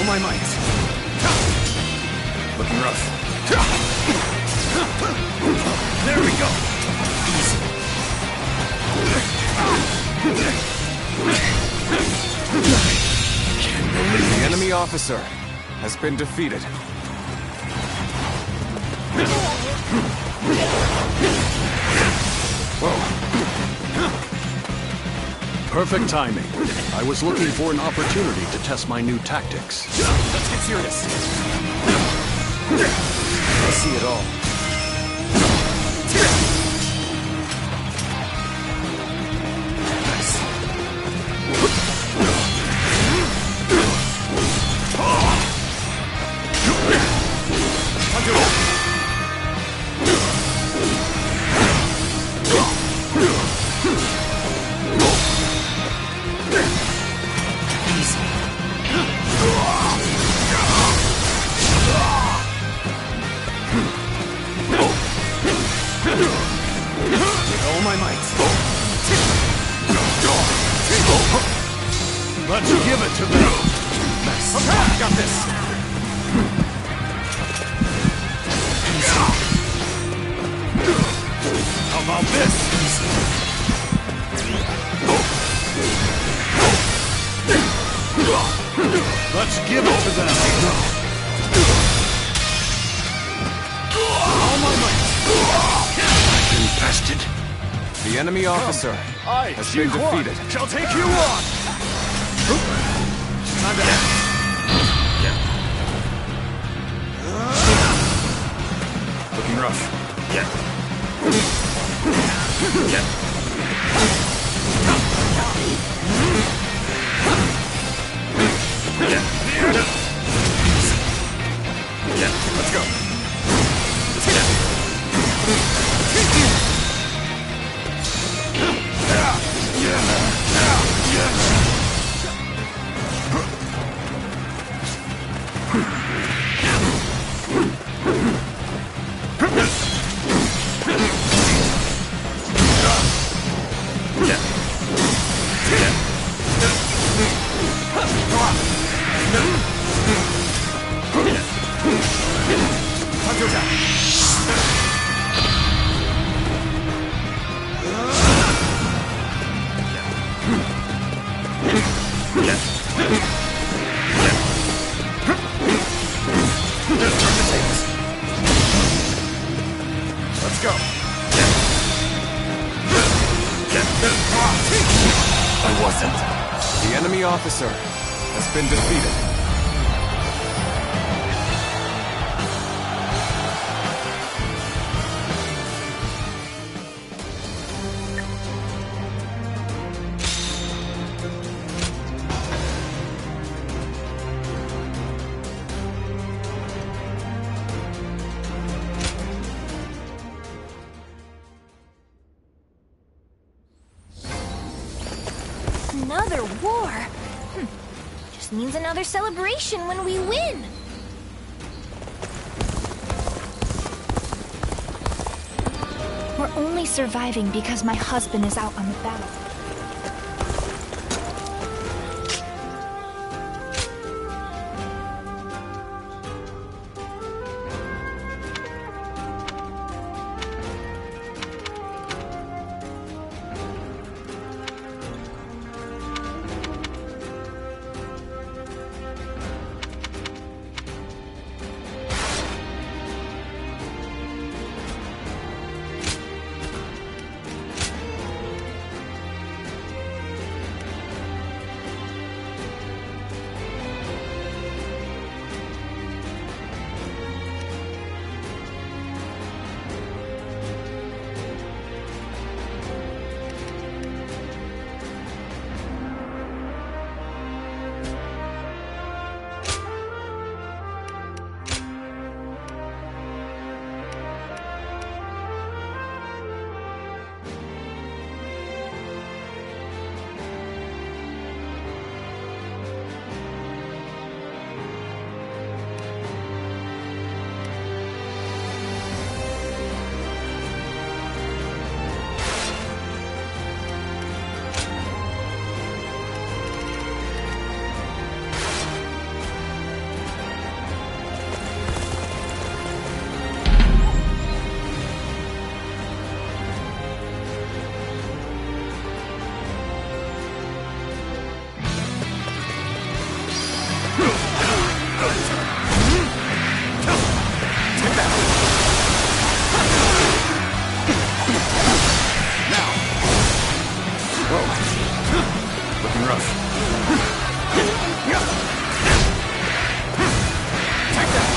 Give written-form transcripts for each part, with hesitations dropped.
all my might. Looking rough. There we go. Easy. The enemy officer has been defeated. Whoa. Perfect timing. I was looking for an opportunity to test my new tactics. Let's get serious. I see it all. Nice. I'll do it. All my might. Let's give it to them. Nice. Okay, got this. How about this? Let's give it to them. All my might. Infested. The enemy officer has been defeated. Shall take you on. Time to act. Looking rough. Let's go. Let's go. I wasn't. The enemy officer has been defeated. Another war? Just means another celebration when we win. We're only surviving because my husband is out on the battlefield. Looking rough. Take that!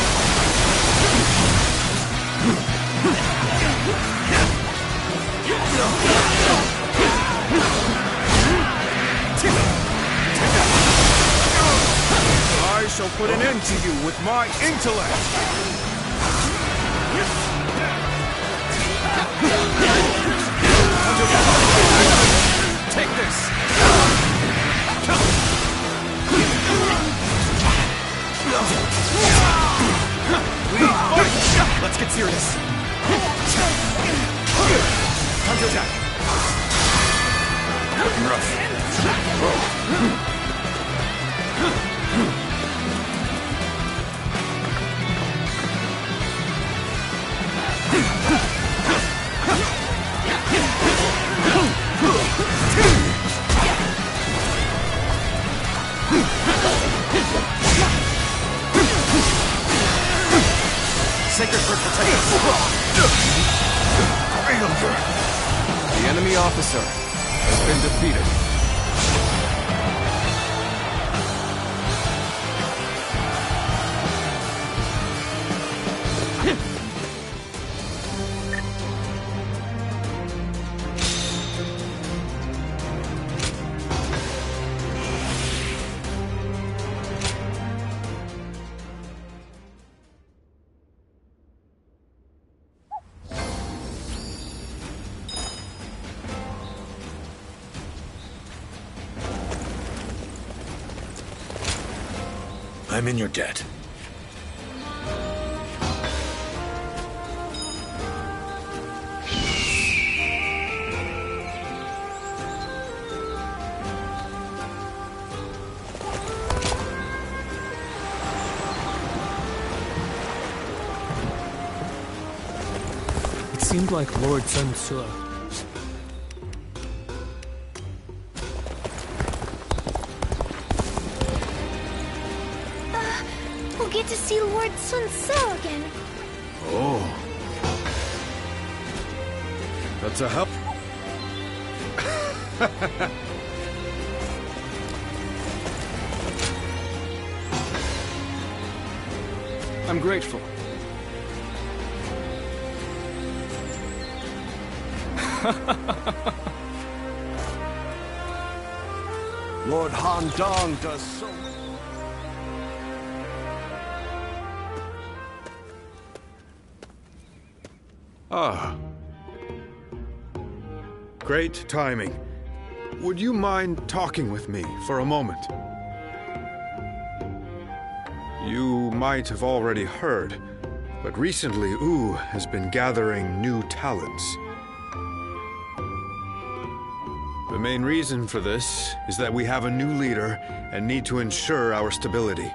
I shall put an end to you with my intellect! Take this! We fight! Let's get serious! Time to attack! Looking rough. Sacred Bird protect us! The enemy officer has been defeated. I'm in your debt. It seemed like Lord Sun Tzu. We'll get to see Lord Sun Tzu again. Oh. That's a help. I'm grateful. Lord Han Dong does so... Ah. Great timing. Would you mind talking with me for a moment? You might have already heard, but recently Wu has been gathering new talents. The main reason for this is that we have a new leader and need to ensure our stability.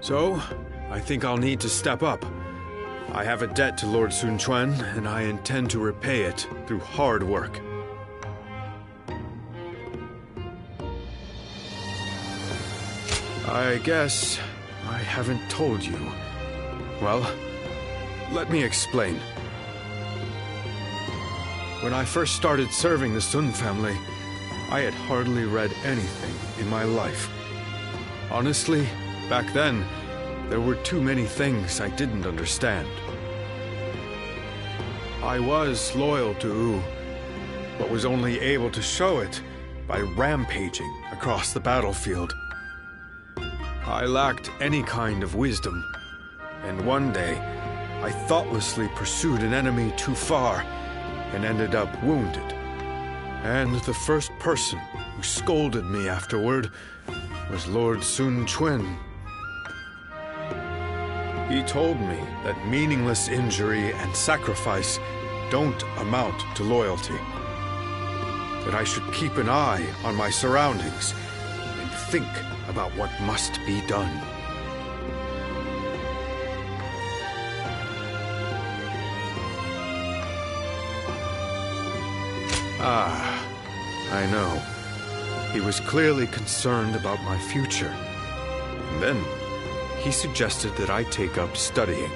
So, I think I'll need to step up. I have a debt to Lord Sun Quan, and I intend to repay it through hard work. I guess I haven't told you. Well, let me explain. When I first started serving the Sun family, I had hardly read anything in my life. Honestly, back then, there were too many things I didn't understand. I was loyal to Wu, but was only able to show it by rampaging across the battlefield. I lacked any kind of wisdom, and one day, I thoughtlessly pursued an enemy too far and ended up wounded. And the first person who scolded me afterward was Lord Sun Quan. He told me that meaningless injury and sacrifice don't amount to loyalty. That I should keep an eye on my surroundings and think about what must be done. Ah, I know. He was clearly concerned about my future. And then, he suggested that I take up studying.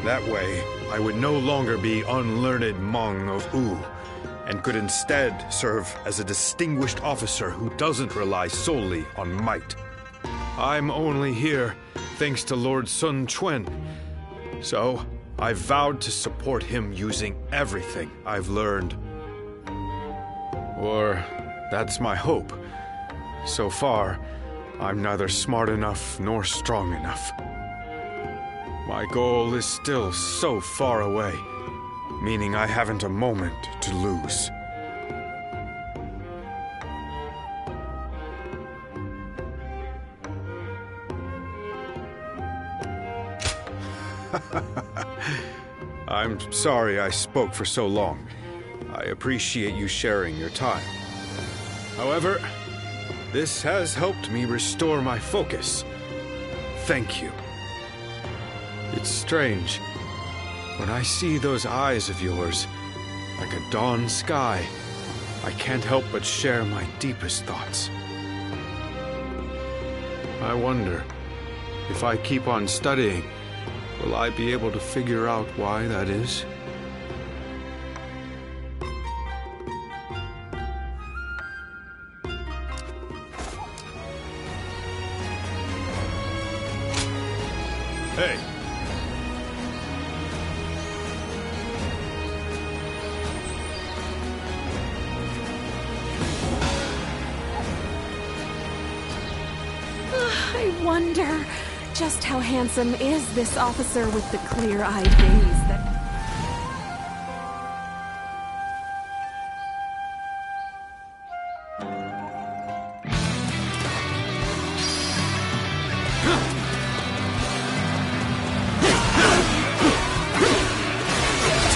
That way, I would no longer be unlearned Hmong of Wu, and could instead serve as a distinguished officer who doesn't rely solely on might. I'm only here thanks to Lord Sun Quan, so I vowed to support him using everything I've learned. Or that's my hope. So far, I'm neither smart enough nor strong enough. My goal is still so far away, meaning I haven't a moment to lose. I'm sorry I spoke for so long. I appreciate you sharing your time. However, this has helped me restore my focus. Thank you. It's strange. When I see those eyes of yours, like a dawn sky, I can't help but share my deepest thoughts. I wonder, if I keep on studying, will I be able to figure out why that is? Hey! I wonder, just how handsome is this officer with the clear-eyed gaze that...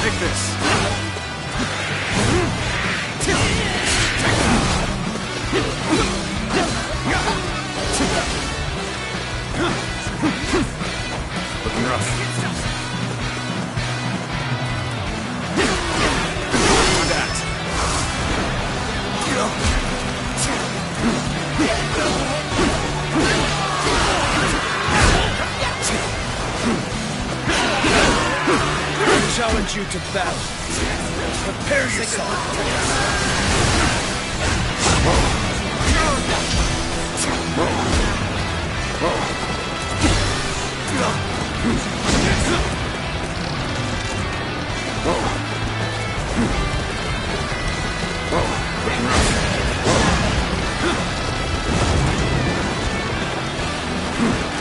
Take this! Looking rough. That! I challenge you to battle. Prepare yourself.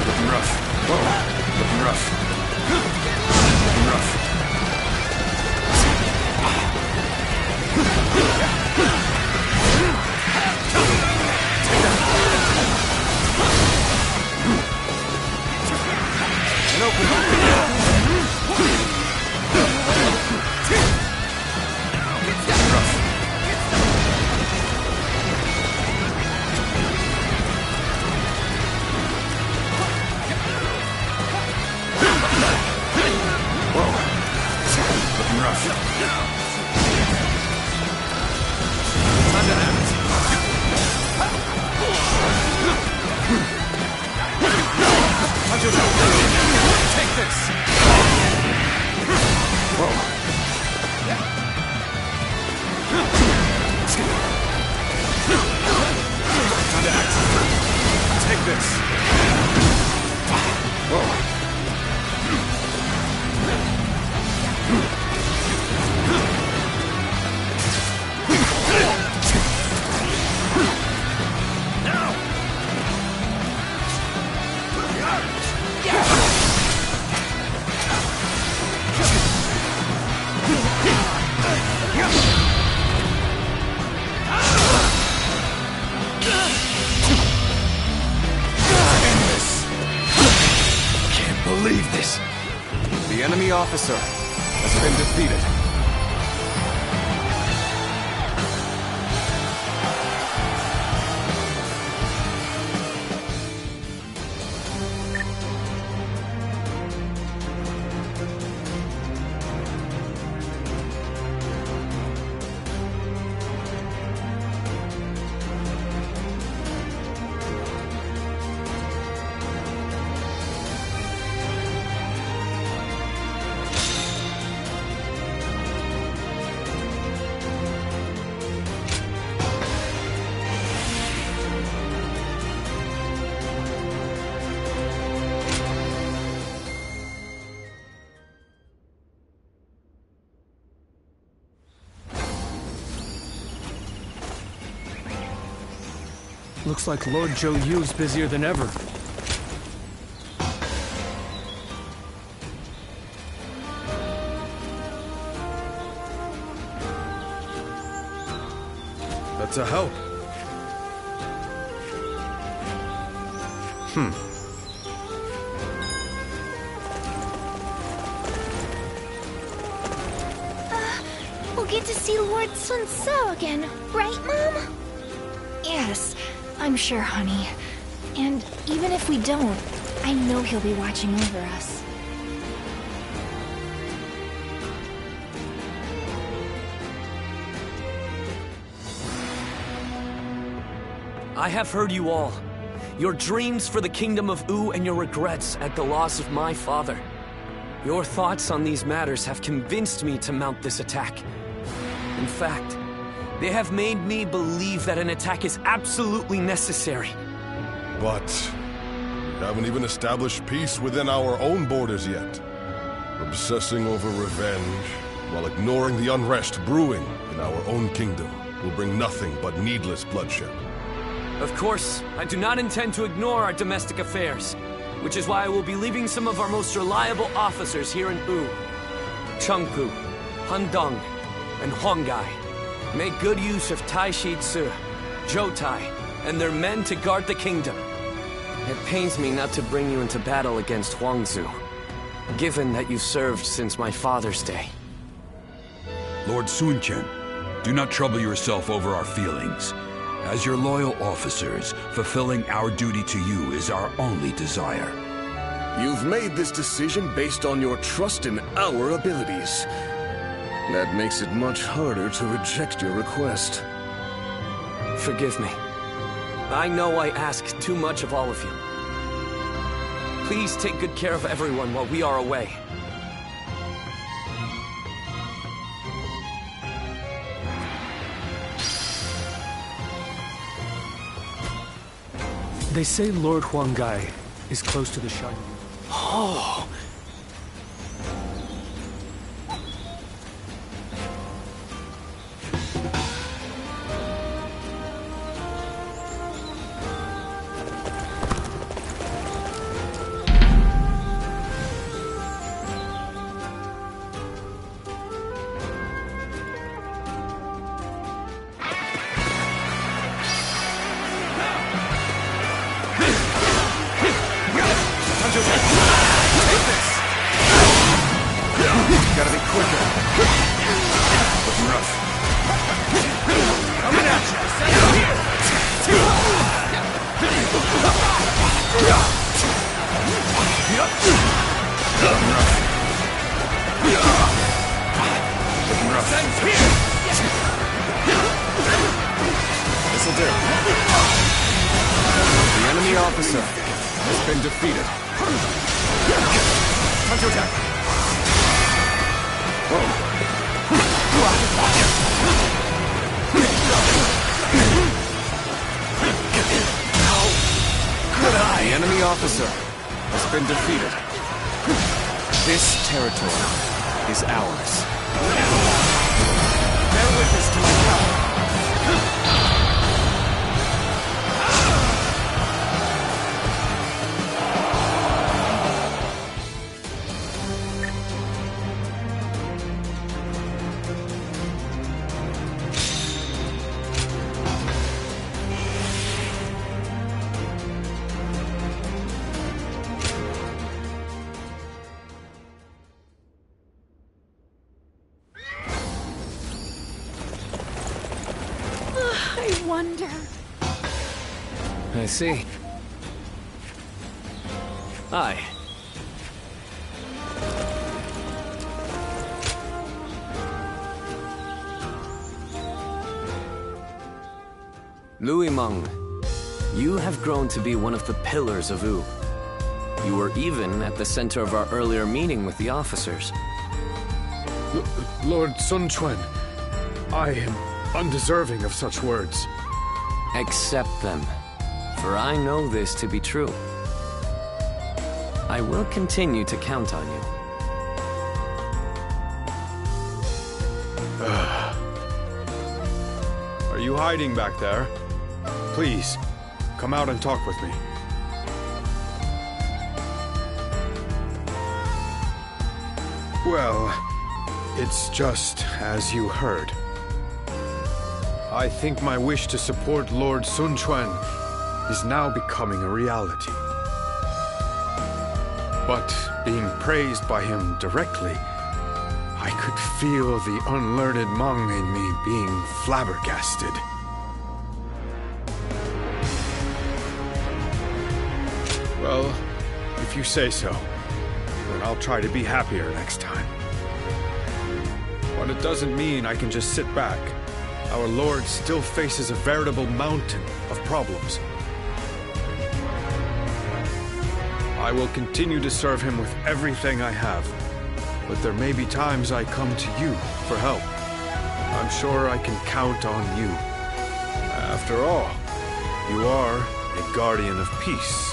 Looking rough. Looking rough. Looking rough. An open Looking rough. Time to act. Take this! Time to act. Take this! Believe this. The enemy officer has been defeated. Looks like Lord Zhou Yu's busier than ever. That's a help. We'll get to see Lord Sun Ce again, right, Mom? Yes, I'm sure, honey. And even if we don't, I know he'll be watching over us. I have heard you all. Your dreams for the Kingdom of Wu and your regrets at the loss of my father. Your thoughts on these matters have convinced me to mount this attack. In fact, they have made me believe that an attack is absolutely necessary. But we haven't even established peace within our own borders yet. Obsessing over revenge while ignoring the unrest brewing in our own kingdom will bring nothing but needless bloodshed. Of course, I do not intend to ignore our domestic affairs, which is why I will be leaving some of our most reliable officers here in Wu. Chengpu, Handong, and Huanggai. Make good use of Tai Shi Tzu, Zhou Tai, and their men to guard the kingdom. It pains me not to bring you into battle against Huangzu, given that you served since my father's day. Lord Sun Ce, do not trouble yourself over our feelings. As your loyal officers, fulfilling our duty to you is our only desire. You've made this decision based on your trust in our abilities. That makes it much harder to reject your request. Forgive me. I know I ask too much of all of you. Please take good care of everyone while we are away. They say Lord Huanggai is close to the Shan Yu. Oh! Gotta be quicker. Looking rough. Coming at Looking rough. Looking rough. This'll do. The enemy officer has been defeated. Time to attack. The enemy officer has been defeated. This territory is ours. Bear witness to my power. I wonder. I see. Aye. Louis Meng, you have grown to be one of the pillars of Wu. You were even at the center of our earlier meeting with the officers. Lord Sun Ce, I am undeserving of such words. Accept them, for I know this to be true. I will continue to count on you. Are you hiding back there? Please, come out and talk with me. Well, it's just as you heard. I think my wish to support Lord Sun Quan is now becoming a reality. But being praised by him directly, I could feel the unlearned Hmong in me being flabbergasted. Well, if you say so, then I'll try to be happier next time. But it doesn't mean I can just sit back. Our Lord still faces a veritable mountain of problems. I will continue to serve him with everything I have, but there may be times I come to you for help. I'm sure I can count on you. After all, you are a guardian of peace.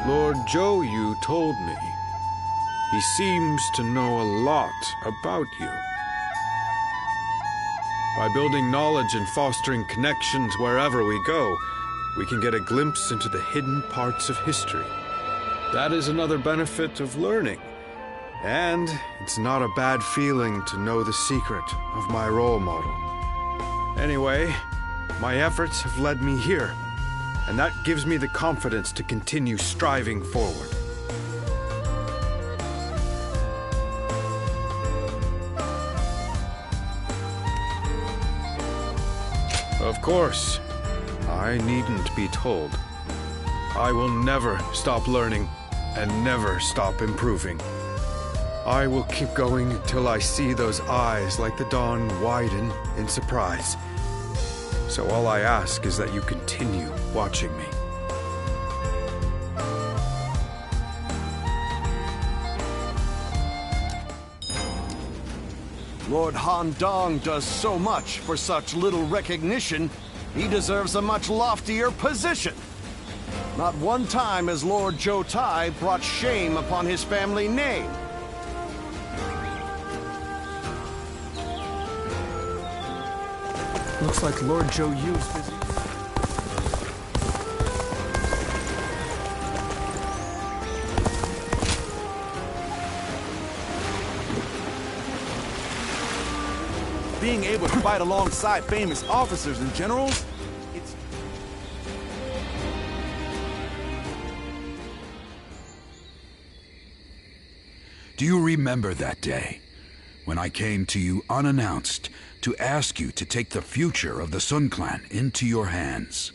Lord Zhou Yu told me. He seems to know a lot about you. By building knowledge and fostering connections wherever we go, we can get a glimpse into the hidden parts of history. That is another benefit of learning. And it's not a bad feeling to know the secret of my role model. Anyway, my efforts have led me here, and that gives me the confidence to continue striving forward. Of course, I needn't be told. I will never stop learning and never stop improving. I will keep going until I see those eyes like the dawn widen in surprise. So all I ask is that you continue watching me. Lord Han Dong does so much for such little recognition, he deserves a much loftier position. Not one time has Lord Zhou Tai brought shame upon his family name. Looks like Lord Zhou Yu's busy. Being able to fight alongside famous officers and generals, it's... Do you remember that day, when I came to you unannounced to ask you to take the future of the Sun Clan into your hands?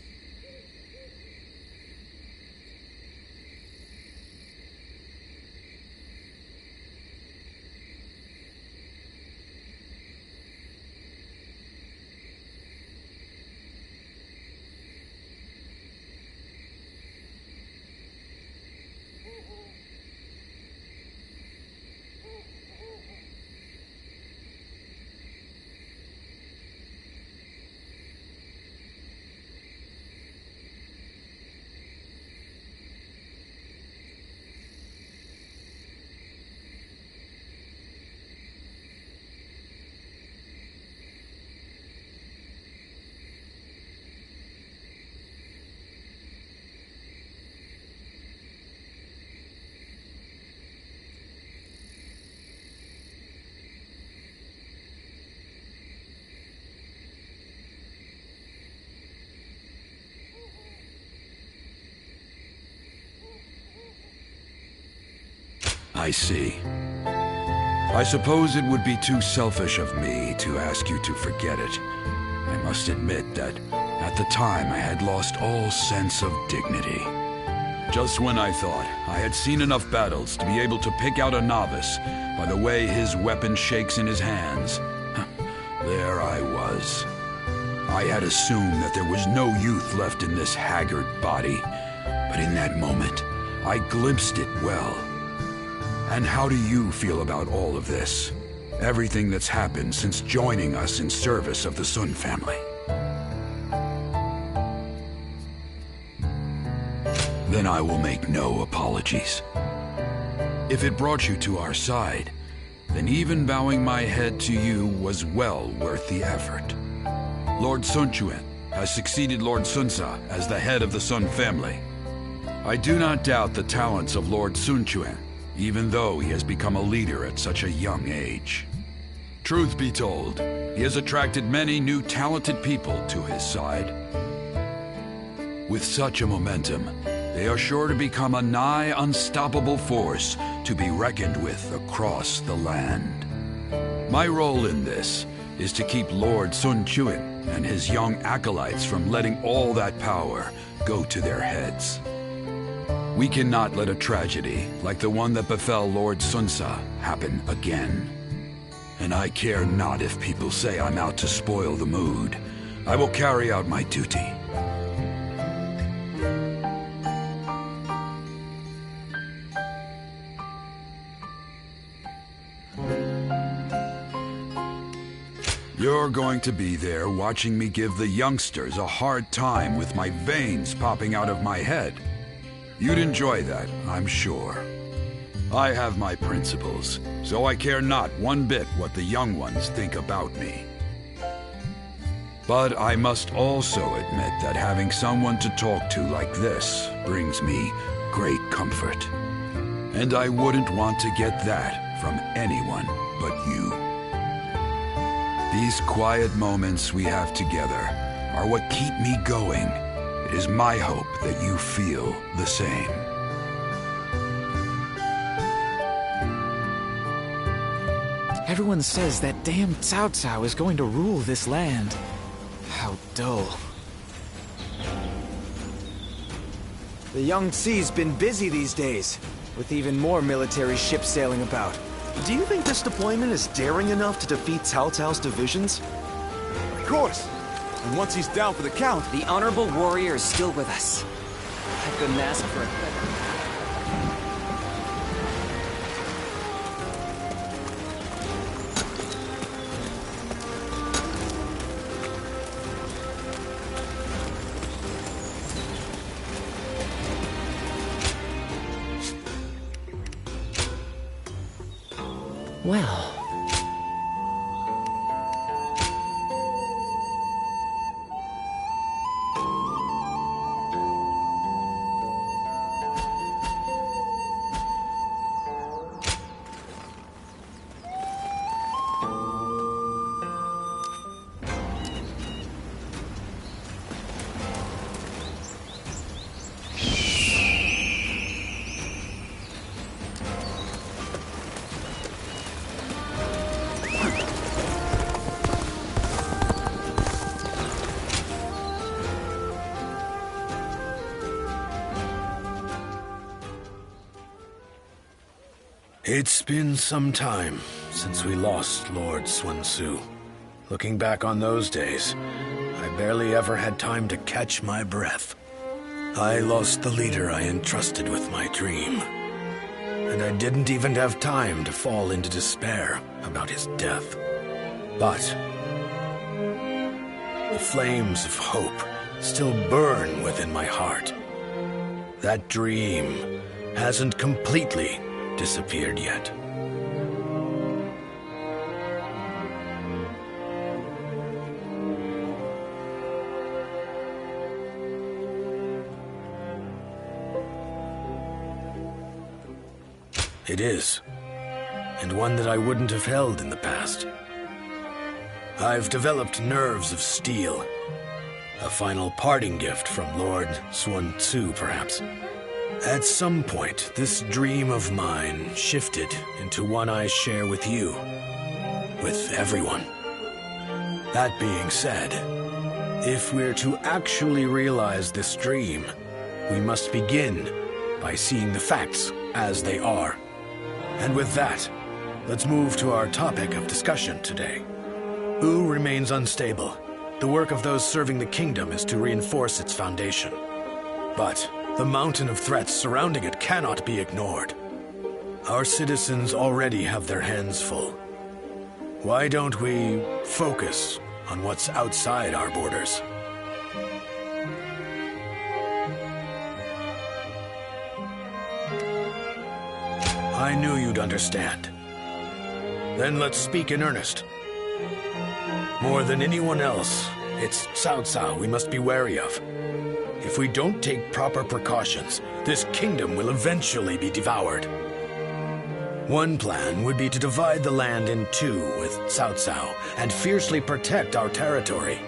I see. I suppose it would be too selfish of me to ask you to forget it. I must admit that at the time I had lost all sense of dignity. Just when I thought I had seen enough battles to be able to pick out a novice by the way his weapon shakes in his hands, there I was. I had assumed that there was no youth left in this haggard body, but in that moment, I glimpsed it well. And how do you feel about all of this? Everything that's happened since joining us in service of the Sun family? Then I will make no apologies. If it brought you to our side, then even bowing my head to you was well worth the effort. Lord Sun Quan has succeeded Lord Sun Ce as the head of the Sun family. I do not doubt the talents of Lord Sun Quan, even though he has become a leader at such a young age. Truth be told, he has attracted many new talented people to his side. With such a momentum, they are sure to become a nigh unstoppable force to be reckoned with across the land. My role in this is to keep Lord Sun Quan and his young acolytes from letting all that power go to their heads. We cannot let a tragedy like the one that befell Lord Sun Ce happen again. And I care not if people say I'm out to spoil the mood. I will carry out my duty. You're going to be there watching me give the youngsters a hard time with my veins popping out of my head. You'd enjoy that, I'm sure. I have my principles, so I care not one bit what the young ones think about me. But I must also admit that having someone to talk to like this brings me great comfort. And I wouldn't want to get that from anyone but you. These quiet moments we have together are what keep me going. It is my hope that you feel the same. Everyone says that damn Cao Cao is going to rule this land. How dull. The Yangtze's been busy these days, with even more military ships sailing about. Do you think this deployment is daring enough to defeat Cao Cao's divisions? Of course. And once he's down for the count... The honorable warrior is still with us. I couldn't ask for it better. Well... It's been some time since we lost Lord Sun Ce. Looking back on those days, I barely ever had time to catch my breath. I lost the leader I entrusted with my dream. And I didn't even have time to fall into despair about his death. But the flames of hope still burn within my heart. That dream hasn't completely disappeared yet. It is, and one that I wouldn't have held in the past. I've developed nerves of steel, a final parting gift from Lord Sun Ce, perhaps. At some point, this dream of mine shifted into one I share with you, with everyone. That being said, if we're to actually realize this dream, we must begin by seeing the facts as they are. And with that, let's move to our topic of discussion today. Wu remains unstable. The work of those serving the kingdom is to reinforce its foundation. But the mountain of threats surrounding it cannot be ignored. Our citizens already have their hands full. Why don't we focus on what's outside our borders? I knew you'd understand. Then let's speak in earnest. More than anyone else, it's Cao Cao we must be wary of. If we don't take proper precautions, this kingdom will eventually be devoured. One plan would be to divide the land in two with Cao Cao and fiercely protect our territory.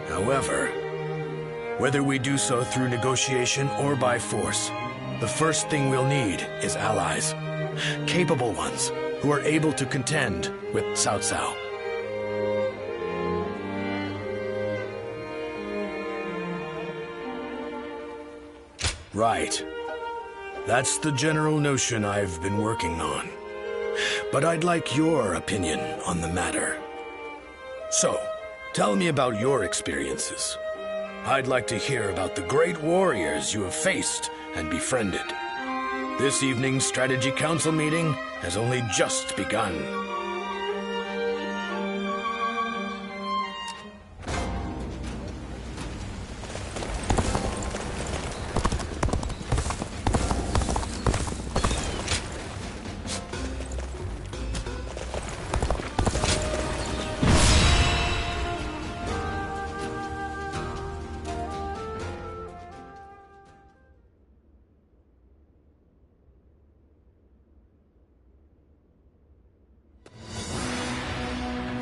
However, whether we do so through negotiation or by force, the first thing we'll need is allies. Capable ones who are able to contend with Cao Cao. Right. That's the general notion I've been working on. But I'd like your opinion on the matter. So, tell me about your experiences. I'd like to hear about the great warriors you have faced and befriended. This evening's Strategy Council meeting has only just begun.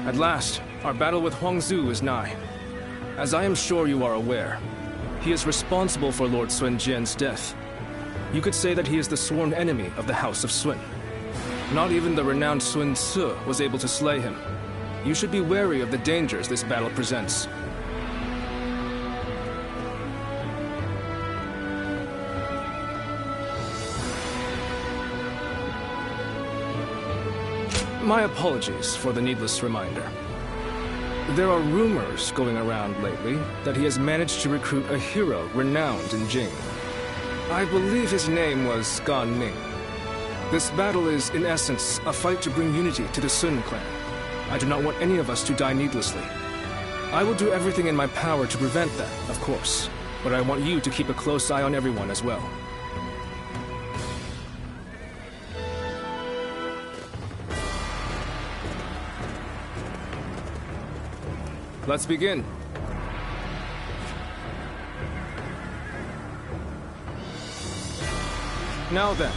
At last, our battle with Huangzu is nigh. As I am sure you are aware, he is responsible for Lord Sun Jian's death. You could say that he is the sworn enemy of the House of Sun. Not even the renowned Sun Ce was able to slay him. You should be wary of the dangers this battle presents. My apologies for the needless reminder. There are rumors going around lately that he has managed to recruit a hero renowned in Jing. I believe his name was Gan Ning. This battle is, in essence, a fight to bring unity to the Sun clan. I do not want any of us to die needlessly. I will do everything in my power to prevent that, of course, but I want you to keep a close eye on everyone as well. Let's begin. Now then.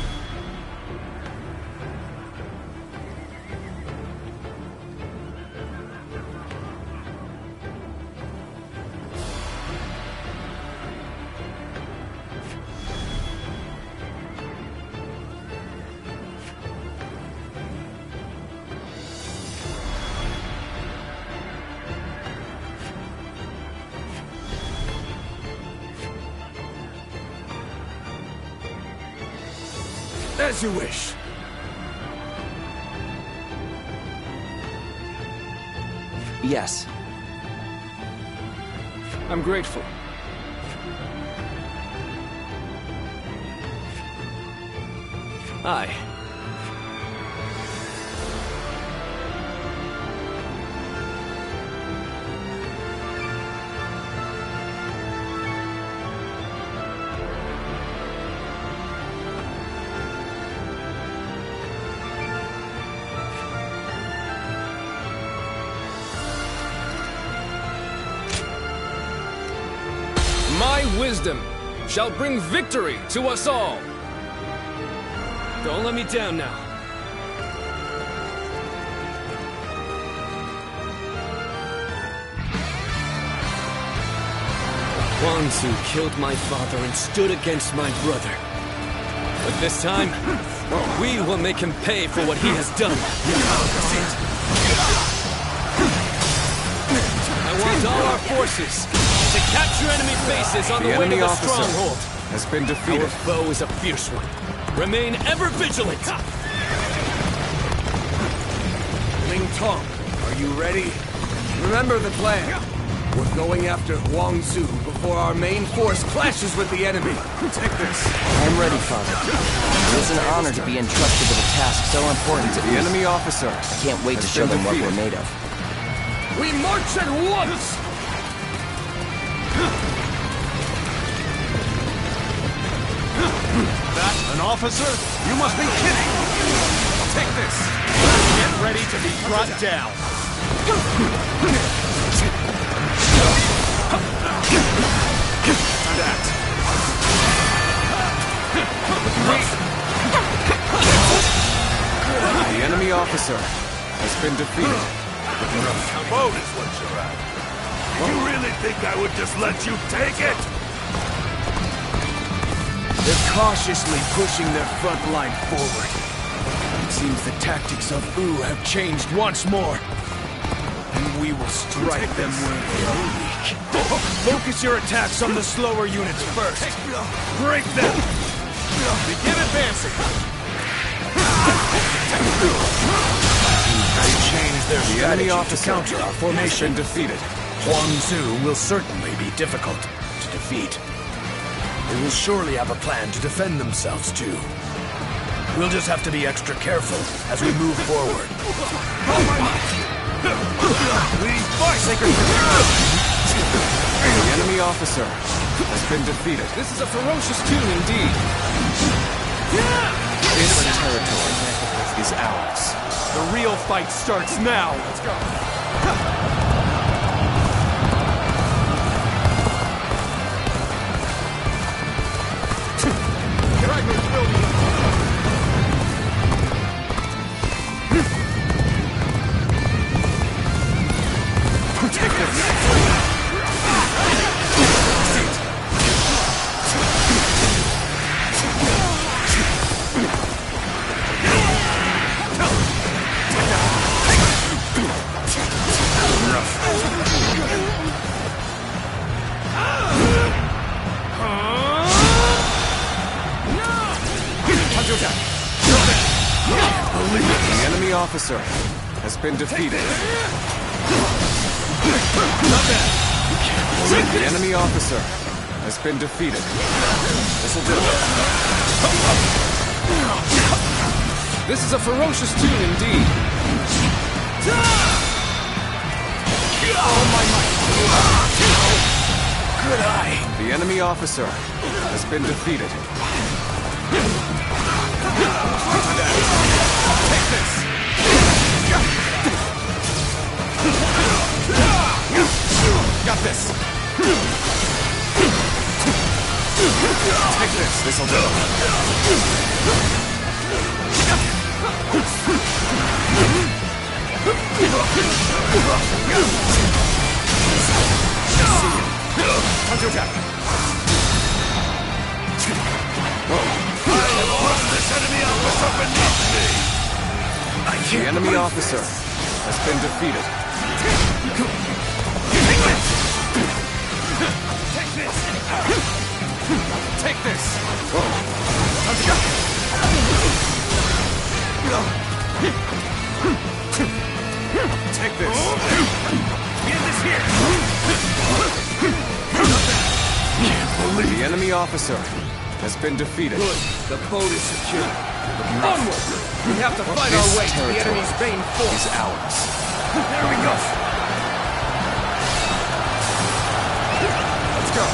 As you wish. Yes. I'm grateful. Aye. My wisdom shall bring victory to us all. Don't let me down now. Huangzu killed my father and stood against my brother. But this time, we will make him pay for what he has done. I want all our forces to capture enemy bases on the way to the stronghold. Has been defeated. Our foe is a fierce one. Remain ever vigilant. Ling Tong, are you ready? Remember the plan. We're going after Huangzu before our main force clashes with the enemy. Take this. I'm ready, Father. It is an honor to be entrusted with a task so important to the enemy officer. I can't wait to show them what we're made of. We march at once! That an officer? You must be kidding! Take this! Get ready to be brought down. The enemy officer has been defeated. Boat is what you're at. You really think I would just let you take it? They're cautiously pushing their front line forward. It seems the tactics of Wu have changed once more. And we will strike them where they are weak. Focus your attacks on the slower units first. Break them! Begin advancing! They changed their strategy. The enemy officer to counter our formation defeated. Huang Zu will certainly be difficult to defeat. They will surely have a plan to defend themselves too. We'll just have to be extra careful as we move forward. Please fight! The enemy officer has been defeated. This is a ferocious tune indeed. This territory is ours. The real fight starts now. Let's go. Stragglers will be. Take this. The enemy officer has been defeated. The enemy officer has been defeated. This'll do it. This is a ferocious tune indeed. Oh my might! Good eye! The enemy officer has been defeated. Take this! Got this! Take this! This'll do. Time to attack! This enemy officer beneath me! The enemy officer has been defeated. Take this! Take this! Take this! Get this here! The enemy officer has been defeated. Good. The boat is secure. Onward! We have to fight our way to the enemy's main force. Is ours. There we go. Let's go.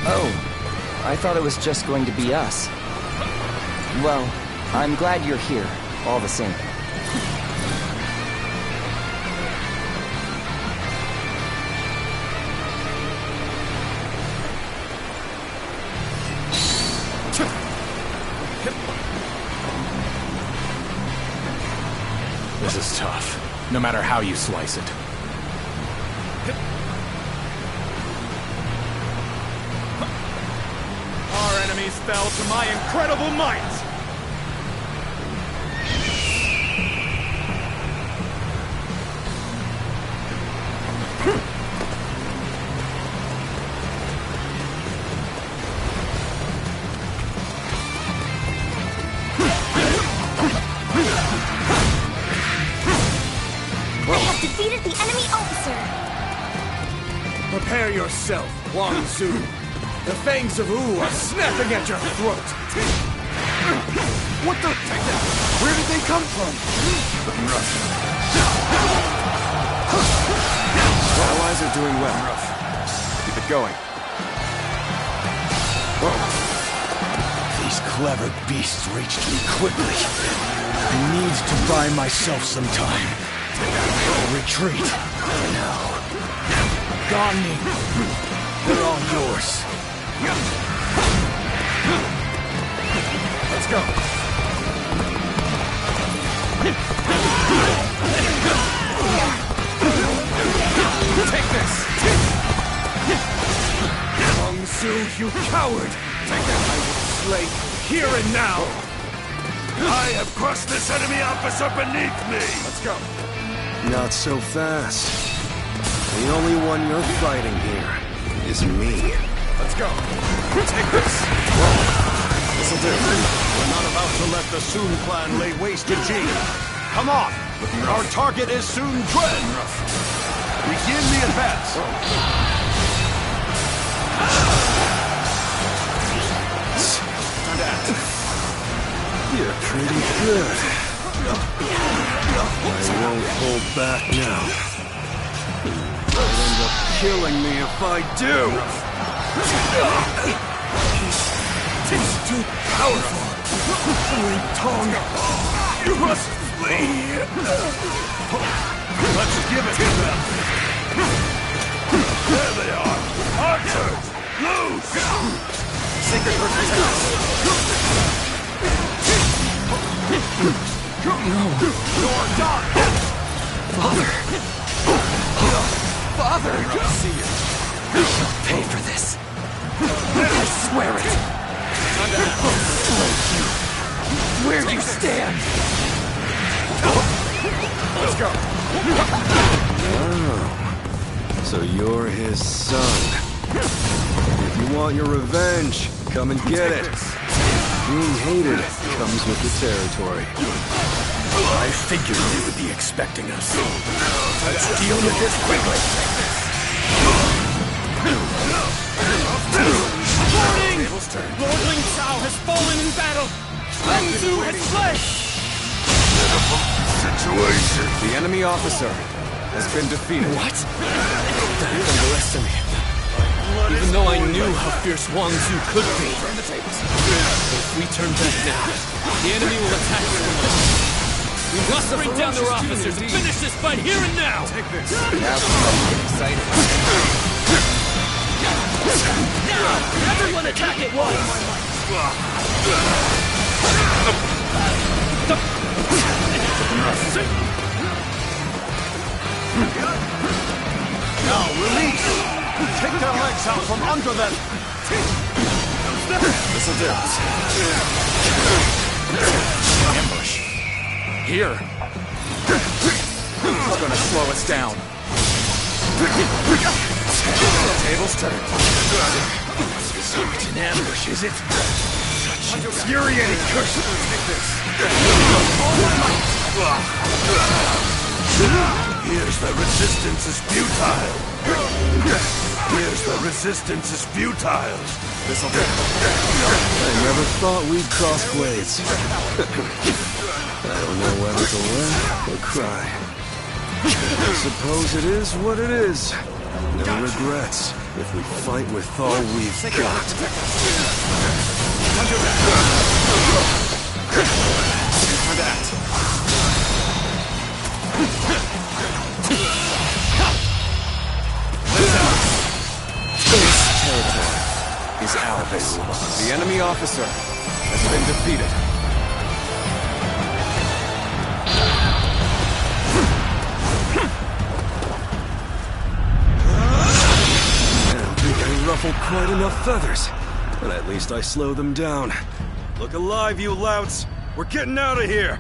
Oh, I thought it was just going to be us. Well, I'm glad you're here, all the same. This is tough, no matter how you slice it. Our enemies fell to my incredible might! Defeated the enemy officer. Prepare yourself, Huang Zu. The fangs of Wu are snapping at your throat. What the? Where did they come from? Allies are doing well. Keep it going. These clever beasts reached me quickly. I need to buy myself some time. I'll retreat. Now. Gone. They're all yours. Let's go. Take this! Long Su, you coward! Take it! I will slay you here and now! I have crushed this enemy officer beneath me! Let's go. Not so fast. The only one you're fighting here is me. Let's go. Take this. This'll do. We're not about to let the Sun clan lay waste to G. Come on! Our target is Sun Dren! Begin the advance! Time to act. You're pretty good. I won't hold back now. You'll end up killing me if I do! He's too powerful! Tongue! You must flee! Let's give it to them! There they are! Archers! Loose! Secret No! You're done! Father! Father! I see you. You'll pay for this. I swear it! Where do you stand? Let's go. Oh, so you're his son. If you want your revenge, come and get it. Being hated comes with the territory. I figured they would be expecting us. Let's deal with this quickly. Warning! Lord Ling Cao has fallen in battle! Huang Zu has fled! Situation! The enemy officer has been defeated. What? That underestimated them. Even though I knew how fierce Huang Zu could be. If we turn back now, the enemy will attack us from behind. We must bring down their officers and finish this fight here and now! Take this. Now get excited. Now! Everyone attack at once! Now release! Take their legs out from under them! This'll do. Ambush. Here. It's gonna slow us down. Tables turned. So it's an ambush, is it? Such infuriating curse. Take this. Here's the resistance is futile! Here's the resistance is futile! This'll do. I never thought we'd cross blades. I don't know whether to laugh or cry. I suppose it is what it is. No regrets if we fight with all we've got. Time to act. This territory is ours. The enemy officer has been defeated. I don't think I ruffled quite enough feathers, but at least I slowed them down. Look alive, you louts! We're getting out of here!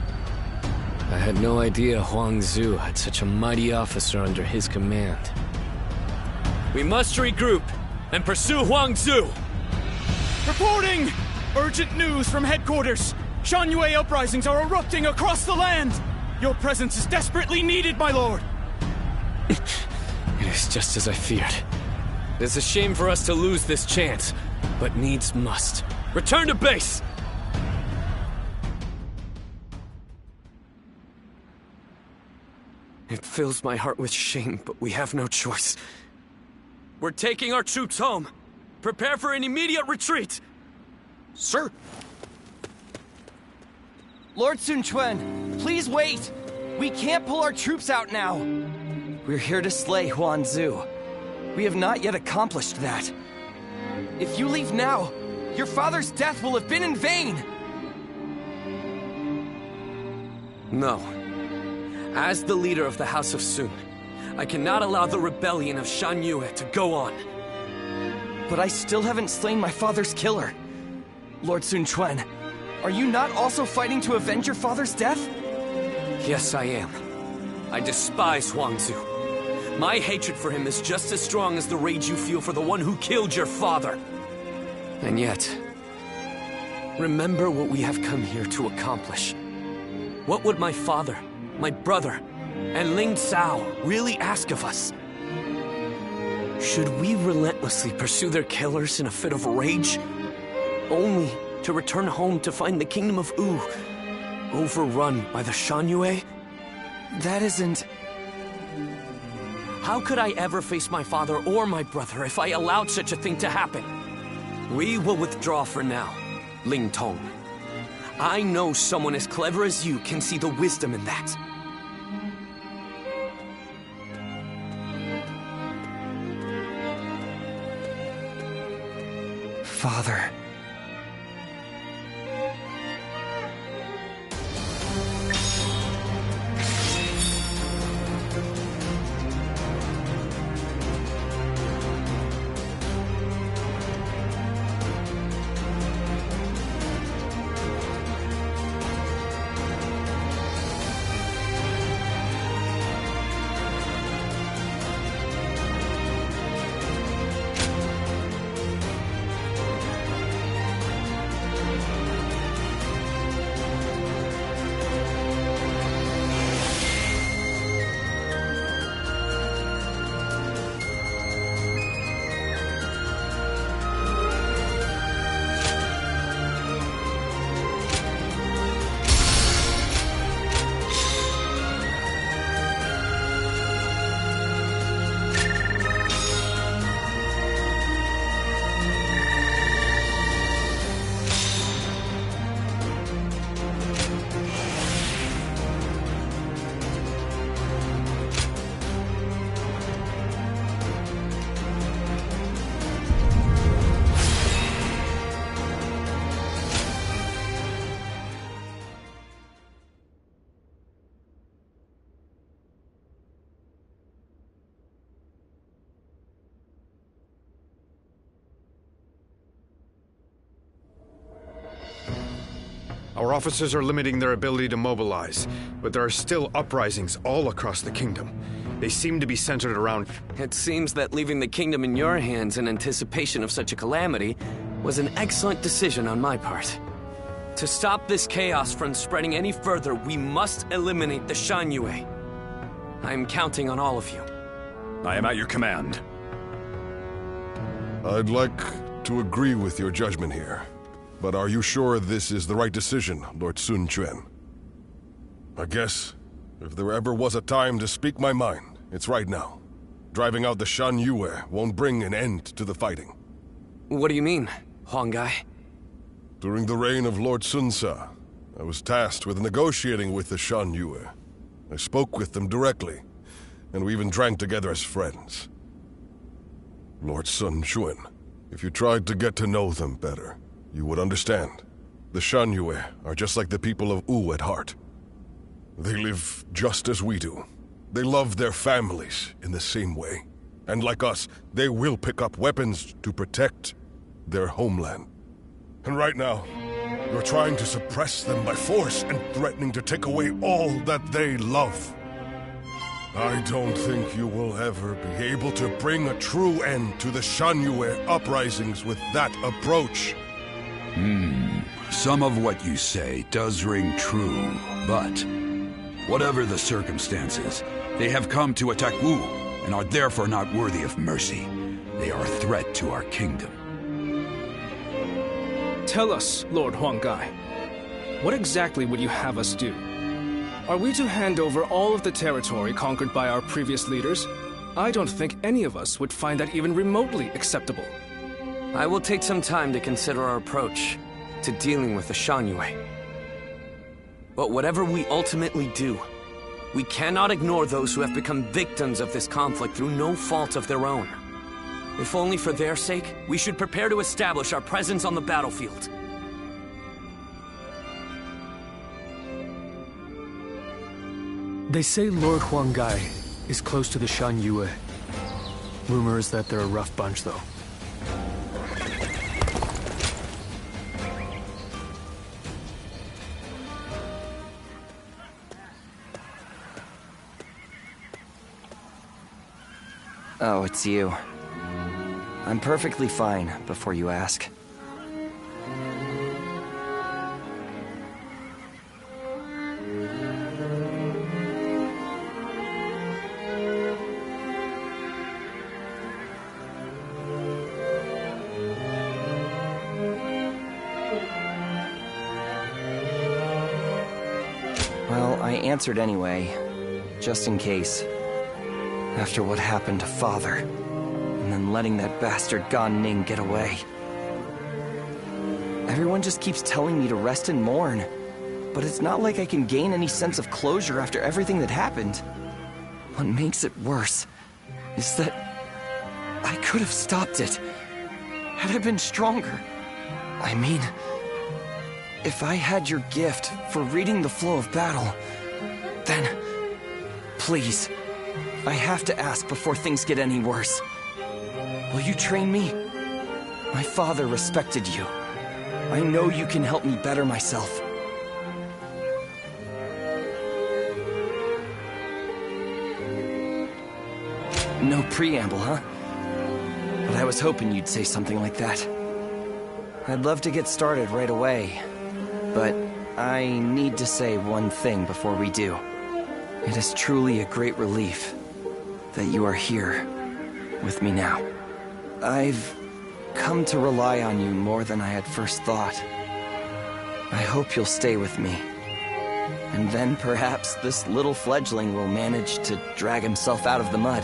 I had no idea Huang Zu had such a mighty officer under his command. We must regroup and pursue Huang Zu! Reporting! Urgent news from headquarters! Shan-Yue uprisings are erupting across the land! Your presence is desperately needed, my lord! It is just as I feared. It is a shame for us to lose this chance, but needs must. Return to base! It fills my heart with shame, but we have no choice. We're taking our troops home. Prepare for an immediate retreat! Sir! Lord Sun Quan, please wait! We can't pull our troops out now! We're here to slay Huan Zu. We have not yet accomplished that. If you leave now, your father's death will have been in vain! No. As the leader of the House of Sun, I cannot allow the rebellion of Shan Yue to go on. But I still haven't slain my father's killer. Lord Sun Quan, are you not also fighting to avenge your father's death? Yes, I am. I despise Huang Zu. My hatred for him is just as strong as the rage you feel for the one who killed your father. And yet, remember what we have come here to accomplish. What would my father, my brother, and Ling Cao really ask of us? Should we relentlessly pursue their killers in a fit of rage? Only to return home to find the kingdom of Wu overrun by the Shan Yue? That isn't... How could I ever face my father or my brother if I allowed such a thing to happen? We will withdraw for now, Ling Tong. I know someone as clever as you can see the wisdom in that. Father... Our officers are limiting their ability to mobilize, but there are still uprisings all across the kingdom. They seem to be centered around... It seems that leaving the kingdom in your hands in anticipation of such a calamity was an excellent decision on my part. To stop this chaos from spreading any further, we must eliminate the Shan Yue. I am counting on all of you. I am at your command. I'd like to agree with your judgment here. But are you sure this is the right decision, Lord Sun Quan? I guess, if there ever was a time to speak my mind, it's right now. Driving out the Shan Yue won't bring an end to the fighting. What do you mean, Huang Gai? During the reign of Lord Sun Ca, I was tasked with negotiating with the Shan Yue. I spoke with them directly, and we even drank together as friends. Lord Sun Quan, if you tried to get to know them better, you would understand. The Shan Yue are just like the people of Wu at heart. They live just as we do. They love their families in the same way. And like us, they will pick up weapons to protect their homeland. And right now, you're trying to suppress them by force and threatening to take away all that they love. I don't think you will ever be able to bring a true end to the Shan Yue uprisings with that approach. Some of what you say does ring true, but whatever the circumstances, they have come to attack Wu and are therefore not worthy of mercy. They are a threat to our kingdom. Tell us, Lord Huang Gai, what exactly would you have us do? Are we to hand over all of the territory conquered by our previous leaders? I don't think any of us would find that even remotely acceptable. I will take some time to consider our approach to dealing with the Shanyue. But whatever we ultimately do, we cannot ignore those who have become victims of this conflict through no fault of their own. If only for their sake, we should prepare to establish our presence on the battlefield. They say Lord Huanggai is close to the Shanyue. Rumor is that they're a rough bunch, though. Oh, it's you. I'm perfectly fine, before you ask. Well, I answered anyway, just in case. After what happened to Father, and then letting that bastard Gan Ning get away. Everyone just keeps telling me to rest and mourn, but it's not like I can gain any sense of closure after everything that happened. What makes it worse is that I could have stopped it, had I been stronger. I mean, if I had your gift for reading the flow of battle, then please, I have to ask before things get any worse. Will you train me? My father respected you. I know you can help me better myself. No preamble, huh? But I was hoping you'd say something like that. I'd love to get started right away, but I need to say one thing before we do. It is truly a great relief that you are here with me now. I've come to rely on you more than I had first thought. I hope you'll stay with me. And then perhaps this little fledgling will manage to drag himself out of the mud.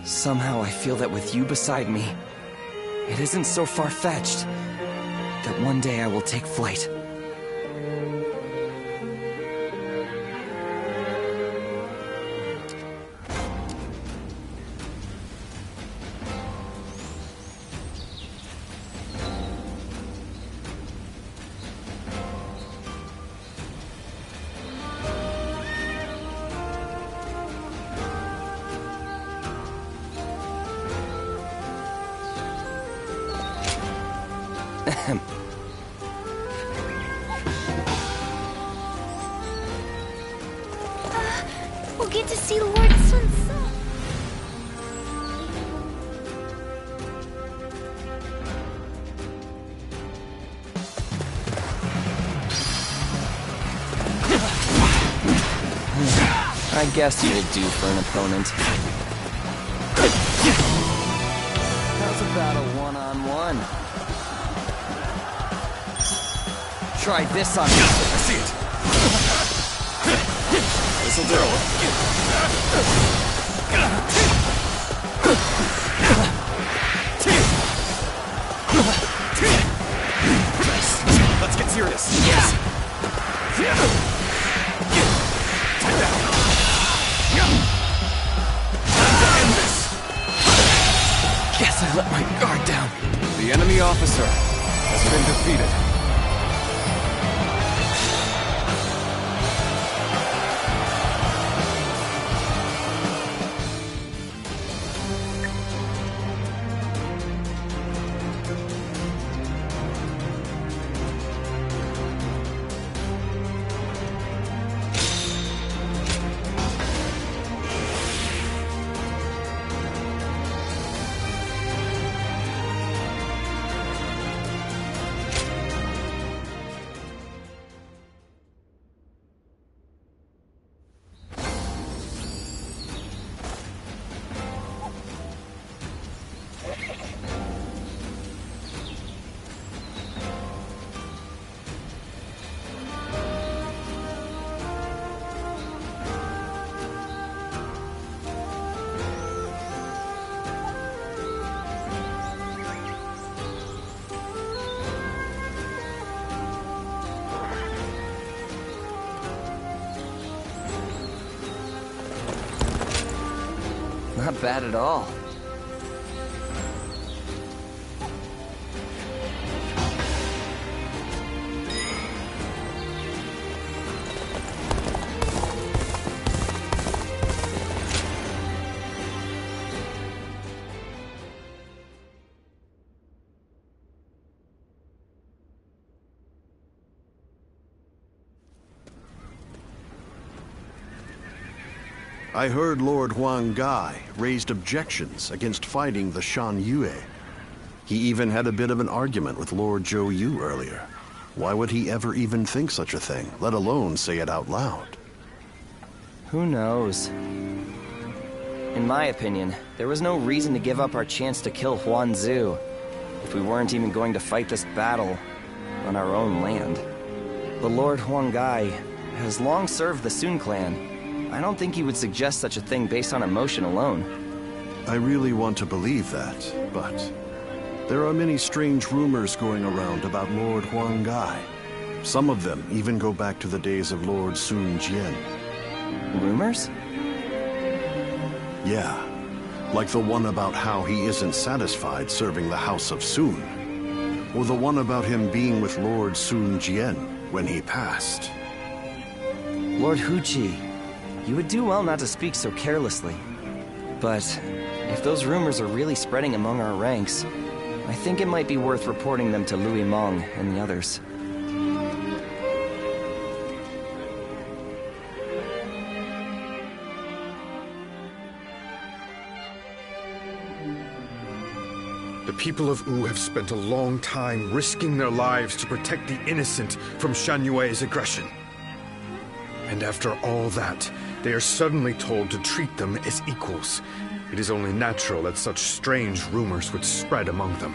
Somehow I feel that with you beside me, it isn't so far-fetched that one day I will take flight. We'll get to see Lord Sun Ce. I guess you'll do for an opponent. How's about a one-on-one? Try this on me. I see it. This'll do. Let's get serious. Yes. Take that. Guess I let my guard down. The enemy officer has been defeated. Not bad at all. I heard Lord Huang Gai raised objections against fighting the Shan Yue. He even had a bit of an argument with Lord Zhou Yu earlier. Why would he ever even think such a thing, let alone say it out loud? Who knows? In my opinion, there was no reason to give up our chance to kill Huanzu if we weren't even going to fight this battle on our own land. The Lord Huang Gai has long served the Sun clan. I don't think he would suggest such a thing based on emotion alone. I really want to believe that, but there are many strange rumors going around about Lord Huang Gai. Some of them even go back to the days of Lord Sun Jian. Rumors? Yeah, like the one about how he isn't satisfied serving the House of Sun, or the one about him being with Lord Sun Jian when he passed. Lord Huchi, you would do well not to speak so carelessly. But if those rumors are really spreading among our ranks, I think it might be worth reporting them to Louis Meng and the others. The people of Wu have spent a long time risking their lives to protect the innocent from Shan Yue's aggression. And after all that, they are suddenly told to treat them as equals. It is only natural that such strange rumors would spread among them.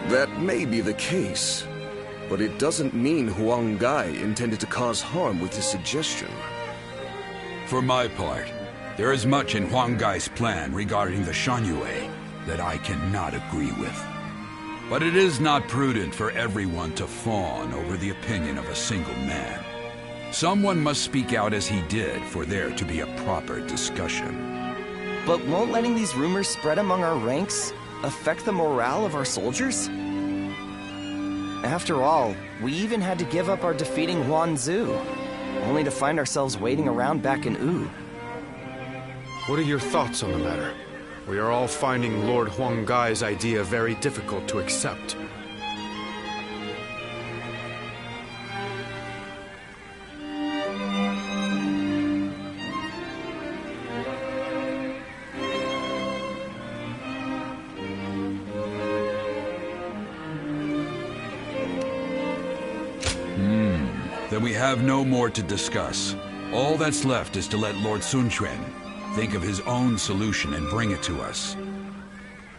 That may be the case, but it doesn't mean Huang Gai intended to cause harm with his suggestion. For my part, there is much in Huang Gai's plan regarding the Shan Yue that I cannot agree with. But it is not prudent for everyone to fawn over the opinion of a single man. Someone must speak out as he did for there to be a proper discussion. But won't letting these rumors spread among our ranks affect the morale of our soldiers? After all, we even had to give up our defeating Huanzu, only to find ourselves waiting around back in Wu. What are your thoughts on the matter? We are all finding Lord Huang Gai's idea very difficult to accept. Then we have no more to discuss. All that's left is to let Lord Sun Quan think of his own solution and bring it to us.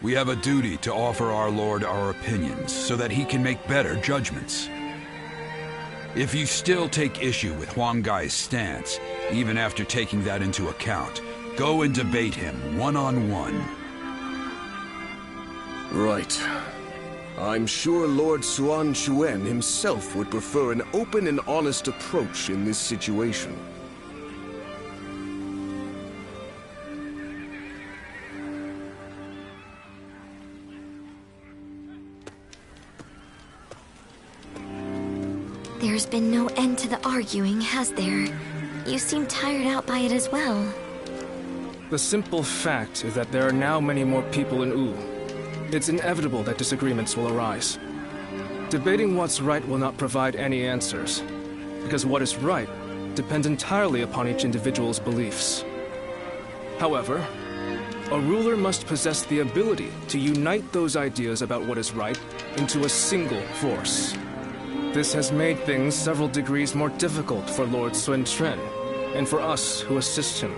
We have a duty to offer our Lord our opinions so that he can make better judgments. If you still take issue with Huang Gai's stance, even after taking that into account, go and debate him one-on-one. Right. I'm sure Lord Suan Chuen himself would prefer an open and honest approach in this situation. There's been no end to the arguing, has there? You seem tired out by it as well. The simple fact is that there are now many more people in Wu. It's inevitable that disagreements will arise. Debating what's right will not provide any answers, because what is right depends entirely upon each individual's beliefs. However, a ruler must possess the ability to unite those ideas about what is right into a single force. This has made things several degrees more difficult for Lord Sun Quan, and for us who assist him,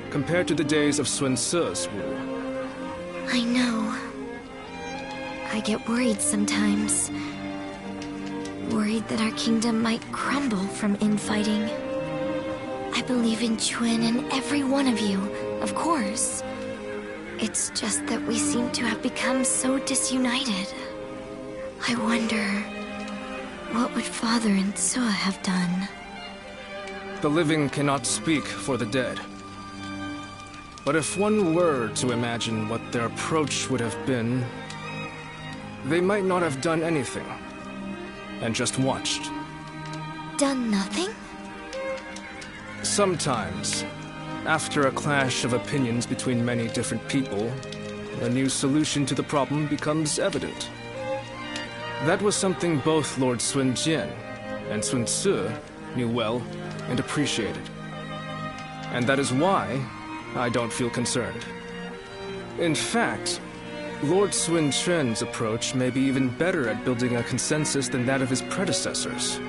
compared to the days of Sun Ce's rule. I know. I get worried sometimes. Worried that our kingdom might crumble from infighting. I believe in Chuen and every one of you, of course. It's just that we seem to have become so disunited. I wonder, what would Father and Sua have done? The living cannot speak for the dead. But if one were to imagine what their approach would have been, they might not have done anything, and just watched. Done nothing? Sometimes, after a clash of opinions between many different people, a new solution to the problem becomes evident. That was something both Lord Sun Jian and Sun Ce knew well and appreciated. And that is why I don't feel concerned. In fact, Lord Sun Quan's approach may be even better at building a consensus than that of his predecessors.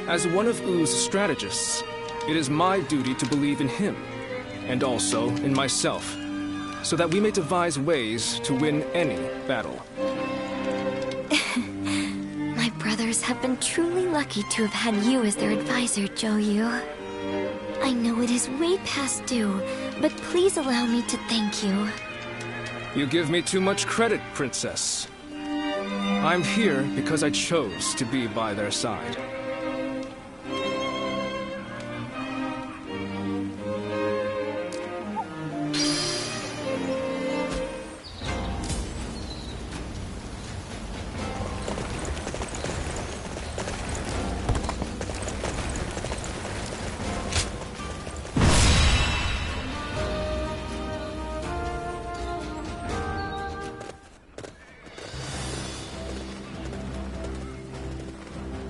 As one of Wu's strategists, it is my duty to believe in him, and also in myself, so that we may devise ways to win any battle. My brothers have been truly lucky to have had you as their advisor, Zhou Yu. I know it is way past due, but please allow me to thank you. You give me too much credit, Princess. I'm here because I chose to be by their side.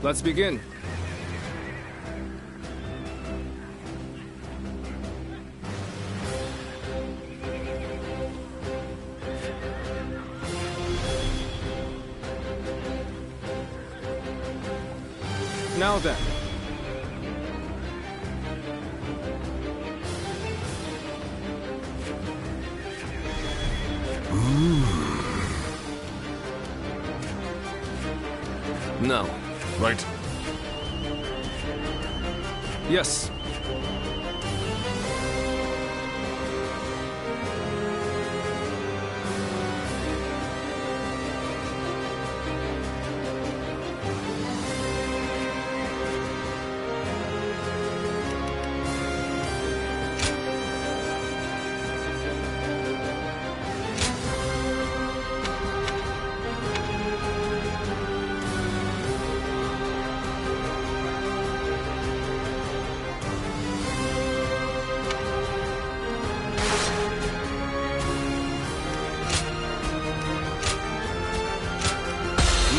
Let's begin. Now then. No. Right. Yes.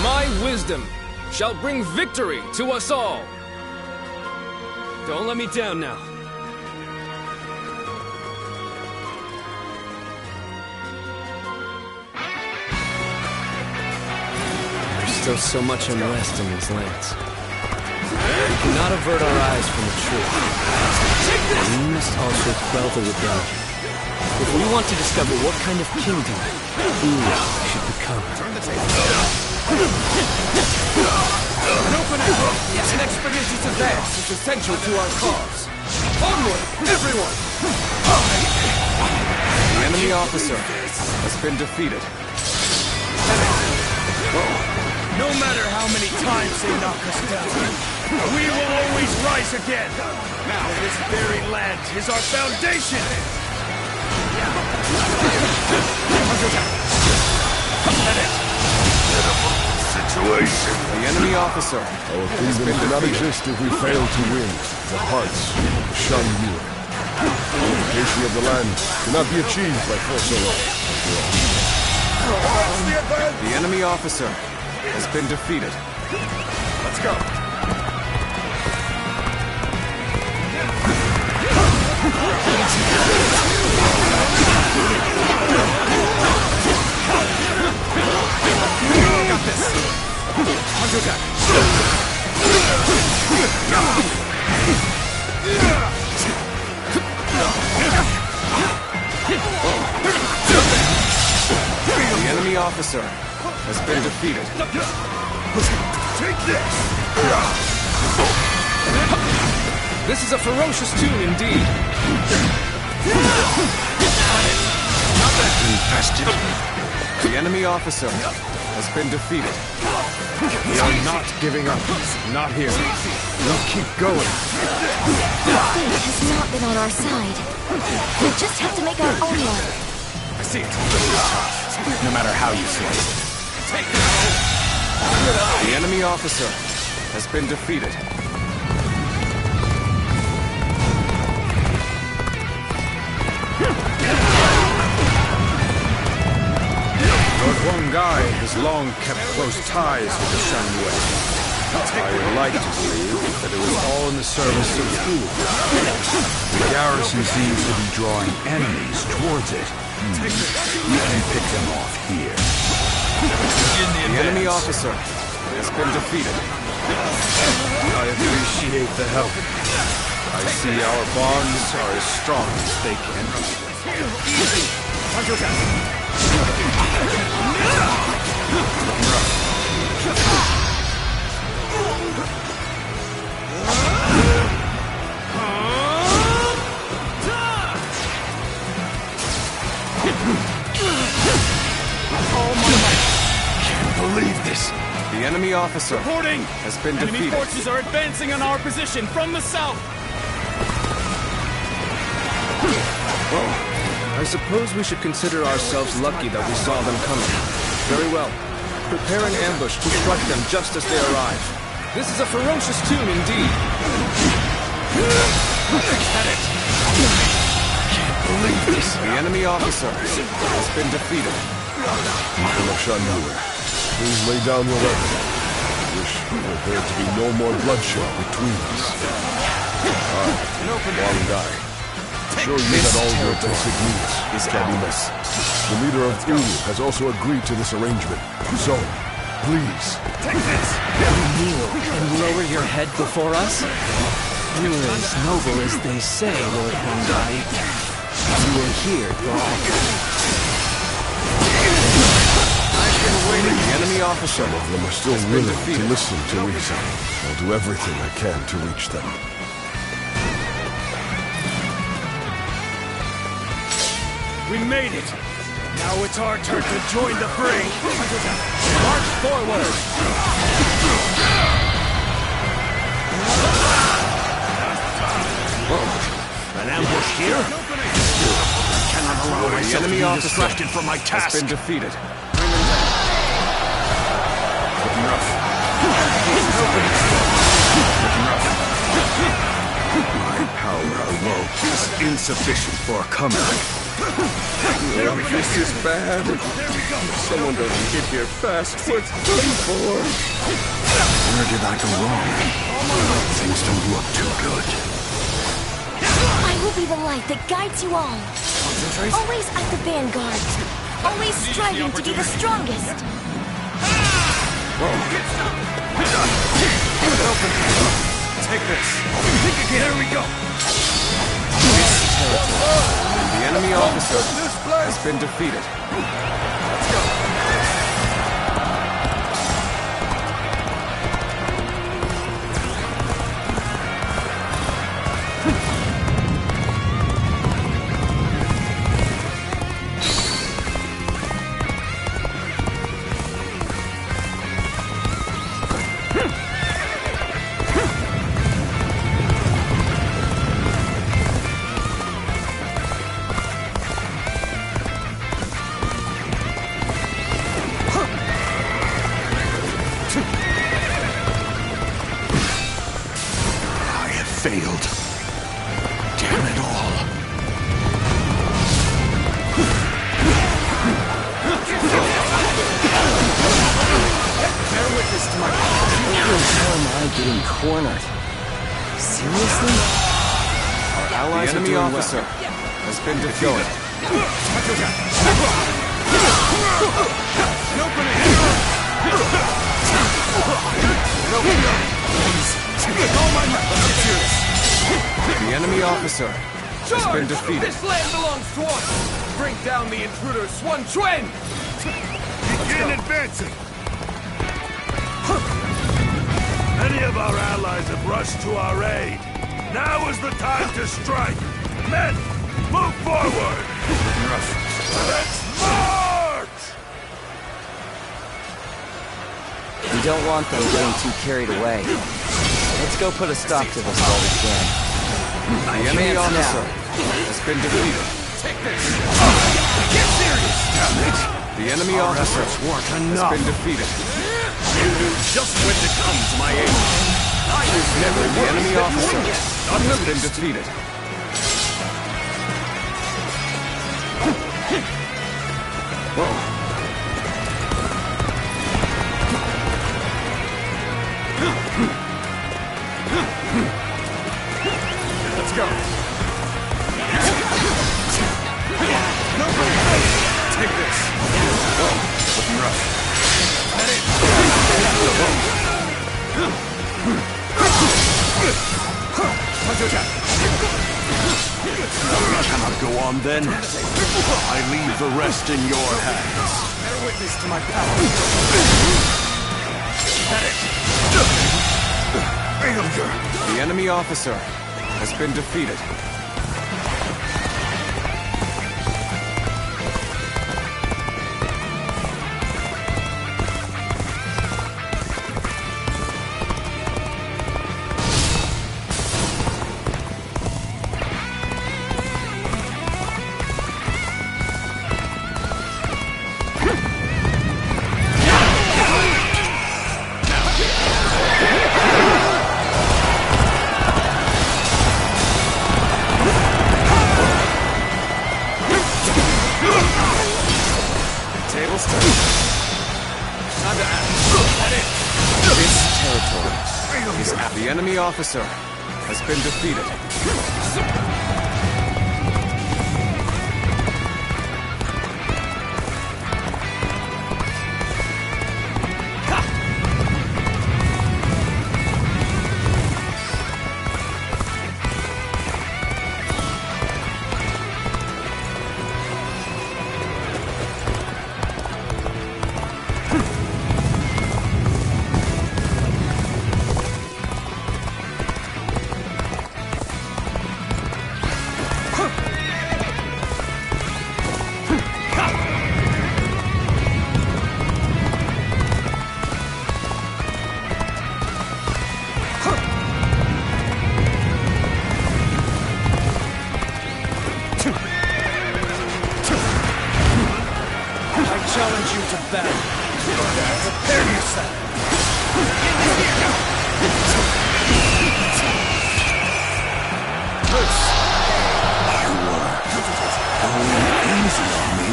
My wisdom shall bring victory to us all. Don't let me down now. There's still so much unrest in these lands. We cannot avert our eyes from the truth. We must also quell the rebellion. If we want to discover what kind of kingdom we should become. An opening! An expeditious advance is essential to our cause. Onward, everyone! The enemy officer has been defeated. No matter how many times they knock us down, we will always rise again. Now this very land is our foundation. Situation. The enemy officer. Our kingdom cannot exist if we fail to win the hearts of the Shan Yu. The unification of the land cannot be achieved by force alone. The enemy officer has been defeated. Let's go. Got this. Under attack. The enemy officer has been defeated. Take this. This is a ferocious tune indeed. The enemy officer has been defeated. We are not giving up. Not here. We'll keep going. Fate has not been on our side. We just have to make our own one. I see it. No matter how you slice it. Take it. The enemy officer has been defeated. Lord Huangai has long kept close ties with the Shanwei. I would like to believe that it was all in the service of Wu. The garrison seems to be drawing enemies towards it. We can pick them off here. The enemy officer has been defeated. I appreciate the help. I see our bonds are as strong as they can be. Can't believe this. The enemy officer has been defeated. Enemy forces are advancing on our position from the south. I suppose we should consider ourselves lucky that we saw them coming. Very well. Prepare an ambush to strike them just as they arrive. This is a ferocious tune indeed. Get it! Can't believe this. The enemy officer has been defeated. People of Shanwei, please lay down your weapon. I wish there to be no more bloodshed between us. Huangai, assure you that all your basic needs shall be met. The leader of Wu has also agreed to this arrangement. So, please. Take this! You kneel and lower your head before us? You are as noble as they say, Lord Huangai. You are here for our good. The enemy officer. Some of them are still willing to listen to reason. I'll do everything I can to reach them. We made it! Now it's our turn to join the fray! March forward! An ambush here? I cannot allow myself to be distracted from my task. Has been defeated. My power alone is insufficient for a comeback. This is bad. If someone doesn't get here fast, what's done for? Where did I go wrong? Things don't look too good. I will be the light that guides you all. Always at the vanguard. Always striving to be the strongest. Take this. There we go. The enemy officer has been defeated. Let's go. Failed. Damn it all. Bear witness to my... How am I getting cornered? Seriously? Our allies the enemy officer has been defeated. The enemy officer has been defeated. This land belongs to us! Bring down the intruder, Sun Quan! Begin advancing! Many of our allies have rushed to our aid. Now is the time to strike! Men, move forward! Let's march! We don't want them getting too carried away. Let's go put a stop to this while we can. The enemy officer has been defeated. Take this! Get serious! Damn it! The enemy officer has been defeated. You knew just when to come to my aid. The enemy officer has been defeated. Let's go. Take this. Looking rough. We cannot go on then. I leave the rest in your hands. Bear witness to my power. The enemy officer has been defeated. The enemy officer has been defeated. Challenge you to battle. Prepare yourself. Going easy on me.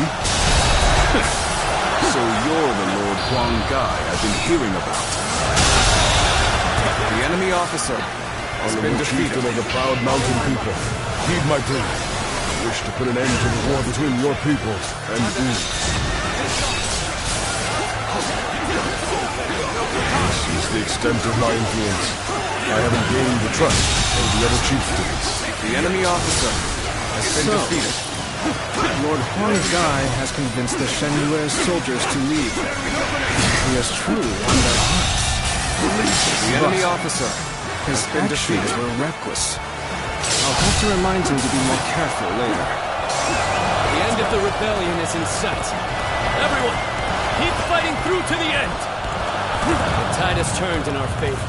So you're the Lord Huang Gai I've been hearing about. The enemy officer has been defeated. Chieftain of the proud mountain people, heed my plea. I wish to put an end to the war between your people and Wu. This is the extent of my influence. I haven't gained the trust of the other chieftains. The enemy officer has been defeated. Lord Huang Gai has convinced the Shenhue's soldiers to leave. He has truly won their hearts. The enemy officer His been defeated. actions were reckless. I'll have to remind him to be more careful later. The end of the rebellion is in sight. Everyone, keep fighting through to the end! The tide has turned in our favor.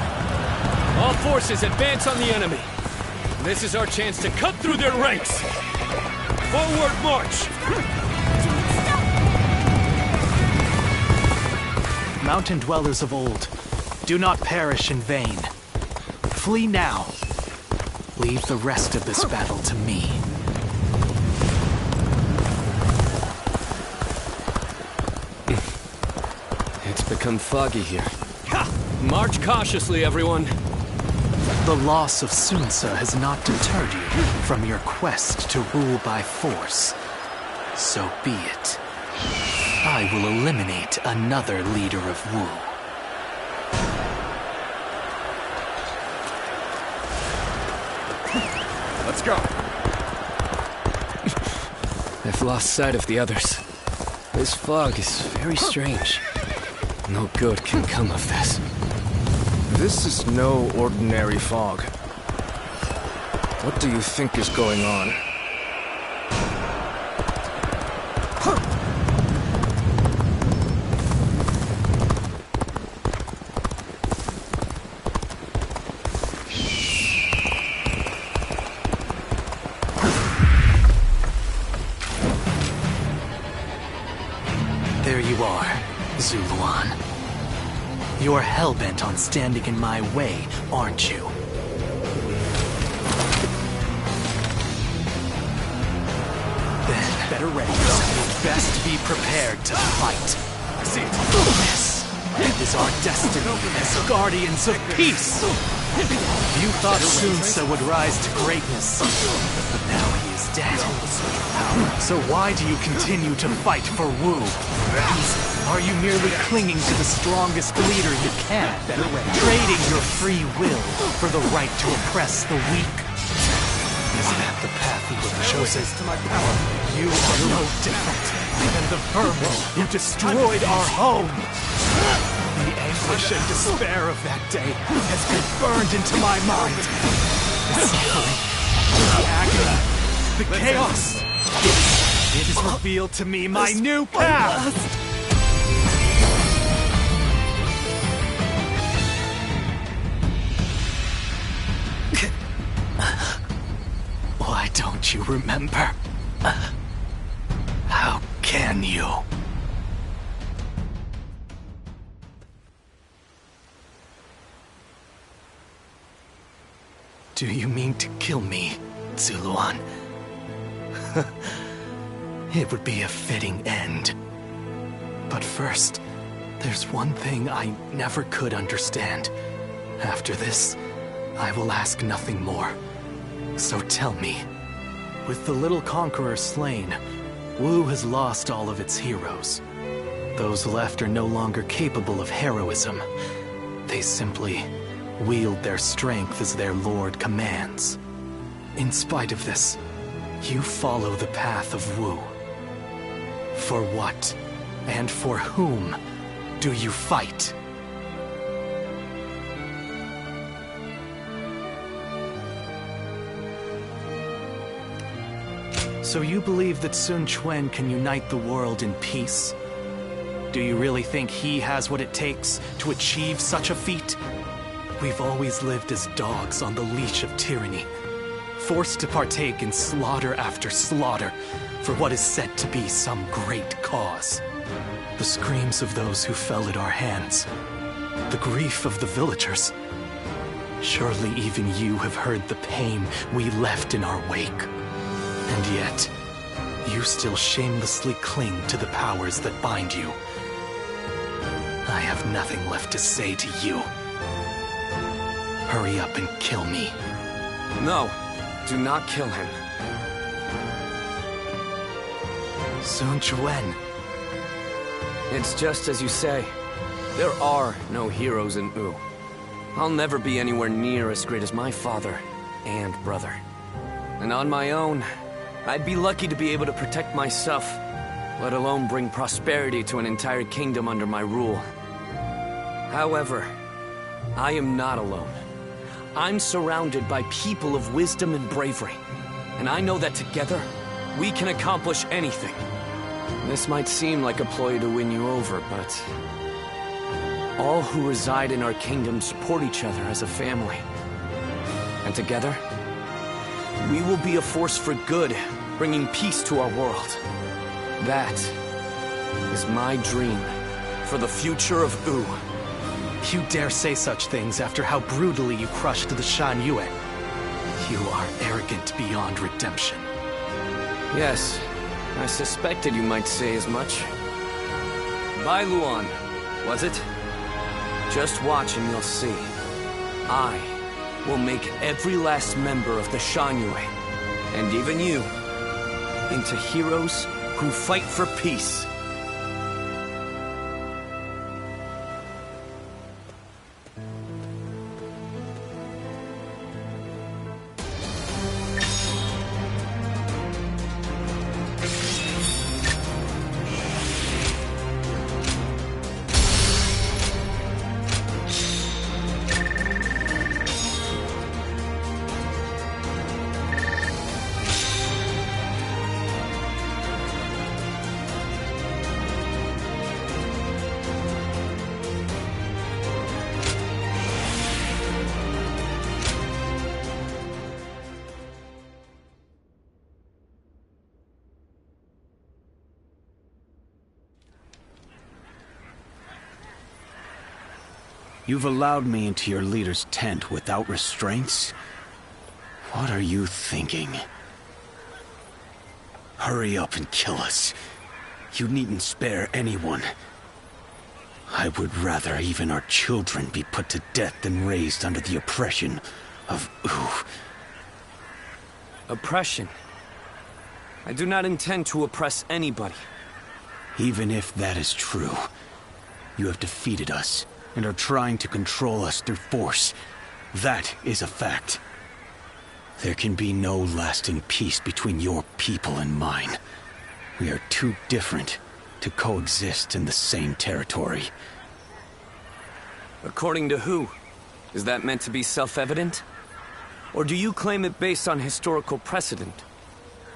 All forces advance on the enemy. This is our chance to cut through their ranks. Forward march! Mountain dwellers of old, do not perish in vain. Flee now. Leave the rest of this battle to me. It's become foggy here. March cautiously, everyone. The loss of Sun Ce has not deterred you from your quest to rule by force. So be it. I will eliminate another leader of Wu. Let's go. I've lost sight of the others. This fog is very strange. No good can come of this. This is no ordinary fog. What do you think is going on? you are, Zuluan. You're hell-bent on standing in my way, aren't you? Then, better ready yourself. You'd best be prepared to fight. I see it. This is our destiny as guardians of peace. You thought Sunsa would rise to greatness, but now he is dead. So why do you continue to fight for Wu? Are you merely clinging to the strongest leader you can, trading your free will for the right to oppress the weak? Is that the path you have chosen? You are no different than the vermin who destroyed our home. The anguish and despair of that day has been burned into my mind. The suffering, the agony, the chaos. It has revealed to me my new path. Why don't you remember? How can you? Do you mean to kill me, Zuluan? It would be a fitting end. But first, there's one thing I never could understand. After this, I will ask nothing more. So tell me, with the little conqueror slain, Wu has lost all of its heroes. Those left are no longer capable of heroism. They simply wield their strength as their lord commands. In spite of this, you follow the path of Wu. For what, and for whom, do you fight? So you believe that Sun Quan can unite the world in peace? Do you really think he has what it takes to achieve such a feat? We've always lived as dogs on the leash of tyranny, forced to partake in slaughter after slaughter for what is said to be some great cause. The screams of those who fell at our hands, the grief of the villagers. Surely even you have heard the pain we left in our wake. And yet, you still shamelessly cling to the powers that bind you. I have nothing left to say to you. Hurry up and kill me. No, do not kill him. Sun Quan. It's just as you say. There are no heroes in Wu. I'll never be anywhere near as great as my father and brother. And on my own, I'd be lucky to be able to protect myself, let alone bring prosperity to an entire kingdom under my rule. However, I am not alone. I'm surrounded by people of wisdom and bravery, and I know that together, we can accomplish anything. This might seem like a ploy to win you over, but all who reside in our kingdom support each other as a family. And together, we will be a force for good, bringing peace to our world. That is my dream for the future of Wu. You dare say such things after how brutally you crushed the Shan Yue. You are arrogant beyond redemption. Yes, I suspected you might say as much. Bai Luan, was it? Just watch and you'll see. I will make every last member of the Shan Yue, and even you, into heroes who fight for peace. You've allowed me into your leader's tent without restraints? What are you thinking? Hurry up and kill us. You needn't spare anyone. I would rather even our children be put to death than raised under the oppression of Ooh. Oppression? I do not intend to oppress anybody. Even if that is true, you have defeated us and are trying to control us through force. That is a fact. There can be no lasting peace between your people and mine. We are too different to coexist in the same territory. According to who? Is that meant to be self-evident? Or do you claim it based on historical precedent?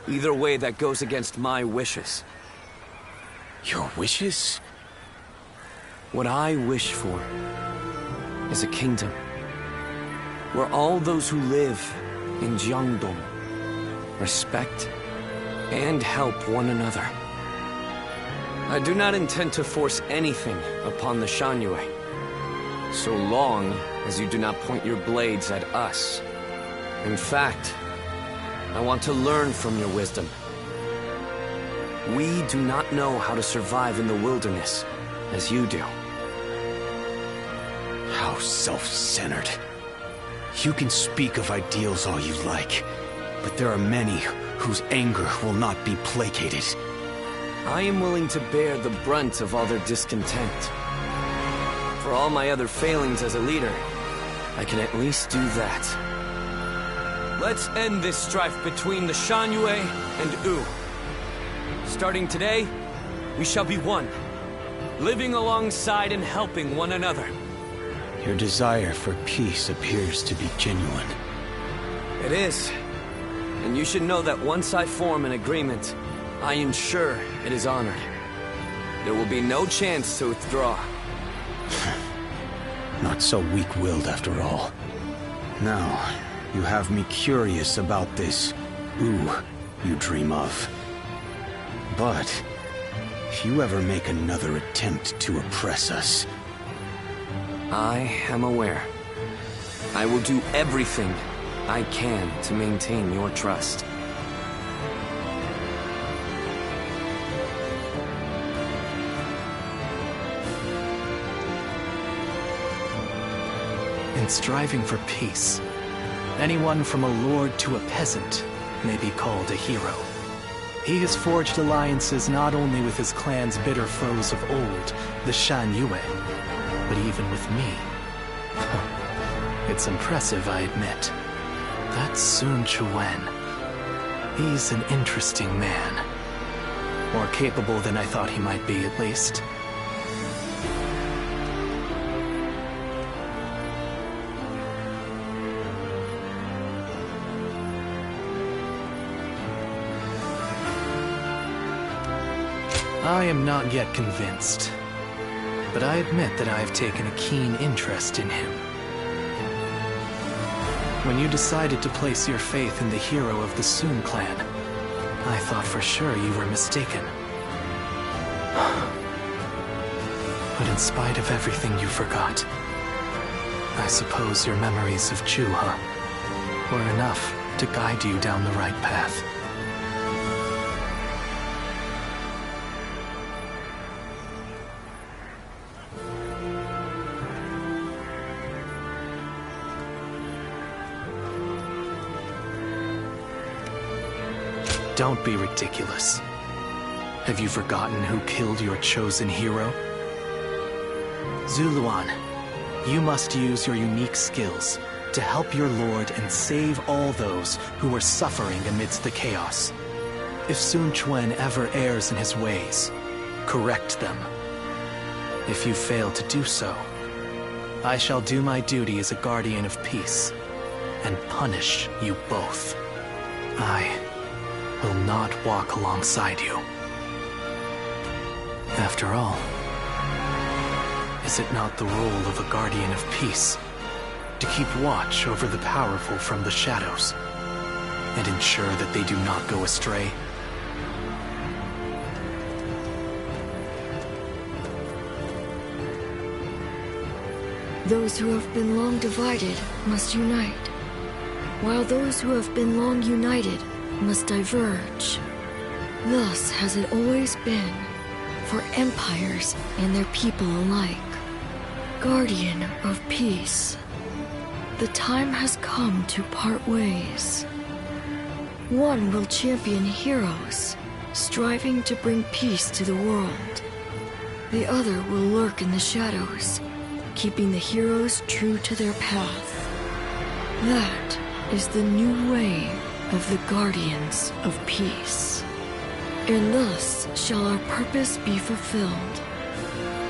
Either way, that goes against my wishes. Your wishes? What I wish for is a kingdom where all those who live in Jiangdong respect and help one another. I do not intend to force anything upon the Shanyue, so long as you do not point your blades at us. In fact, I want to learn from your wisdom. We do not know how to survive in the wilderness as you do. How self-centered. You can speak of ideals all you like, but there are many whose anger will not be placated. I am willing to bear the brunt of all their discontent. For all my other failings as a leader, I can at least do that. Let's end this strife between the Shanyue and Wu. Starting today, we shall be one, living alongside and helping one another. Your desire for peace appears to be genuine. It is. And you should know that once I form an agreement, I ensure it is honored. There will be no chance to withdraw. Not so weak-willed after all. Now, you have me curious about this Wu you dream of. But if you ever make another attempt to oppress us... I am aware. I will do everything I can to maintain your trust. In striving for peace, anyone from a lord to a peasant may be called a hero. He has forged alliances not only with his clan's bitter foes of old, the Shanyue, but even with me. It's impressive, I admit. That's Sun Quan. He's an interesting man. More capable than I thought he might be, at least. I am not yet convinced, but I admit that I have taken a keen interest in him. When you decided to place your faith in the hero of the Sun clan, I thought for sure you were mistaken. But in spite of everything you forgot, I suppose your memories of Juha were enough to guide you down the right path. Don't be ridiculous. Have you forgotten who killed your chosen hero? Zuluan, you must use your unique skills to help your lord and save all those who are suffering amidst the chaos. If Sun Quan ever errs in his ways, correct them. If you fail to do so, I shall do my duty as a guardian of peace and punish you both. I will not walk alongside you. After all, is it not the role of a guardian of peace to keep watch over the powerful from the shadows and ensure that they do not go astray? Those who have been long divided must unite, while those who have been long united must diverge. Thus has it always been, for empires and their people alike. Guardian of peace, the time has come to part ways. One will champion heroes, striving to bring peace to the world. The other will lurk in the shadows, keeping the heroes true to their path. That is the new way of the Guardians of Peace. And thus shall our purpose be fulfilled.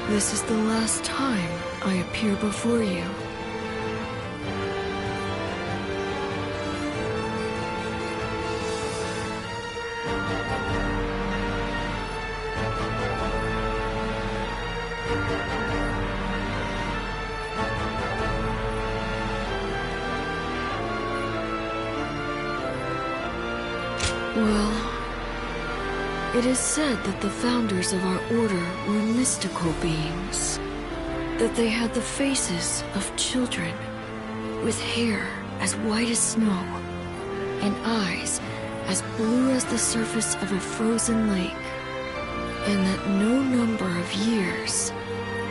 This is the last time I appear before you. Well, it is said that the founders of our order were mystical beings, that they had the faces of children, with hair as white as snow, and eyes as blue as the surface of a frozen lake, and that no number of years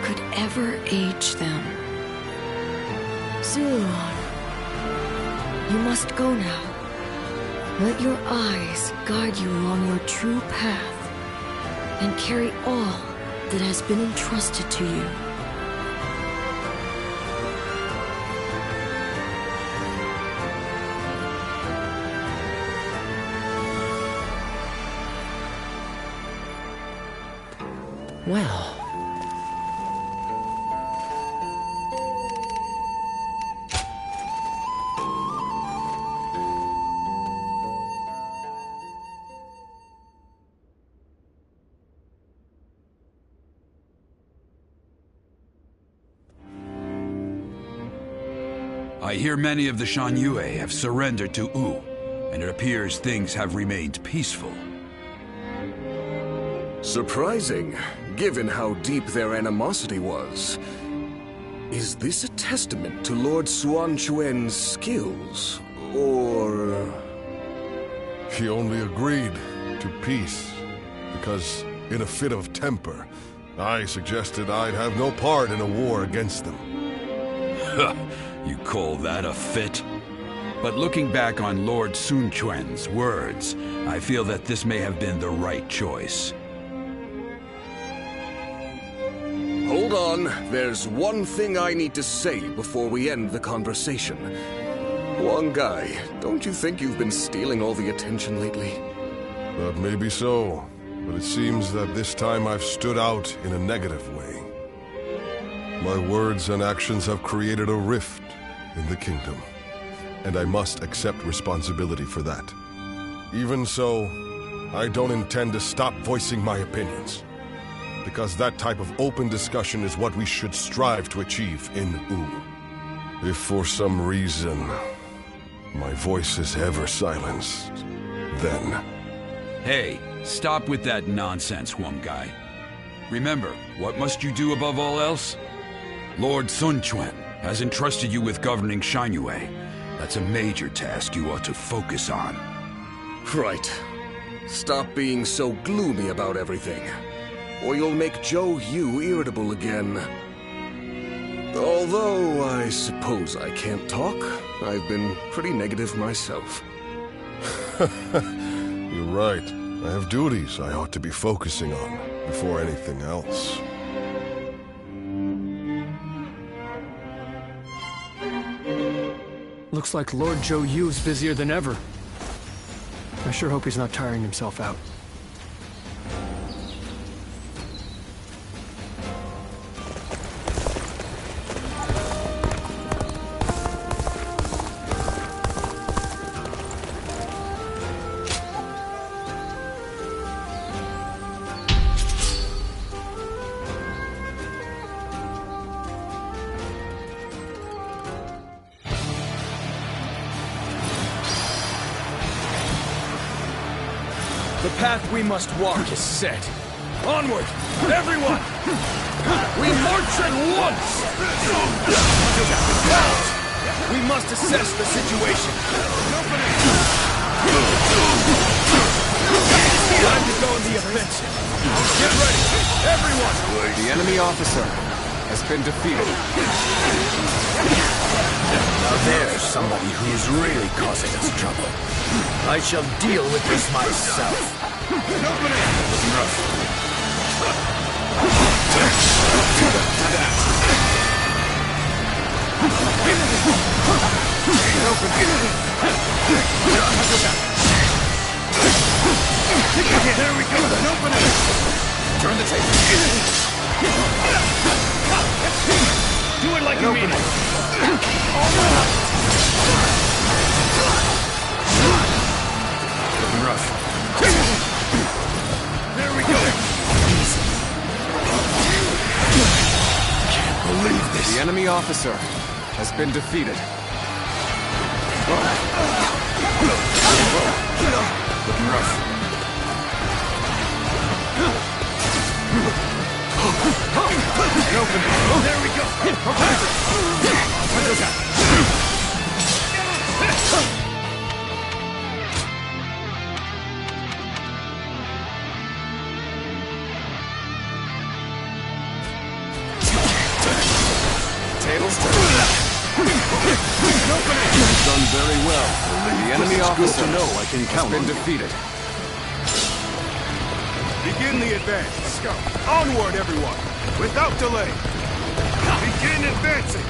could ever age them. Zulon, you must go now. Let your eyes guide you along your true path, and carry all that has been entrusted to you. Well... I hear many of the Shan Yue have surrendered to Wu, and it appears things have remained peaceful. Surprising, given how deep their animosity was. Is this a testament to Lord Xuan Chuan's skills, or... He only agreed to peace, because in a fit of temper, I suggested I'd have no part in a war against them. You call that a fit? But looking back on Lord Sun Quan's words, I feel that this may have been the right choice. Hold on, there's one thing I need to say before we end the conversation. Huang Gai, don't you think you've been stealing all the attention lately? That may be so, but it seems that this time I've stood out in a negative way. My words and actions have created a rift in the kingdom, and I must accept responsibility for that. Even so, I don't intend to stop voicing my opinions, because that type of open discussion is what we should strive to achieve in Wu. If for some reason my voice is ever silenced, then... Hey, stop with that nonsense, Huang Gai. Remember, what must you do above all else? Lord Sun Quan has entrusted you with governing Shan Yue. That's a major task you ought to focus on. Right. Stop being so gloomy about everything, or you'll make Zhou Yu irritable again. Although I suppose I can't talk. I've been pretty negative myself. You're right. I have duties I ought to be focusing on before anything else. Looks like Lord Zhou Yu's busier than ever. I sure hope he's not tiring himself out. The path we must walk is set. Onward! Everyone! We march at once! We must assess the situation. Time to go on the offensive. Get ready! Everyone! The enemy officer has been defeated. Now there's somebody who's really causing us trouble. I shall deal with this myself. There we go! Turn the table. Do it like you mean it! Looking rough. There we go! Can't believe this. The enemy officer has been defeated. Looking rough. There we go! Tables turned. Done very well. The enemy officer to know I can count has been on you. defeated. Begin the advance. Let's go. Onward, everyone. Without delay. Begin advancing.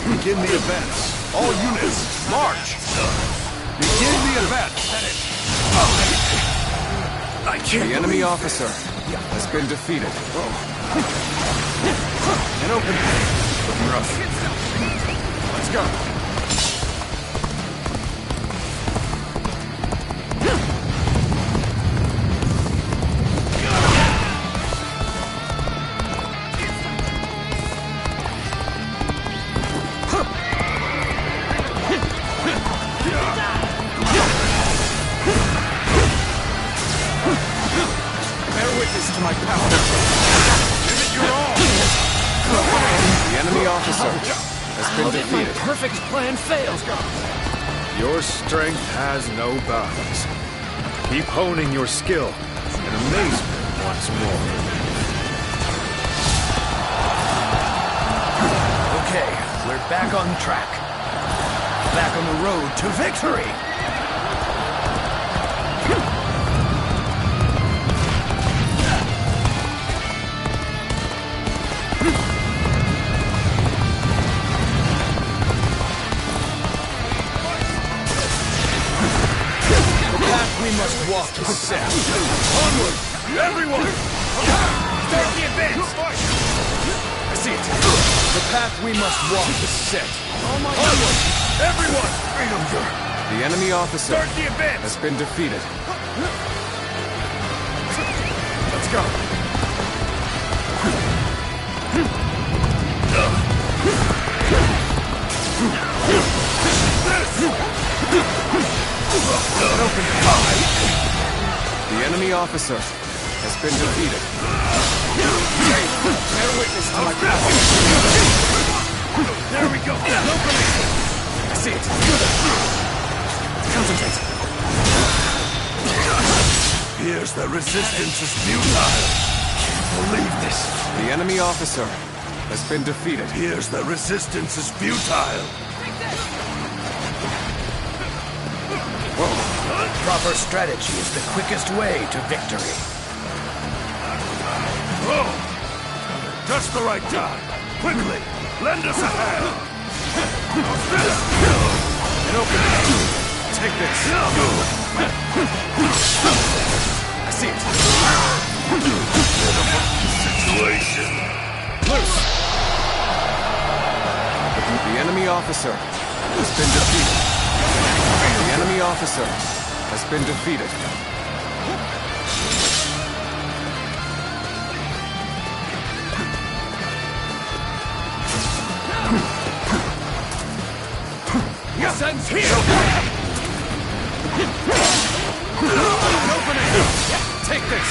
Begin the advance. All units, march! Begin the advance. The enemy officer has been defeated. And open. Looking rough. Let's go. To my power. Give it your all. The enemy officer has been How did my defeated. perfect plan fail? Your strength has no bounds. Keep honing your skill and amaze me once more. Okay, we're back on track. Back on the road to victory! We must walk the set. Onward! Everyone! Start the advance! I see it. The path we must walk is set. Onward! Everyone! The enemy officer Start the advance! has been defeated. Let's go. The enemy officer has been defeated. Bear witness to my power. There we go. I see it. Concentrate. Here's the resistance is futile. Can't believe this. The enemy officer has been defeated. Here's the resistance is futile. Proper strategy is the quickest way to victory. Oh! Just the right time. Quickly, lend us a hand. And open it. Take this. I see it. Situation. Loose. The enemy officer has been defeated. The enemy officer has been defeated. here! An opening! Take this!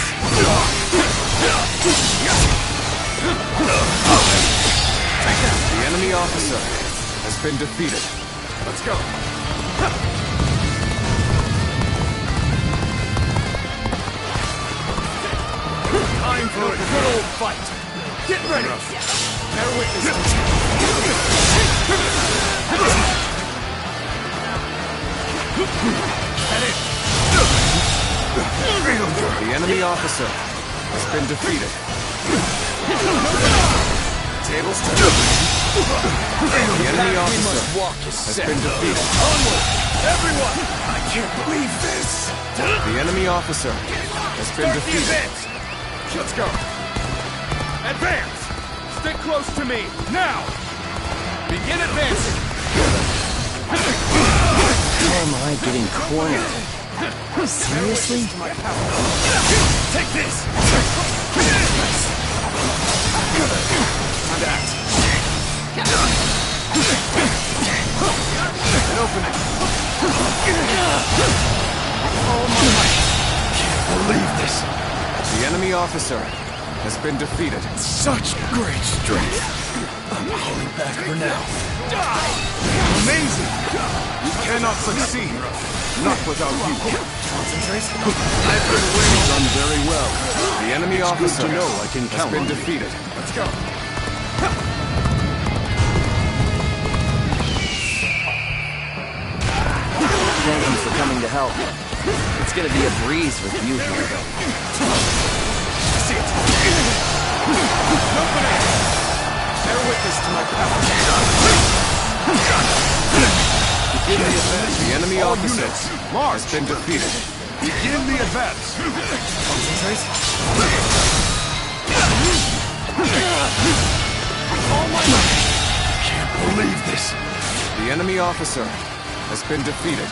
The enemy officer has been defeated. Let's go! Time for a good old fight! Get ready! Bear witness to The enemy officer has been defeated. Tables turn. The enemy officer has been defeated. Onward! Everyone! I can't believe this! The enemy officer has been Start the defeated. advance! Let's go! Advance! Stick close to me, now! Begin advancing! How am I getting cornered? Seriously? Take this! That. An opening. Oh my! Can't believe this. The enemy officer has been defeated. Such great strength. I'm holding back for now. Amazing! You cannot succeed. Not without you. Concentrate. I've been waiting. Done very well. The enemy officer to know I can has count been on you. defeated. Let's go. Thank you for coming to help. It's gonna be a breeze with you here. See it. Opening. Bear witness to my power. The enemy All officer units, has been defeated. Begin the advance. Concentrate. All my might. Can't believe this. The enemy officer has been defeated.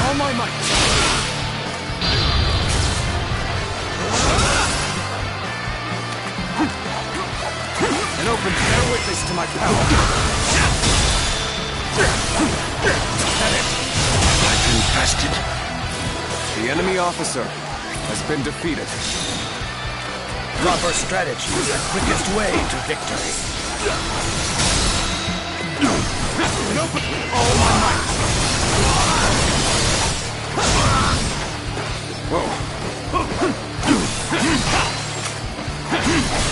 All my might. An open, bear witness to my power. I've been tested. The enemy officer has been defeated. Proper strategy is the quickest way to victory. An open, all my might. Whoa.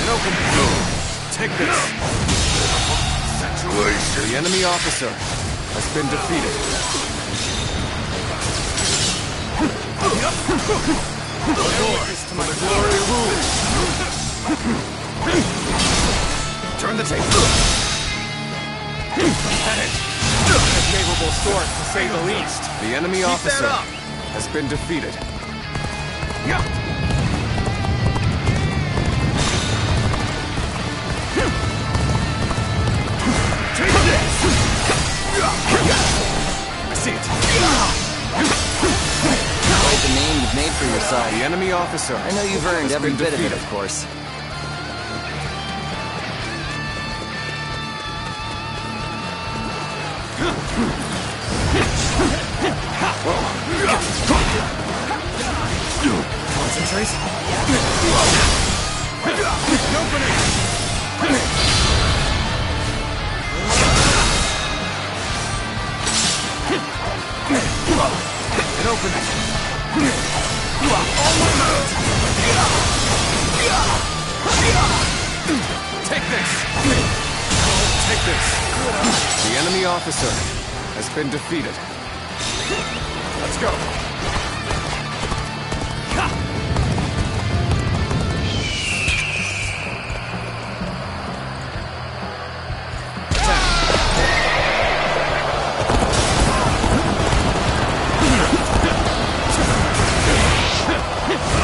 An open, take this. The enemy officer has been defeated. For the glory rules. Turn the table. A capable sword, to say the least. The enemy Keep officer that up. has been defeated. Take this. I see it. Quite the name you've made for yourself. The enemy officer. I know you've earned has every been bit of it, defeated. of course. Concentrate. Opening. An opening. Take this. Take this. The enemy officer has been defeated. Let's go.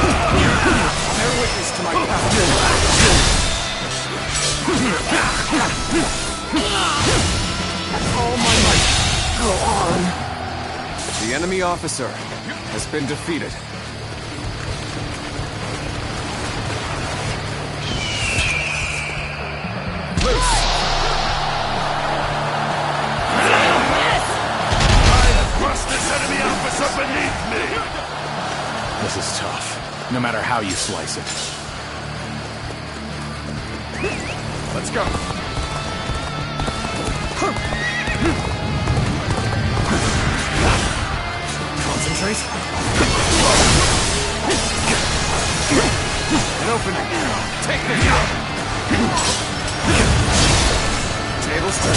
Bear witness to my power. All my might. enemy officer has been defeated. This enemy officer beneath me! This is tough, no matter how you slice it. Let's go. Concentrate. An opening. Take me. Tables turn.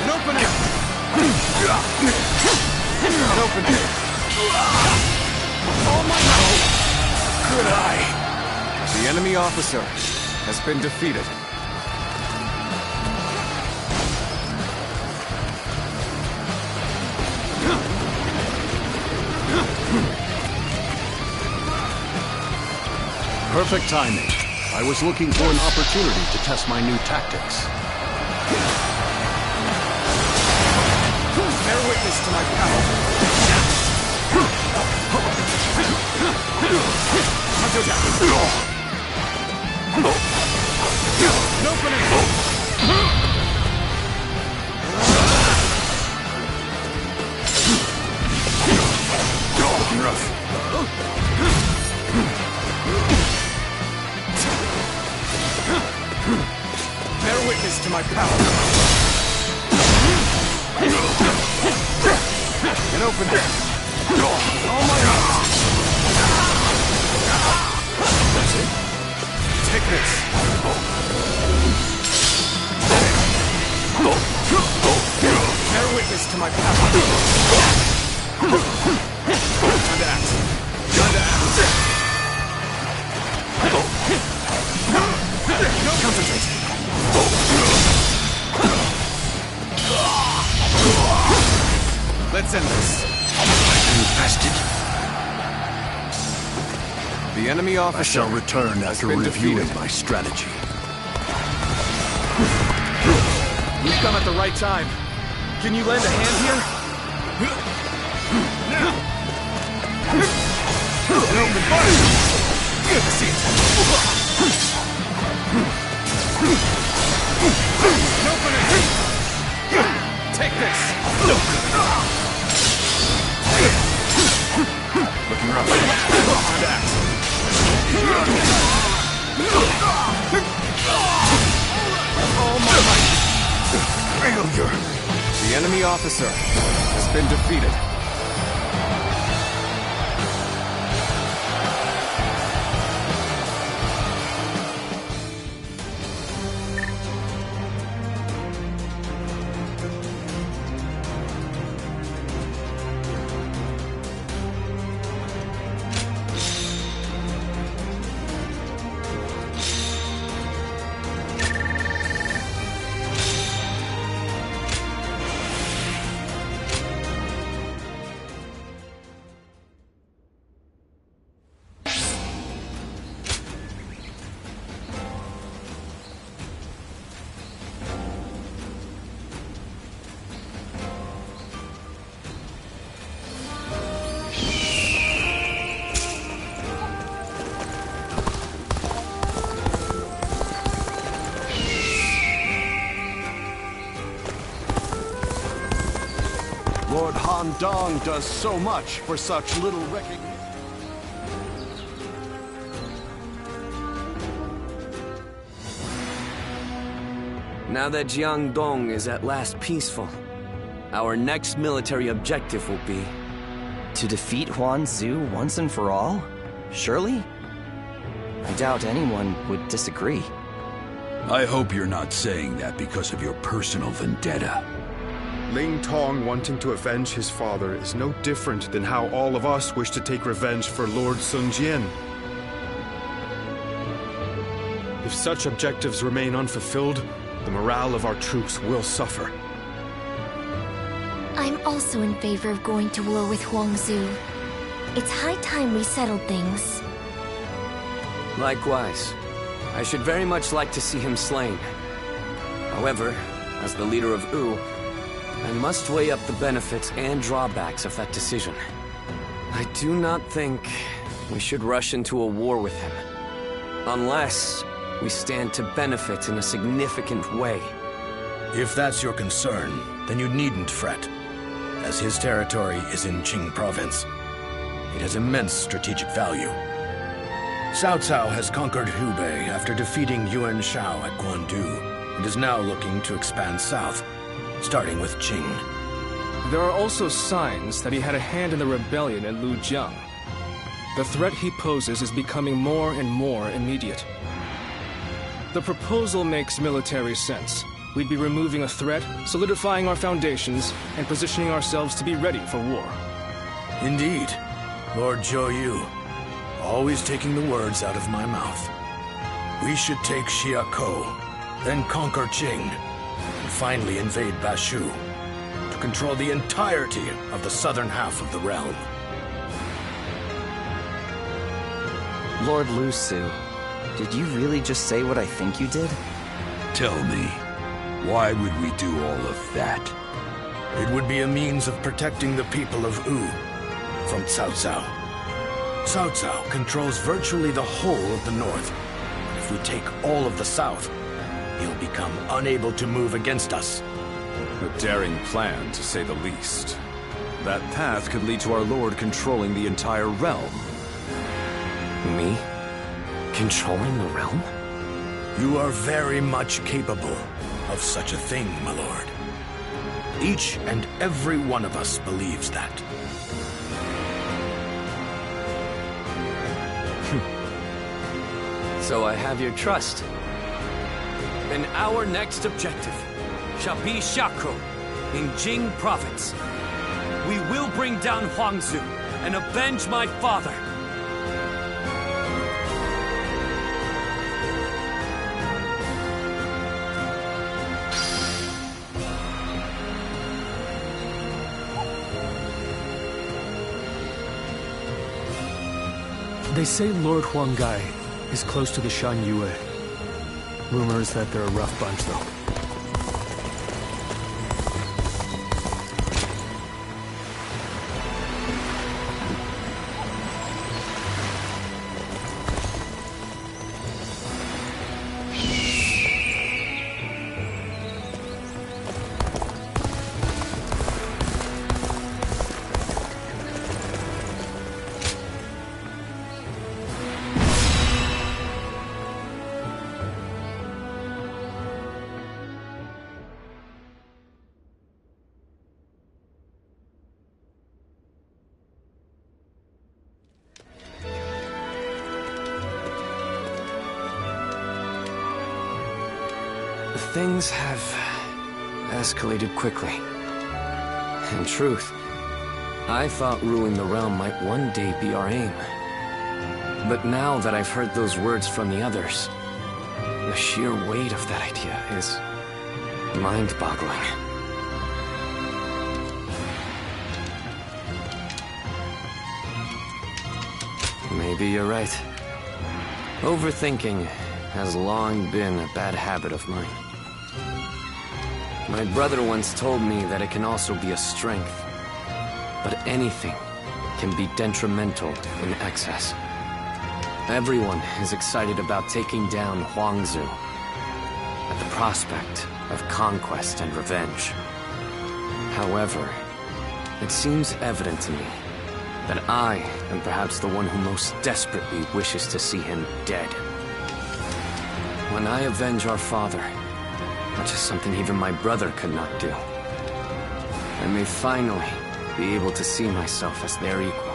An opening! An opening! Oh my God! Good eye! The enemy officer has been defeated. Perfect timing. I was looking for an opportunity to test my new tactics. Bear witness to my power. An opening! Looking rough. Bear witness to my power. An opening. Oh my God! That's it. Take this. Bear witness to my power. Time to act. Time to act. No, concentrate. Let's end this. Infested. The enemy officer I shall return after reviewing my strategy. You've come at the right time. Can you lend a hand here? An open fire! Good to see it. An opening! Take this! Looking rough. Time to act. Oh my might! Failure! The enemy officer has been defeated. Lord Han Dong does so much for such little recognition. Now that Jiangdong is at last peaceful, our next military objective will be... To defeat Huan Zu once and for all? Surely? I doubt anyone would disagree. I hope you're not saying that because of your personal vendetta. Ling Tong wanting to avenge his father is no different than how all of us wish to take revenge for Lord Sun Jian. If such objectives remain unfulfilled, the morale of our troops will suffer. I'm also in favor of going to war with Huang Zu. It's high time we settled things. Likewise. I should very much like to see him slain. However, as the leader of Wu, I must weigh up the benefits and drawbacks of that decision. I do not think we should rush into a war with him, unless we stand to benefit in a significant way. If that's your concern, then you needn't fret, as his territory is in Qing province. It has immense strategic value. Cao Cao has conquered Hubei after defeating Yuan Shao at Guandu, and is now looking to expand south, starting with Qing. There are also signs that he had a hand in the rebellion in Lujiang. The threat he poses is becoming more and more immediate. The proposal makes military sense. We'd be removing a threat, solidifying our foundations, and positioning ourselves to be ready for war. Indeed, Lord Zhou Yu, always taking the words out of my mouth. We should take Xiakou, then conquer Qing, and finally invade Bashu, to control the entirety of the southern half of the realm. Lord Lu Su, did you really just say what I think you did? Tell me, why would we do all of that? It would be a means of protecting the people of Wu from Cao Cao. Cao Cao controls virtually the whole of the north. And if we take all of the south, he'll become unable to move against us. A daring plan, to say the least. That path could lead to our lord controlling the entire realm. Me? Controlling the realm? You are very much capable of such a thing, my lord. Each and every one of us believes that. So I have your trust. Then our next objective shall be Xiakou in Jing province. We will bring down Huangzu and avenge my father. They say Lord Huanggai is close to the Shan Yue. Rumors that they're a rough bunch, though. Things have escalated quickly. In truth, I thought ruling the realm might one day be our aim. But now that I've heard those words from the others, the sheer weight of that idea is mind-boggling. Maybe you're right. Overthinking has long been a bad habit of mine. My brother once told me that it can also be a strength, but anything can be detrimental in excess. Everyone is excited about taking down Huangzu at the prospect of conquest and revenge. However, it seems evident to me that I am perhaps the one who most desperately wishes to see him dead. When I avenge our father, which is something even my brother could not do, I may finally be able to see myself as their equal.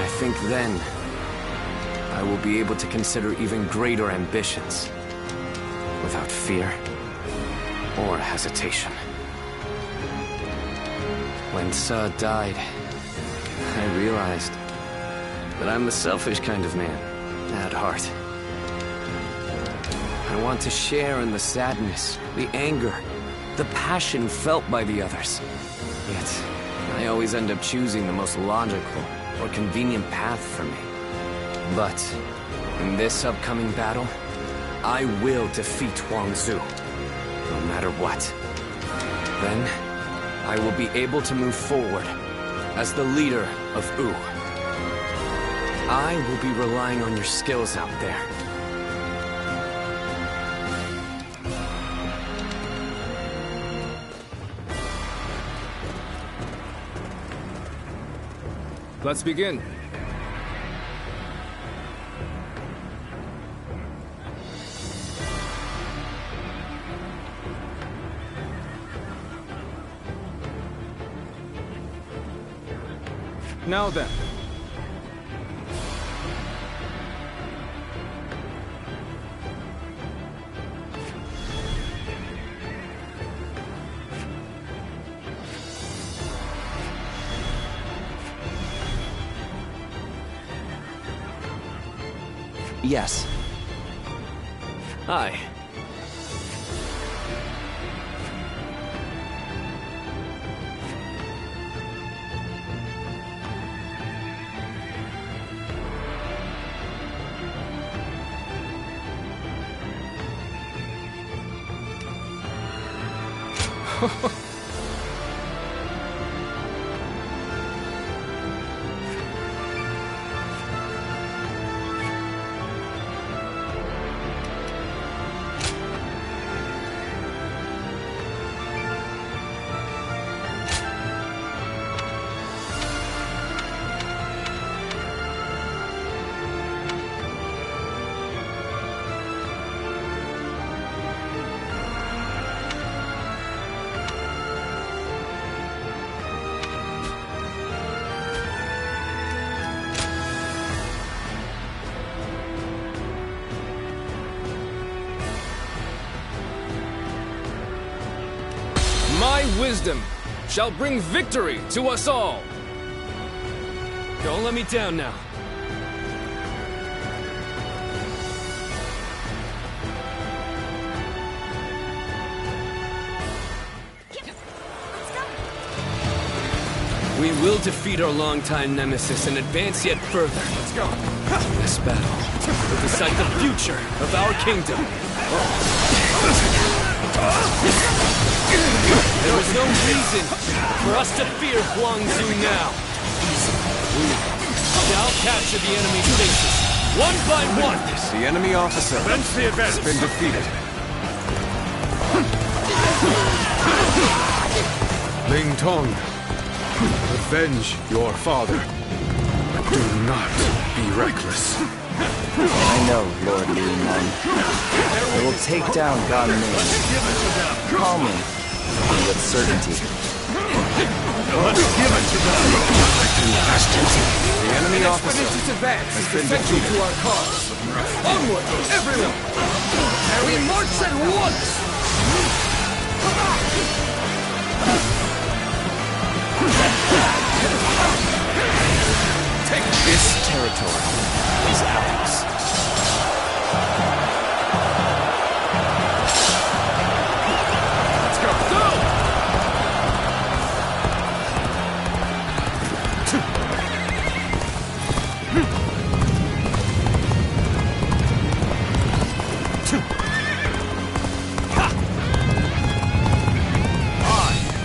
I think then I will be able to consider even greater ambitions without fear or hesitation. When Ce died, I realized that I'm the selfish kind of man at heart. I want to share in the sadness, the anger, the passion felt by the others. Yet, I always end up choosing the most logical or convenient path for me. But, in this upcoming battle, I will defeat Huangzu, no matter what. Then, I will be able to move forward as the leader of Wu. I will be relying on your skills out there. Let's begin. Now then. Yes. Hi. My wisdom shall bring victory to us all. Don't let me down now. We will defeat our longtime nemesis and advance yet further. Let's go. This battle will decide the future of our kingdom. There is no reason for us to fear Guangzhou now. We shall capture the enemy's bases, one by one. The enemy officer has been defeated. Ling Tong, avenge your father. Do not be reckless. I know, Lord Lian. I will take down Gan Ning. Calmly, and with certainty. Let's give it to them! The enemy officer has been defeated. To our cause. Onward, everyone! We march at once! This territory is ours. Let's go! Go!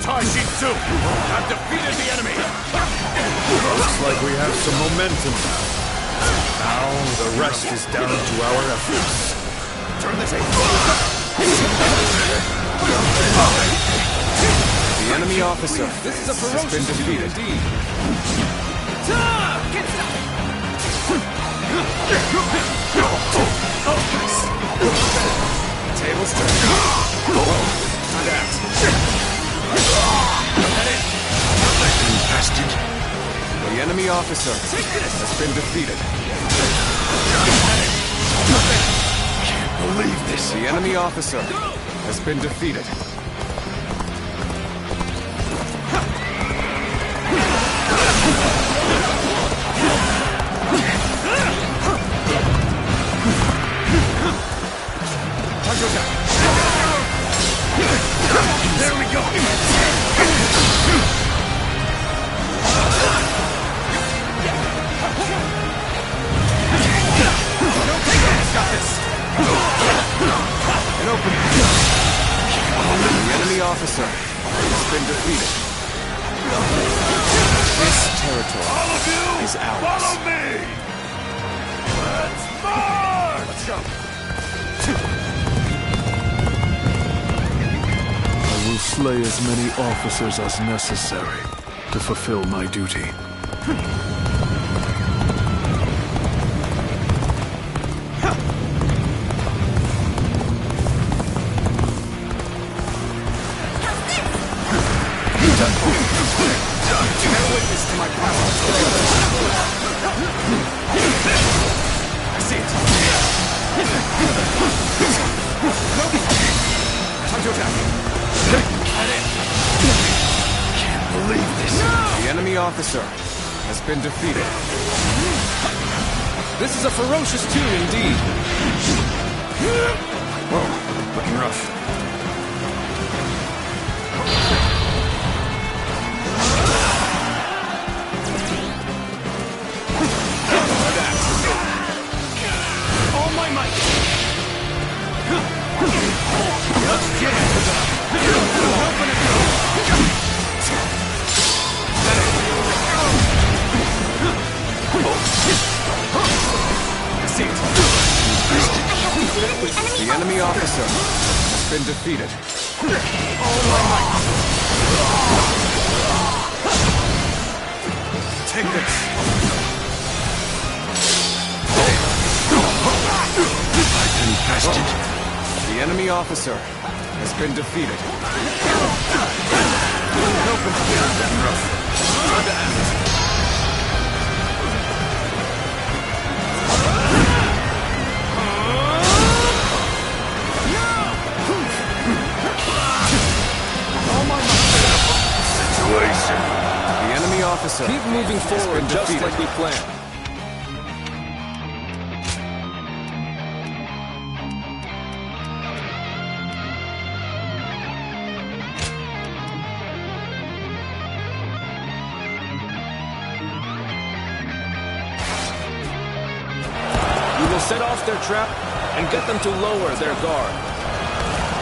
Tashi-Tzu have defeated the enemy! Looks like we have some momentum now. Now the rest is down to our efforts. Turn the table! The enemy officer has been defeated. Tables turned. The enemy officer has been defeated. Can't believe this! The enemy officer has been defeated. There we go! An opening. officer has been defeated. This territory is ours. Follow me! Let's march! Let's go. I will slay as many officers as necessary to fulfill my duty. Bear witness to my power. I see it. Time to attack. Head in. Can't believe this. The enemy officer has been defeated. This is a ferocious tune indeed. Whoa, looking rough. All my might! Let's get it! Open it up! See it. The enemy officer has been defeated. All my might! Take this. The enemy officer has been defeated. Situation. The enemy officer. Keep moving forward just like we planned. Set off their trap and get them to lower their guard.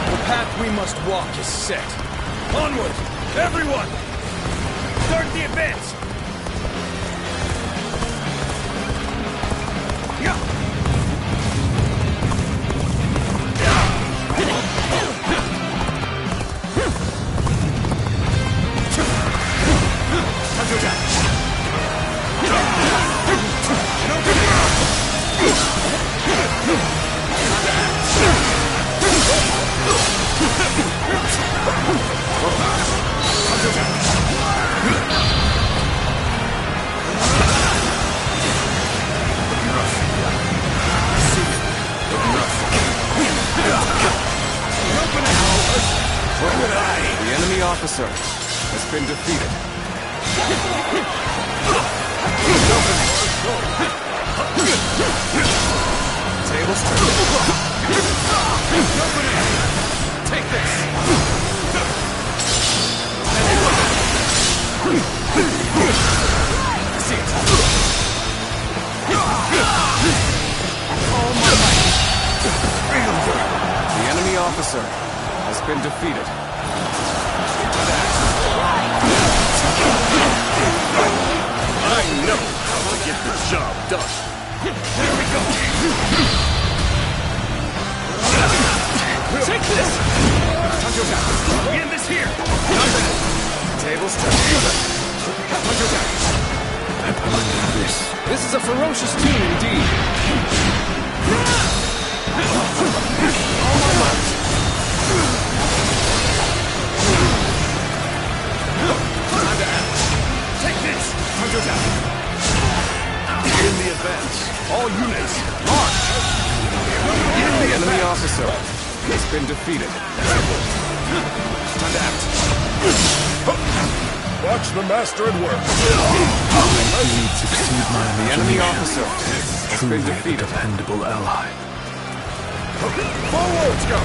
The path we must walk is set. Onward! Everyone! Start the advance! Time to attack. The enemy officer has been defeated. Tables turned. Take this. See it. All my might. The enemy officer has been defeated. I know how to get the job done. Here we go. Take this! Time to attack. We end this here. Tables turned. Time to attack. This is a ferocious tune indeed. All my might. Time to act. Take this. Time to attack. In the advance. All units, march! The enemy officer has been defeated. Time to act. Watch the master at work. The enemy officer has been defeated. A dependable ally. Forwards, go!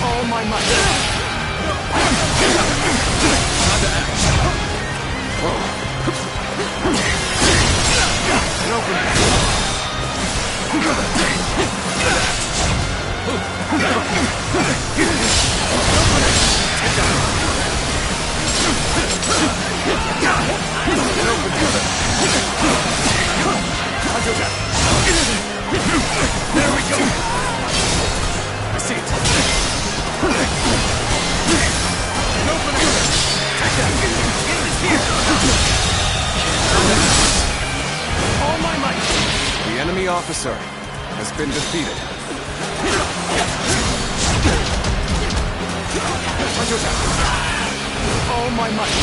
All my might. Time to act. There we go! I see it. An opening! Take that! Get this here! All my might! The enemy officer has been defeated. All my might!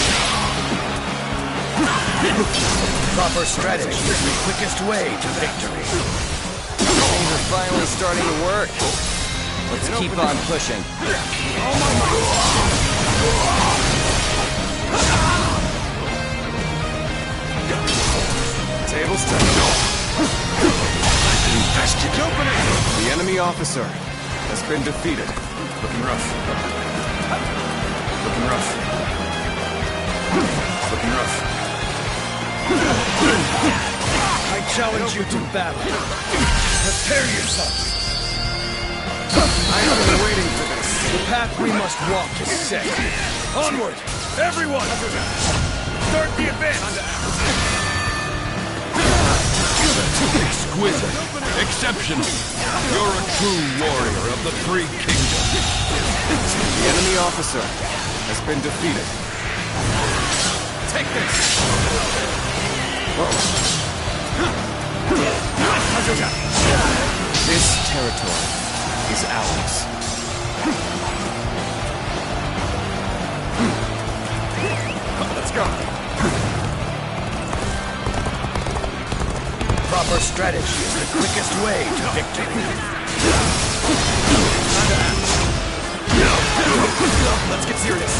Proper strategy is the quickest way to victory. Things are finally starting to work. Let's keep on pushing. All my might! Tables turned. Infested. Opening! The enemy officer has been defeated. Looking rough. Looking rough. Looking rough. I challenge you to battle. Prepare yourself. I have been waiting for this. The path we must walk is set. Onward! Everyone! Start the advance! Exquisite. Exceptional. You're a true warrior of the Three Kingdoms. The enemy officer has been defeated. Take this! This territory is ours. Let's go! Proper strategy is the quickest way to victory. Let's get serious.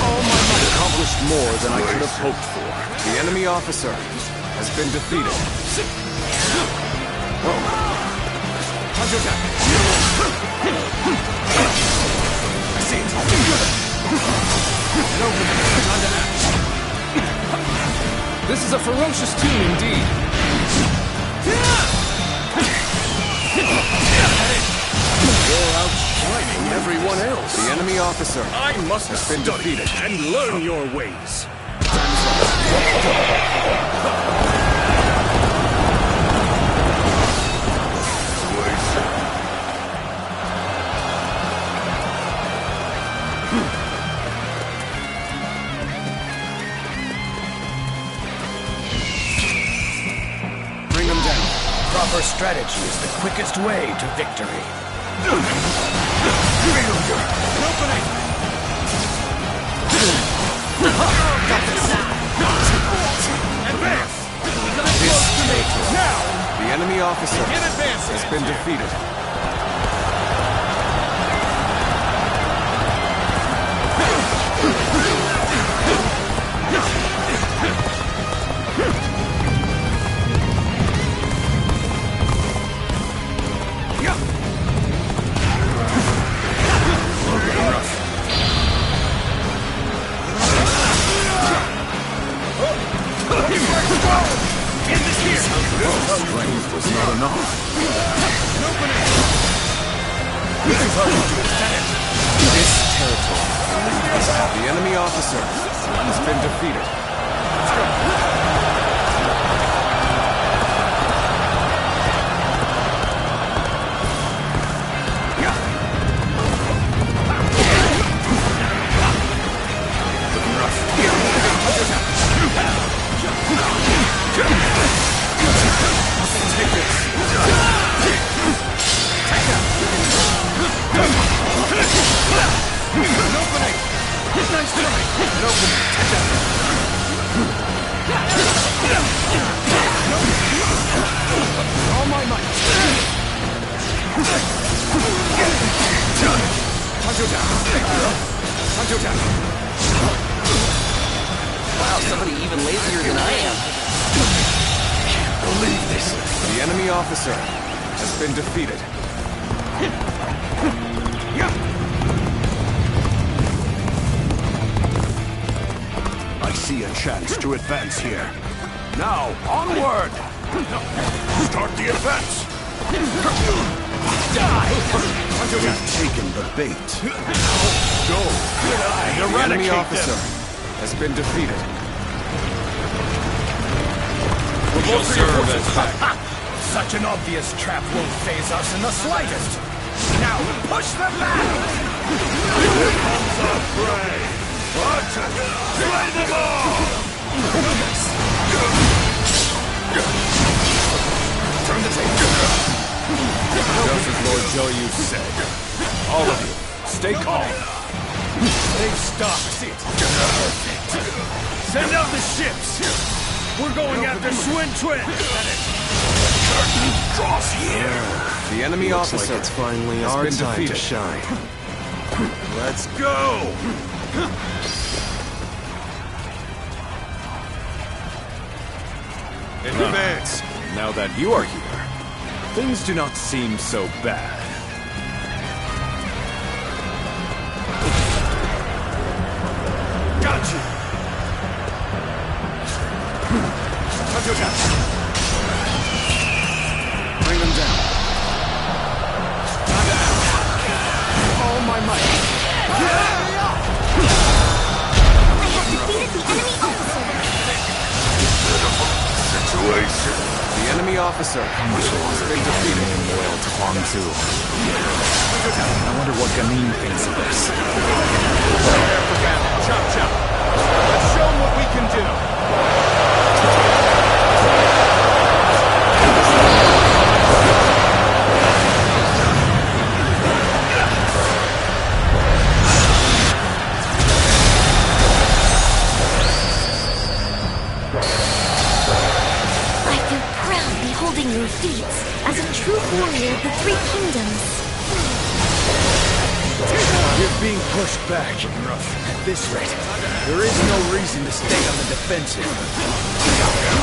All my might accomplished more than I could have hoped for. The enemy officer has been defeated. I see it. This is a ferocious tune indeed. You're outshining everyone else. The enemy officer I must has been study defeated. and learn your ways. Bring them down. Proper strategy is the quickest way to victory. The enemy officer has been defeated. Strength was not enough. This territory. The enemy officer has been defeated. All my might. Wow, somebody even lazier than I am. Can't believe this. The enemy officer has been defeated. I see a chance to advance here. Now, onward! Start the advance! We've taken the bait. Go! The enemy officer has been defeated. We'll serve as backup. Such an obvious trap won't faze us in the slightest. Now, push them back! Here comes our prey! Watch it! Slay them all! Turn the table. Just as Lord Joyu said. All of you, stay calm. They've stopped. Perfect. Send out the ships! We're going after Swin Twin! Curtain draws here! The enemy Looks officer like it's finally has our been time defeated. to shine. Let's go! Advance. Now that you are here, things do not seem so bad. Got you! Bring them down. All my might. I have defeated the enemy officer. Situation. The enemy officer has been defeated. Loyal to Huang Zu. I wonder what Gamin thinks of this. Prepare for battle. Chop chop. Let's show them what we can do. I feel proud beholding your feats as a true warrior of the Three Kingdoms. You're being pushed back. At this rate, there is no reason to stay on the defensive. We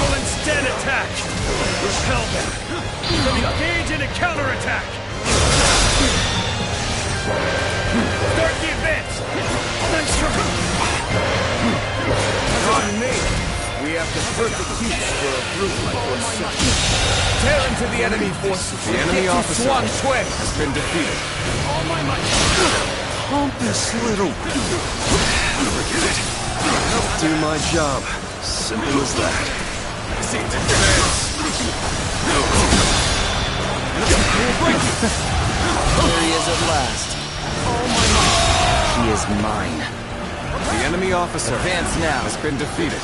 will instead attack! Repel them! Then engage in a counterattack! Start the advance! Nice try! On me. We have the perfect use for a brute like yourself. Tear into the enemy forces. The enemy Get to officer Swan Twin. has been defeated. All my might. Pompous little... Do my job. Simple as that. There he is at last. He is mine. The enemy officer Advance now. has been defeated.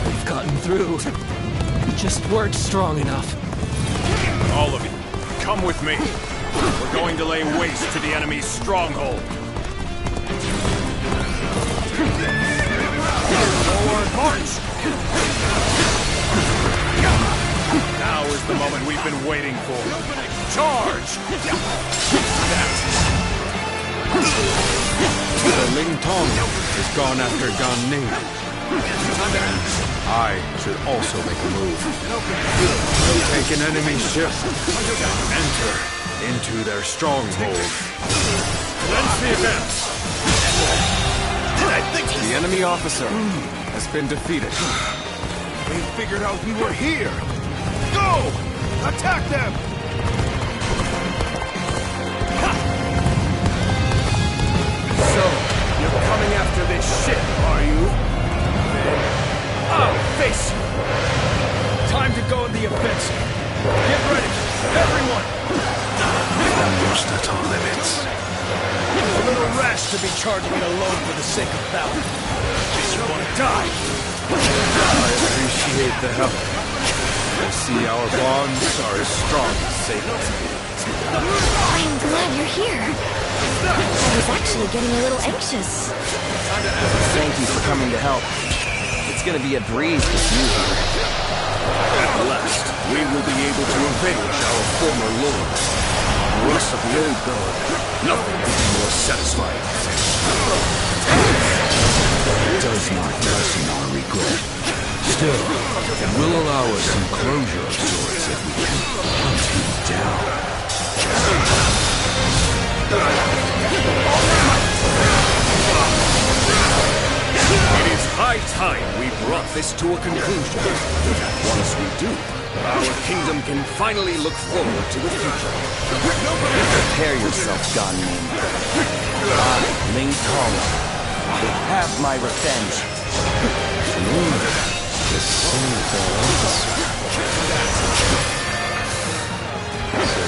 We've gotten through. We just weren't strong enough. All of you, come with me. We're going to lay waste to the enemy's stronghold. Forward march! Now is the moment we've been waiting for. Charge! The Ling Tong has gone after Gan Ning. I should also make a move. Take an enemy ship. Enter into their stronghold. Lens the advance! The enemy officer has been defeated. They figured out we were here. Go! Attack them! So, you're coming after this ship, are you? Then, I'll face you! Time to go on the offensive. Get ready, everyone! Almost at our limits. A little rash to be charging it alone for the sake of battle. Guess you want to die. I appreciate the help. I see our bonds are as strong as Satan's. I am glad you're here. I was actually getting a little anxious. Thank you for coming to help. It's gonna be a breeze with you here. At last, we will be able to avenge our former lord. The rest of the old guard, nothing could be more satisfying. It does not lessen our regret. Still, it will allow us some closure of sorts if we can hunt him down. high time we brought this to a conclusion. Once we do, our kingdom can finally look forward to the future. Prepare yourself, Ganmin. I, Ling Tong, will have my revenge. So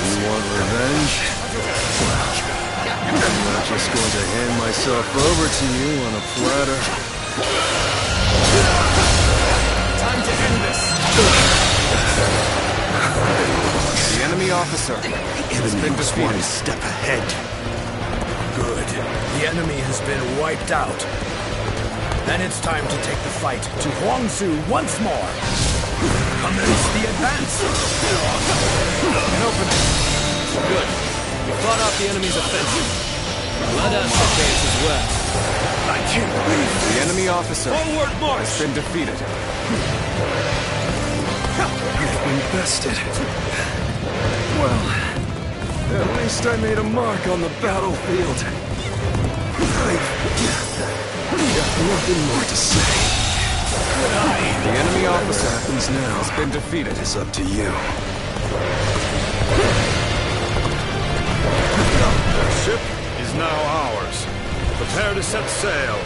you want revenge? Well, I'm not just going to hand myself over to you on a platter. Time to end this! The enemy officer has been defeated. One step ahead. Good. The enemy has been wiped out. Then it's time to take the fight to Huangzu once more. Commence the advance. An opening. Good. We fought off the enemy's offensive. Let us advance as well. I can't believe the enemy officer has been defeated. I've been bested. Well, at least I made a mark on the battlefield. I've got nothing more to say. The enemy officer happens now has been defeated. It's up to you. The ship is now ours. Prepare to set sail.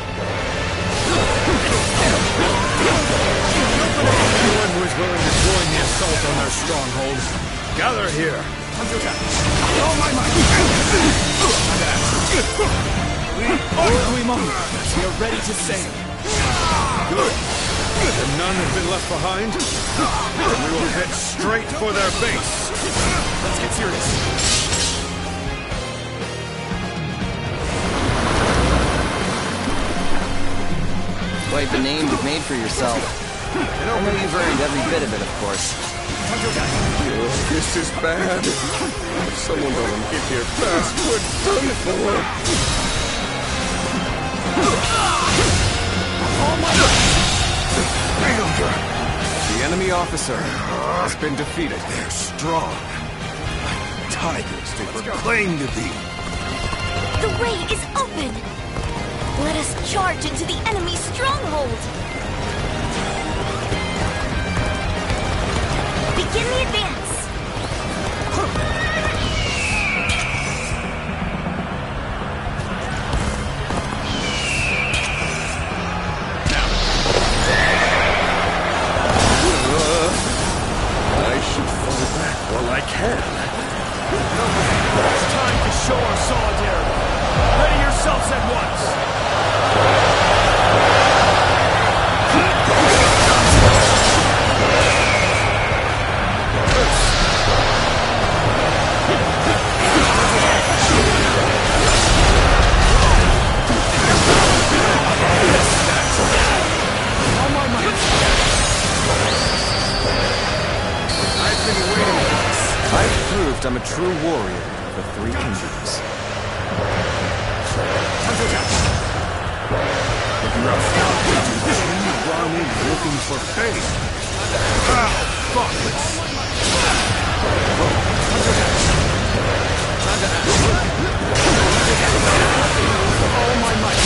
Anyone who is willing to join the assault on their stronghold, gather here. Oh my might! We are ready to sail. Good. And none have been left behind. Then we will head straight for their base. Let's get serious. Quite the name you've made for yourself. I know you've earned every bit of it, of course. This is bad. If someone doesn't get here fast, we're done for. The enemy officer has been defeated. They're strong. Like tigers they proclaim to be. The way is open! Let us charge into the enemy's stronghold! Begin the advance! I should fall back while I can. It's time to show our solidarity. Ready yourselves at once. I've proved I'm a true warrior of the Three Kingdoms. Running, looking for fate. All my might.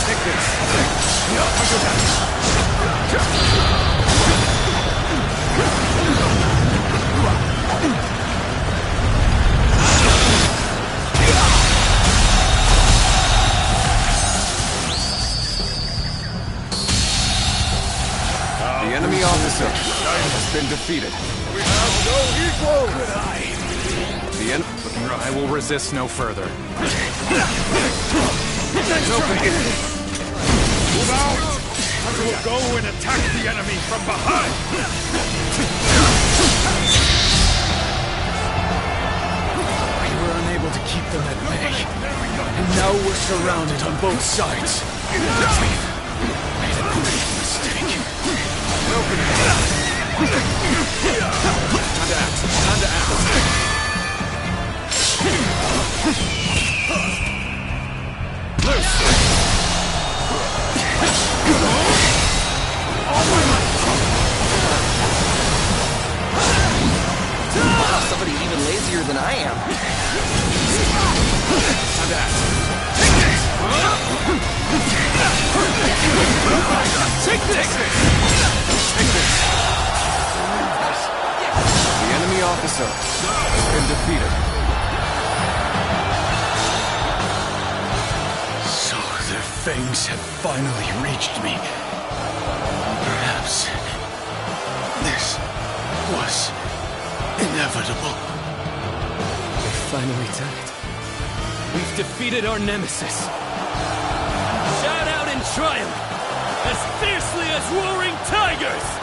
Take this. The enemy officer has been defeated. We have no equal! I will resist no further. Move out! We will go and attack the enemy from behind! We were unable to keep them at bay. And now we're surrounded on both sides. We've made a grave mistake. Time to act. Somebody even lazier stronger than I am. Now that. Take this! Take this! The enemy officer has been defeated. So their fangs have finally reached me. Perhaps this was inevitable. We've finally done it. We've defeated our nemesis. Shout out in triumph, as fiercely as roaring tigers!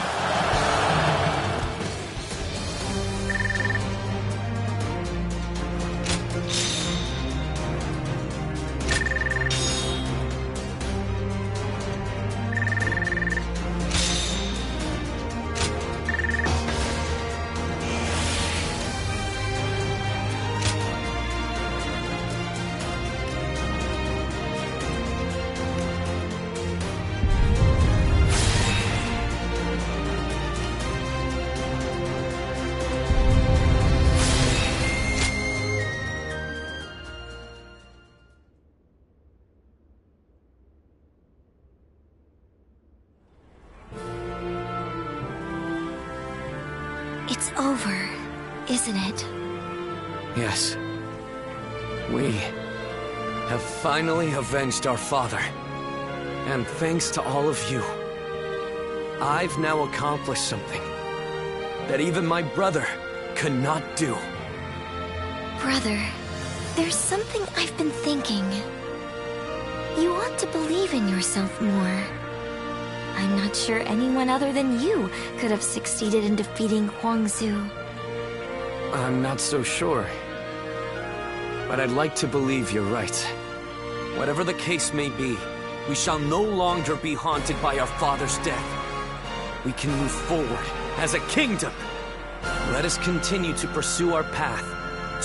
It's over, isn't it? Yes. We have finally avenged our father. And thanks to all of you, I've now accomplished something that even my brother could not do. Brother, there's something I've been thinking. You ought to believe in yourself more. I'm not sure anyone other than you could have succeeded in defeating Huangzu. I'm not so sure. But I'd like to believe you're right. Whatever the case may be, we shall no longer be haunted by our father's death. We can move forward as a kingdom. Let us continue to pursue our path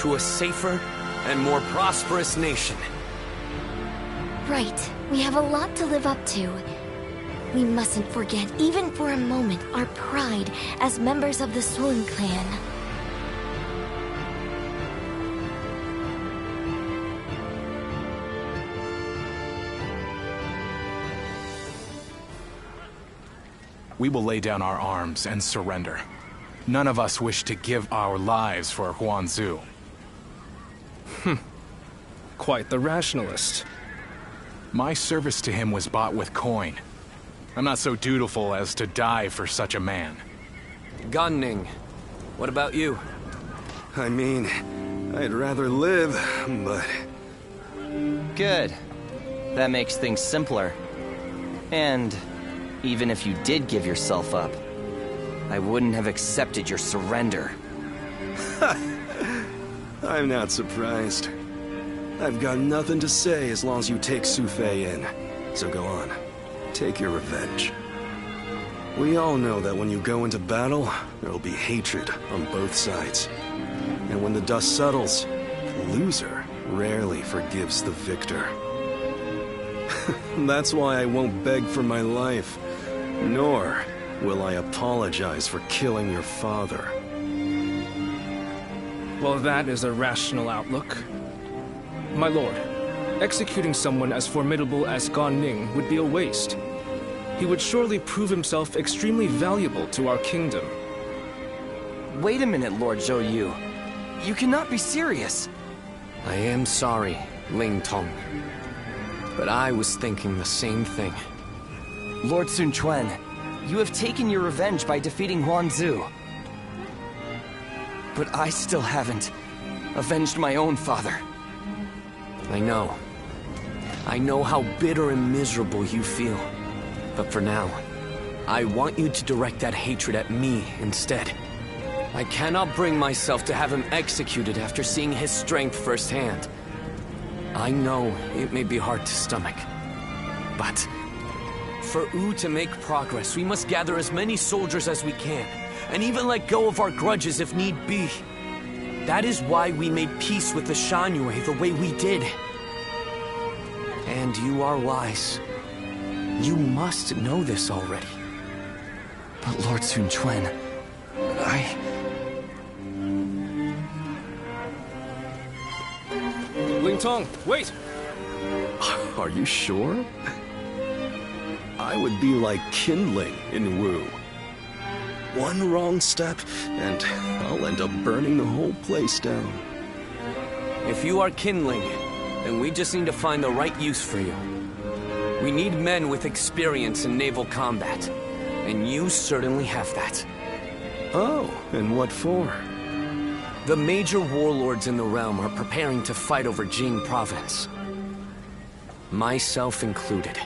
to a safer and more prosperous nation. Right. We have a lot to live up to. We mustn't forget, even for a moment, our pride as members of the Sun clan. We will lay down our arms and surrender. None of us wish to give our lives for Huangzu. Quite the rationalist. My service to him was bought with coin. I'm not so dutiful as to die for such a man. Gunning, what about you? I mean, I'd rather live, but... Good. That makes things simpler. And even if you did give yourself up, I wouldn't have accepted your surrender. I'm not surprised. I've got nothing to say as long as you take Su Fei in. So go on. Take your revenge. We all know that when you go into battle, there will be hatred on both sides. And when the dust settles, the loser rarely forgives the victor. That's why I won't beg for my life, nor will I apologize for killing your father. Well, that is a rational outlook. My lord, executing someone as formidable as Gan Ning would be a waste. He would surely prove himself extremely valuable to our kingdom. Wait a minute, Lord Zhou Yu. You cannot be serious. I am sorry, Ling Tong. But I was thinking the same thing. Lord Sun Quan, you have taken your revenge by defeating Huangzu. But I still haven't avenged my own father. I know. I know how bitter and miserable you feel. But for now, I want you to direct that hatred at me instead. I cannot bring myself to have him executed after seeing his strength firsthand. I know it may be hard to stomach. But for Wu to make progress, we must gather as many soldiers as we can, and even let go of our grudges if need be. That is why we made peace with the Shanyue the way we did. And you are wise. You must know this already. But Lord Sun Quan, Ling Tong, wait! Are you sure? I would be like kindling in Wu. One wrong step, and I'll end up burning the whole place down. If you are kindling, then we just need to find the right use for you. We need men with experience in naval combat, and you certainly have that. Oh, and what for? The major warlords in the realm are preparing to fight over Jing province. Myself included.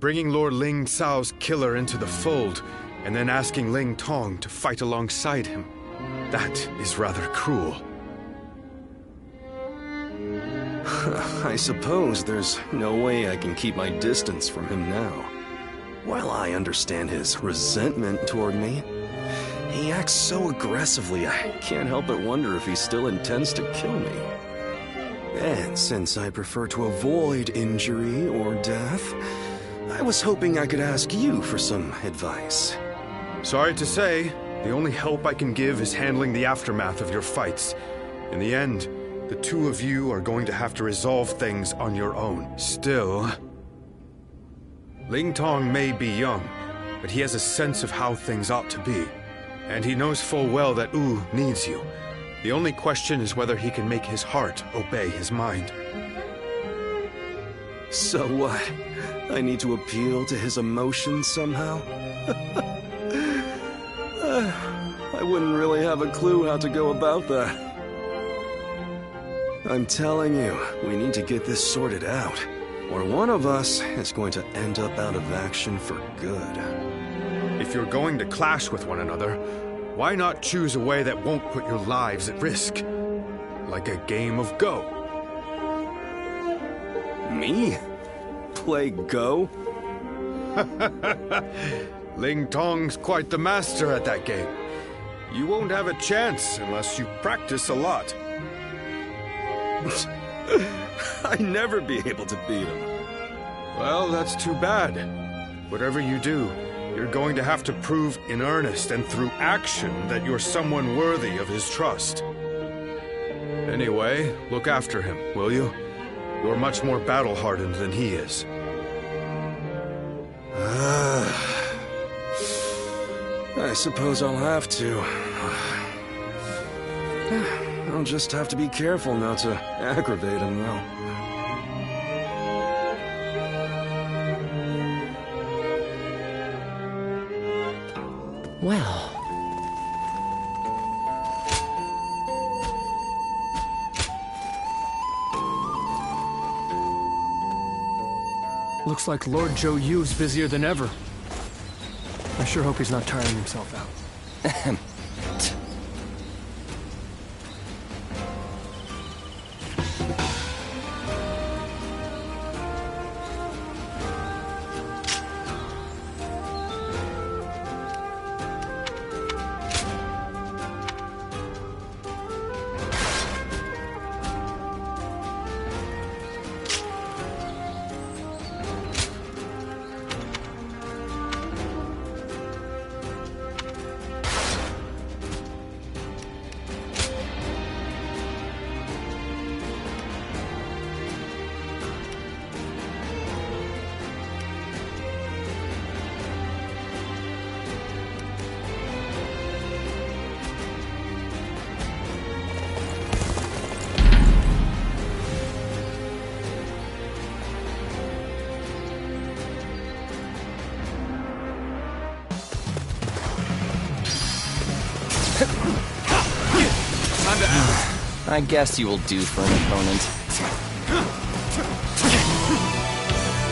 Bringing Lord Ling Cao's killer into the fold, and then asking Ling Tong to fight alongside him. That is rather cruel. I suppose there's no way I can keep my distance from him now. While I understand his resentment toward me, he acts so aggressively I can't help but wonder if he still intends to kill me. And since I prefer to avoid injury or death, I was hoping I could ask you for some advice. Sorry to say, the only help I can give is handling the aftermath of your fights. In the end, the two of you are going to have to resolve things on your own. Still, Ling Tong may be young, but he has a sense of how things ought to be. And he knows full well that Wu needs you. The only question is whether he can make his heart obey his mind. So what? I need to appeal to his emotions somehow? I wouldn't really have a clue how to go about that. I'm telling you, we need to get this sorted out, or one of us is going to end up out of action for good. If you're going to clash with one another, why not choose a way that won't put your lives at risk? Like a game of Go. Me? Play Go? Ling Tong's quite the master at that game. You won't have a chance unless you practice a lot. I'd never be able to beat him. Well, that's too bad. Whatever you do, you're going to have to prove in earnest and through action that you're someone worthy of his trust. Anyway, look after him, will you? You're much more battle-hardened than he is. I suppose I'll have to. I'll just have to be careful not to aggravate him, though. Well... Looks like Lord Zhou Yu's busier than ever. I sure hope he's not tiring himself out. I guess you will do for an opponent.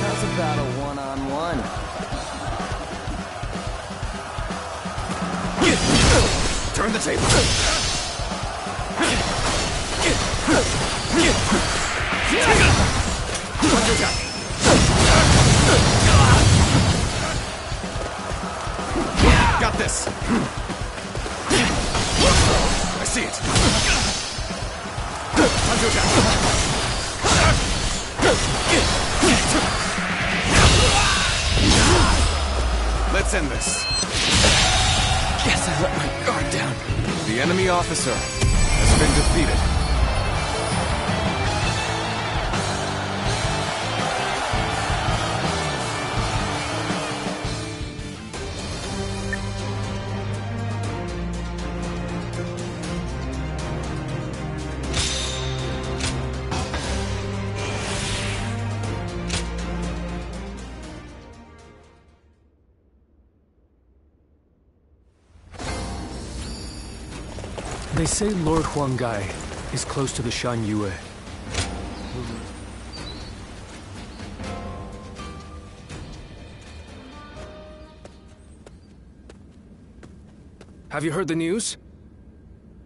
How's about a one-on-one? turn the table. Got this. I see it. Let's end this. Guess I let my guard down. The enemy officer has been defeated. They say Lord Huanggai is close to the Shan Yue. Have you heard the news?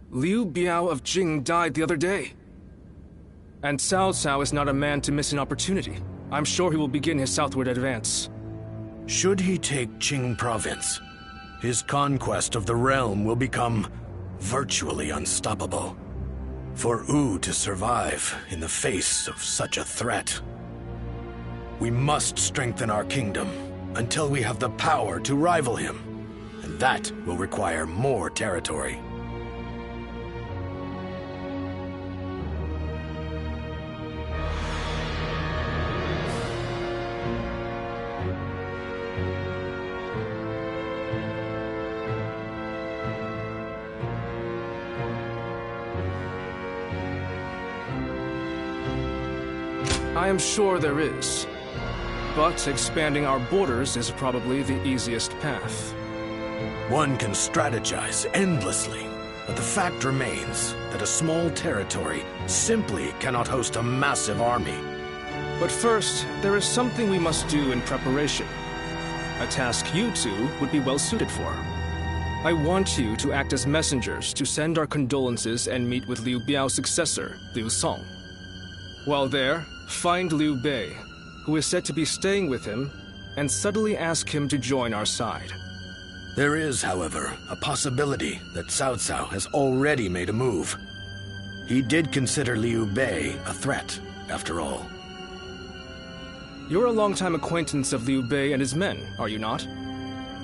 Liu Biao of Jing died the other day. And Cao Cao is not a man to miss an opportunity. I'm sure he will begin his southward advance. Should he take Qing province, his conquest of the realm will become virtually unstoppable. For Wu to survive in the face of such a threat, we must strengthen our kingdom until we have the power to rival him, and that will require more territory. I am sure there is. But expanding our borders is probably the easiest path. One can strategize endlessly, but the fact remains that a small territory simply cannot host a massive army. But first, there is something we must do in preparation. A task you two would be well suited for. I want you to act as messengers to send our condolences and meet with Liu Biao's successor, Liu Song. While there, find Liu Bei, who is said to be staying with him, and subtly ask him to join our side. There is, however, a possibility that Cao Cao has already made a move. He did consider Liu Bei a threat, after all. You're a longtime acquaintance of Liu Bei and his men, are you not?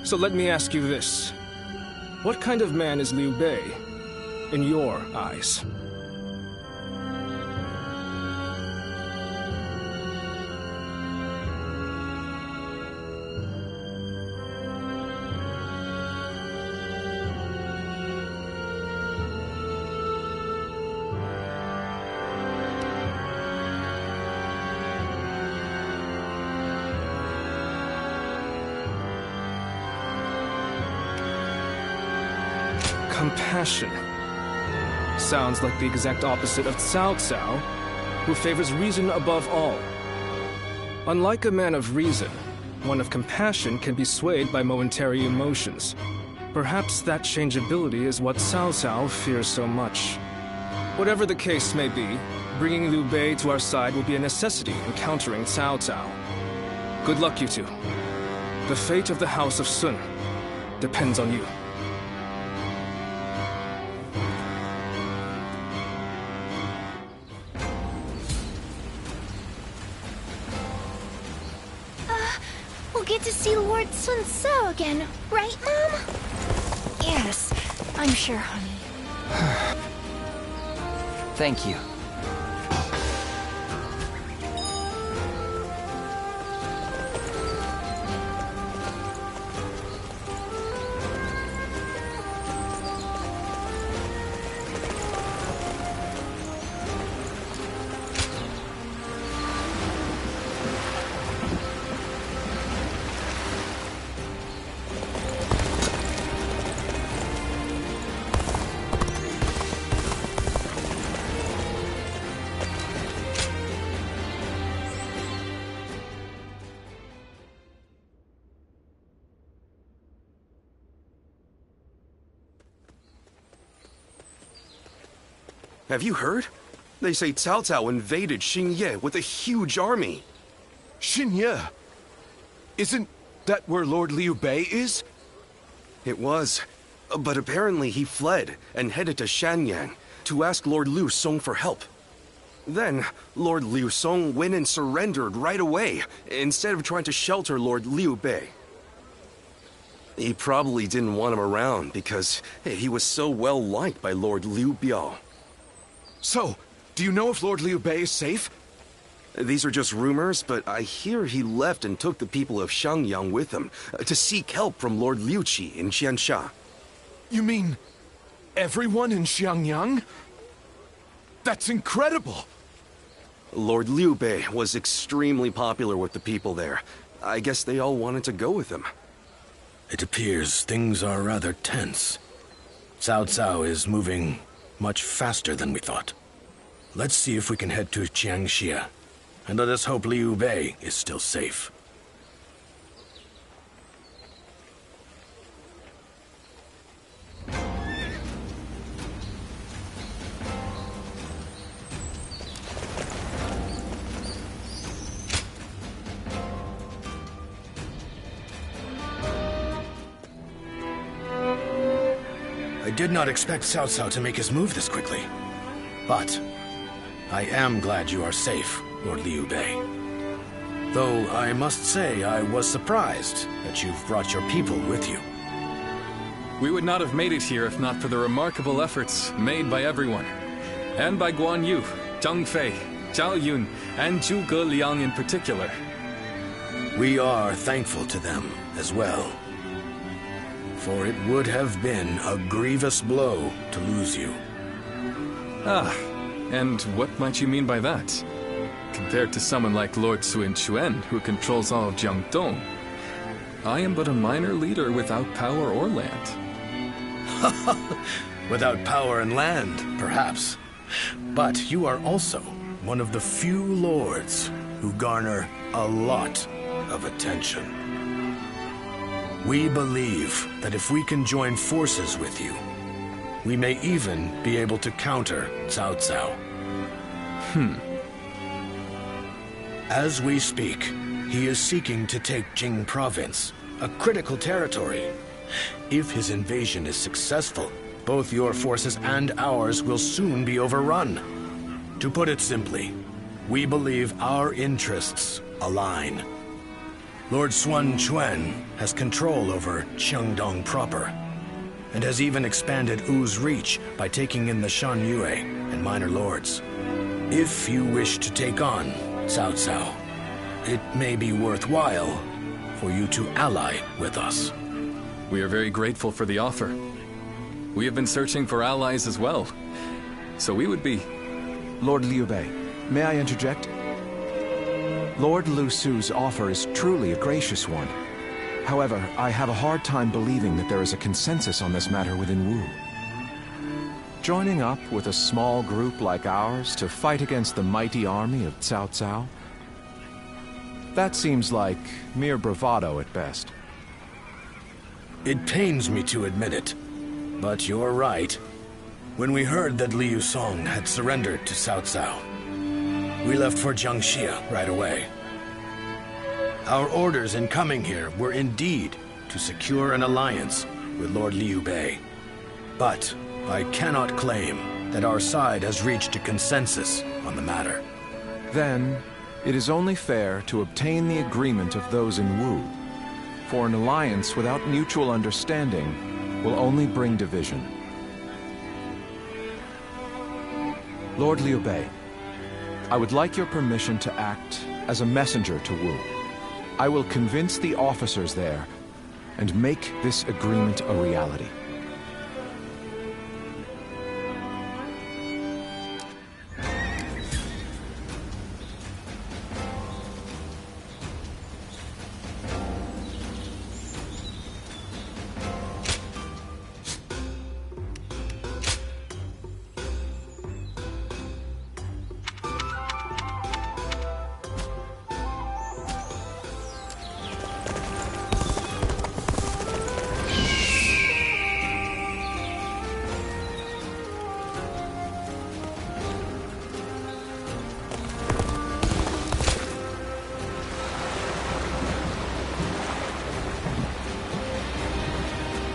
So let me ask you this. What kind of man is Liu Bei, in your eyes? Compassion. Sounds like the exact opposite of Cao Cao, who favors reason above all. Unlike a man of reason, one of compassion can be swayed by momentary emotions. Perhaps that changeability is what Cao Cao fears so much. Whatever the case may be, bringing Liu Bei to our side will be a necessity in countering Cao Cao. Good luck, you two. The fate of the House of Sun depends on you. We'll get to see Lord Sun Cao again, right, Mom? Yes, I'm sure, honey. Thank you. Have you heard? They say Cao Cao invaded Xingye with a huge army. Xingye? Isn't that where Lord Liu Bei is? It was. But apparently he fled and headed to Shanyang to ask Lord Liu Song for help. Then, Lord Liu Song went and surrendered right away, instead of trying to shelter Lord Liu Bei. He probably didn't want him around because he was so well liked by Lord Liu Biao. So, do you know if Lord Liu Bei is safe? These are just rumors, but I hear he left and took the people of Shangyang with him to seek help from Lord Liu Qi in Qiansha. You mean everyone in Xiangyang? That's incredible! Lord Liu Bei was extremely popular with the people there. I guess they all wanted to go with him. It appears things are rather tense. Cao Cao is moving much faster than we thought. Let's see if we can head to Jiangxia, and let us hope Liu Bei is still safe. I did not expect Cao Cao to make his move this quickly. But I am glad you are safe, Lord Liu Bei. Though I must say I was surprised that you've brought your people with you. We would not have made it here if not for the remarkable efforts made by everyone. And by Guan Yu, Zhang Fei, Zhao Yun, and Zhuge Liang in particular. We are thankful to them as well. For it would have been a grievous blow to lose you. Ah, and what might you mean by that? Compared to someone like Lord Sun Quan, who controls all of Jiangdong, I am but a minor leader without power or land. Without power and land, perhaps. But you are also one of the few lords who garner a lot of attention. We believe that if we can join forces with you, we may even be able to counter Cao Cao. As we speak, he is seeking to take Jing Province, a critical territory. If his invasion is successful, both your forces and ours will soon be overrun. To put it simply, we believe our interests align. Lord Sun Quan has control over Qiangdong proper, and has even expanded Wu's reach by taking in the Shan Yue and minor lords. If you wish to take on Cao Cao, it may be worthwhile for you to ally with us. We are very grateful for the offer. We have been searching for allies as well, so we would be... Lord Liu Bei, may I interject? Lord Lu Su's offer is truly a gracious one. However, I have a hard time believing that there is a consensus on this matter within Wu. Joining up with a small group like ours to fight against the mighty army of Cao Cao? That seems like mere bravado at best. It pains me to admit it, but you're right. When we heard that Liu Song had surrendered to Cao Cao, we left for Jiangxia right away. Our orders in coming here were indeed to secure an alliance with Lord Liu Bei. But I cannot claim that our side has reached a consensus on the matter. Then, it is only fair to obtain the agreement of those in Wu. For an alliance without mutual understanding will only bring division. Lord Liu Bei, I would like your permission to act as a messenger to Wu. I will convince the officers there and make this agreement a reality.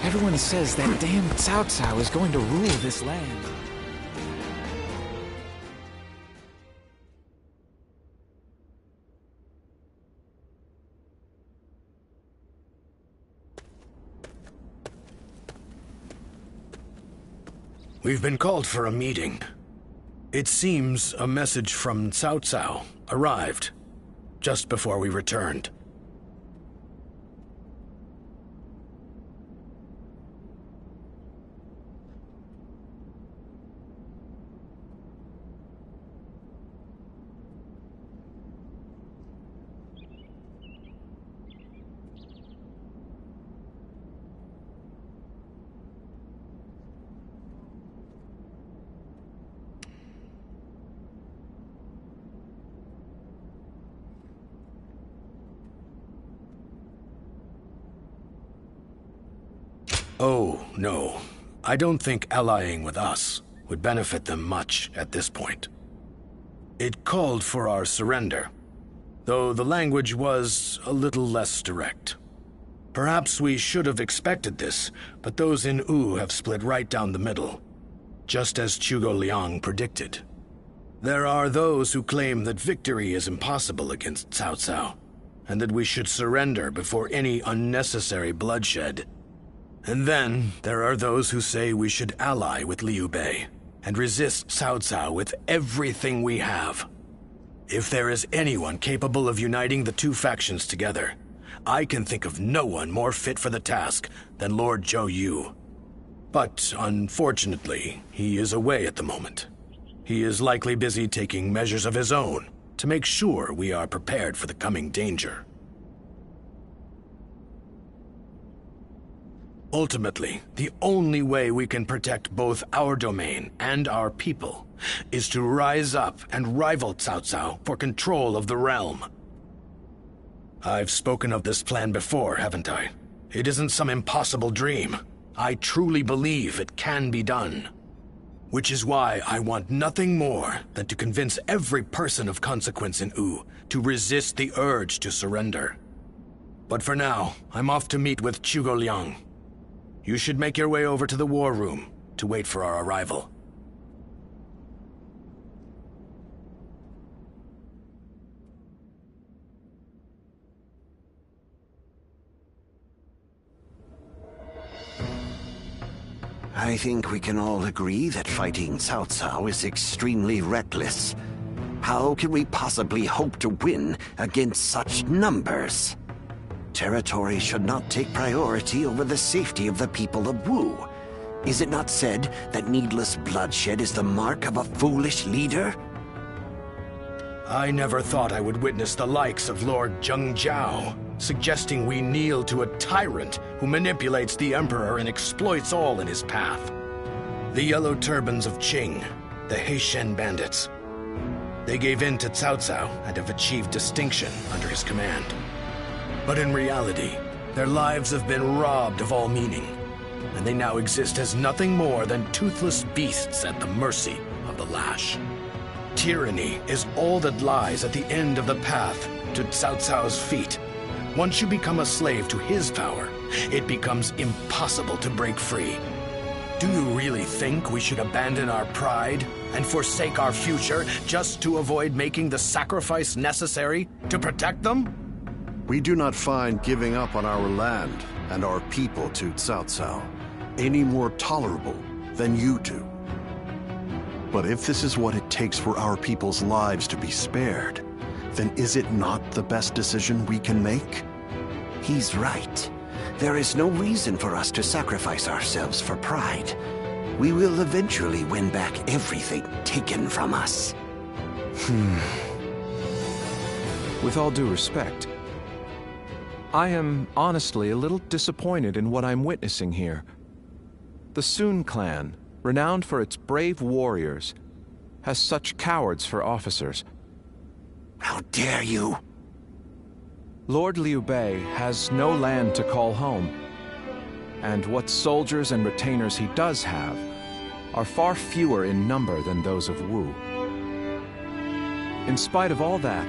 Everyone says that damn Cao Cao is going to rule this land. We've been called for a meeting. It seems a message from Cao Cao arrived just before we returned. Oh, no. I don't think allying with us would benefit them much at this point. It called for our surrender, though the language was a little less direct. Perhaps we should have expected this, but those in Wu have split right down the middle, just as Zhuge Liang predicted. There are those who claim that victory is impossible against Cao Cao, and that we should surrender before any unnecessary bloodshed. And then, there are those who say we should ally with Liu Bei and resist Cao Cao with everything we have. If there is anyone capable of uniting the two factions together, I can think of no one more fit for the task than Lord Zhou Yu. But unfortunately, he is away at the moment. He is likely busy taking measures of his own to make sure we are prepared for the coming danger. Ultimately, the only way we can protect both our domain and our people is to rise up and rival Cao Cao for control of the realm. I've spoken of this plan before, haven't I? It isn't some impossible dream. I truly believe it can be done. Which is why I want nothing more than to convince every person of consequence in Wu to resist the urge to surrender. But for now, I'm off to meet with Zhuge Liang. You should make your way over to the war room to wait for our arrival. I think we can all agree that fighting Cao Cao is extremely reckless. How can we possibly hope to win against such numbers? Territory should not take priority over the safety of the people of Wu. Is it not said that needless bloodshed is the mark of a foolish leader? I never thought I would witness the likes of Lord Zheng Jiao, suggesting we kneel to a tyrant who manipulates the Emperor and exploits all in his path. The Yellow Turbans of Qing, the Heishen bandits. They gave in to Cao Cao and have achieved distinction under his command. But in reality, their lives have been robbed of all meaning, and they now exist as nothing more than toothless beasts at the mercy of the lash. Tyranny is all that lies at the end of the path to Cao Cao's feet. Once you become a slave to his power, it becomes impossible to break free. Do you really think we should abandon our pride and forsake our future just to avoid making the sacrifice necessary to protect them? We do not find giving up on our land and our people to Cao Cao any more tolerable than you do. But if this is what it takes for our people's lives to be spared, then is it not the best decision we can make? He's right. There is no reason for us to sacrifice ourselves for pride. We will eventually win back everything taken from us. With all due respect, I am honestly a little disappointed in what I'm witnessing here. The Sun clan, renowned for its brave warriors, has such cowards for officers. How dare you! Lord Liu Bei has no land to call home, and what soldiers and retainers he does have are far fewer in number than those of Wu. In spite of all that,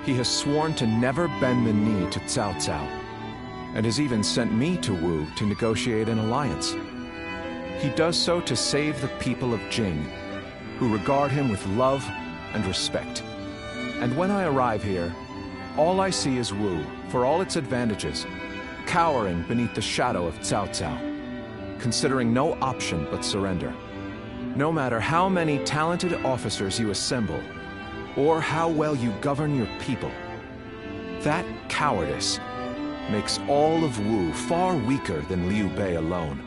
he has sworn to never bend the knee to Cao Cao, and has even sent me to Wu to negotiate an alliance. He does so to save the people of Jing, who regard him with love and respect. And when I arrive here, all I see is Wu, for all its advantages, cowering beneath the shadow of Cao Cao, considering no option but surrender. No matter how many talented officers you assemble, or how well you govern your people, that cowardice makes all of Wu far weaker than Liu Bei alone.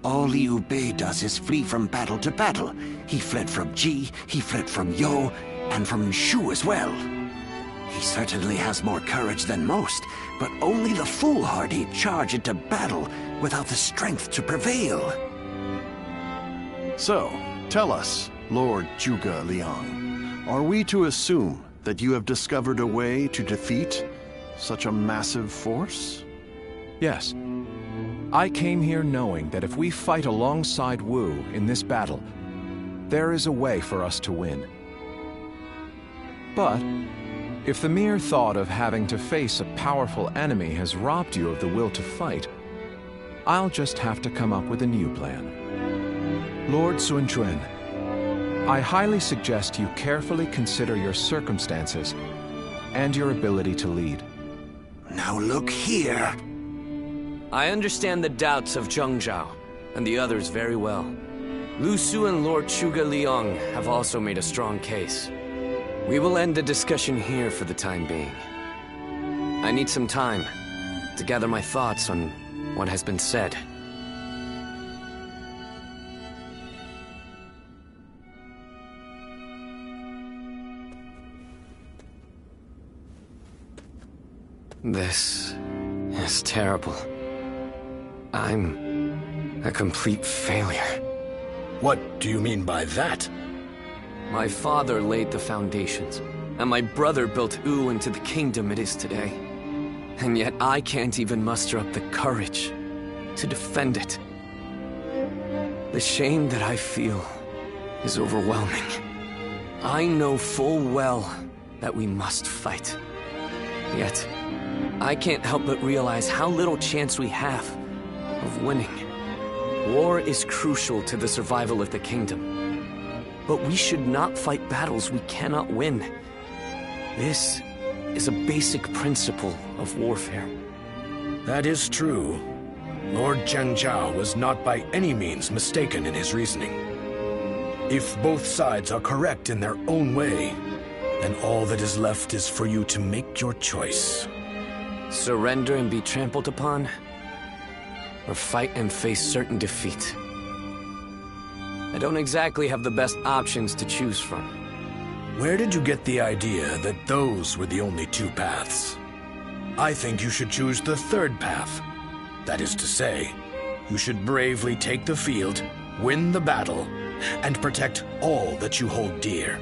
All Liu Bei does is flee from battle to battle. He fled from Ji, he fled from Yo, and from Shu as well. He certainly has more courage than most, but only the foolhardy charge into battle without the strength to prevail. So, tell us, Lord Zhuge Liang, are we to assume that you have discovered a way to defeat such a massive force? Yes. I came here knowing that if we fight alongside Wu in this battle, there is a way for us to win. But if the mere thought of having to face a powerful enemy has robbed you of the will to fight, I'll just have to come up with a new plan. Lord Sun Quan, I highly suggest you carefully consider your circumstances and your ability to lead. Now look here. I understand the doubts of Zheng Zhao and the others very well. Lu Su and Lord Zhuge Liang have also made a strong case. We will end the discussion here for the time being. I need some time to gather my thoughts on what has been said. This is terrible. I'm a complete failure. What do you mean by that? My father laid the foundations, and my brother built Wu into the kingdom it is today. And yet I can't even muster up the courage to defend it. The shame that I feel is overwhelming. I know full well that we must fight. Yet, I can't help but realize how little chance we have of winning. War is crucial to the survival of the kingdom. But we should not fight battles we cannot win. This is a basic principle of warfare. That is true. Lord Zheng Zhao was not by any means mistaken in his reasoning. If both sides are correct in their own way, then all that is left is for you to make your choice. Surrender and be trampled upon, or fight and face certain defeat. I don't exactly have the best options to choose from. Where did you get the idea that those were the only two paths? I think you should choose the third path. That is to say, you should bravely take the field, win the battle, and protect all that you hold dear.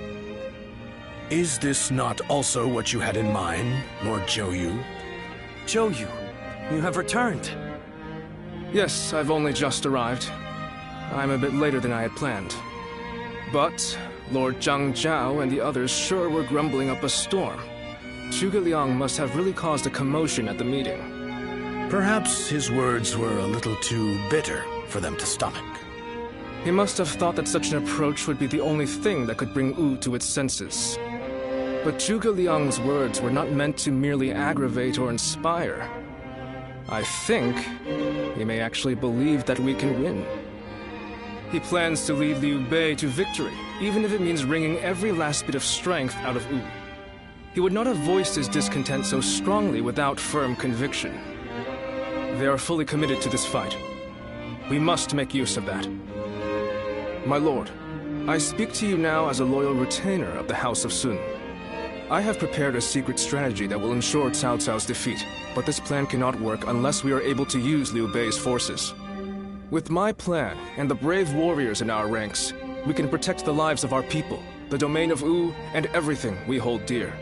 Is this not also what you had in mind, Lord Zhou Yu? Zhou Yu, you have returned. Yes, I've only just arrived. I'm a bit later than I had planned. But Lord Zheng Zhao and the others sure were grumbling up a storm. Zhuge Liang must have really caused a commotion at the meeting. Perhaps his words were a little too bitter for them to stomach. He must have thought that such an approach would be the only thing that could bring Wu to its senses. But Zhuge Liang's words were not meant to merely aggravate or inspire. I think he may actually believe that we can win. He plans to lead Liu Bei to victory, even if it means wringing every last bit of strength out of Wu. He would not have voiced his discontent so strongly without firm conviction. They are fully committed to this fight. We must make use of that. My lord, I speak to you now as a loyal retainer of the House of Sun. I have prepared a secret strategy that will ensure Cao Cao's defeat, but this plan cannot work unless we are able to use Liu Bei's forces. With my plan and the brave warriors in our ranks, we can protect the lives of our people, the domain of Wu, and everything we hold dear.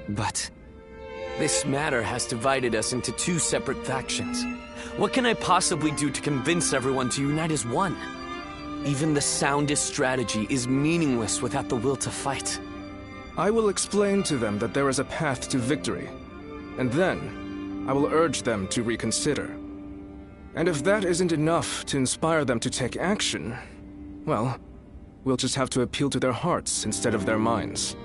But this matter has divided us into two separate factions. What can I possibly do to convince everyone to unite as one? Even the soundest strategy is meaningless without the will to fight. I will explain to them that there is a path to victory, and then I will urge them to reconsider. And if that isn't enough to inspire them to take action, well, we'll just have to appeal to their hearts instead of their minds.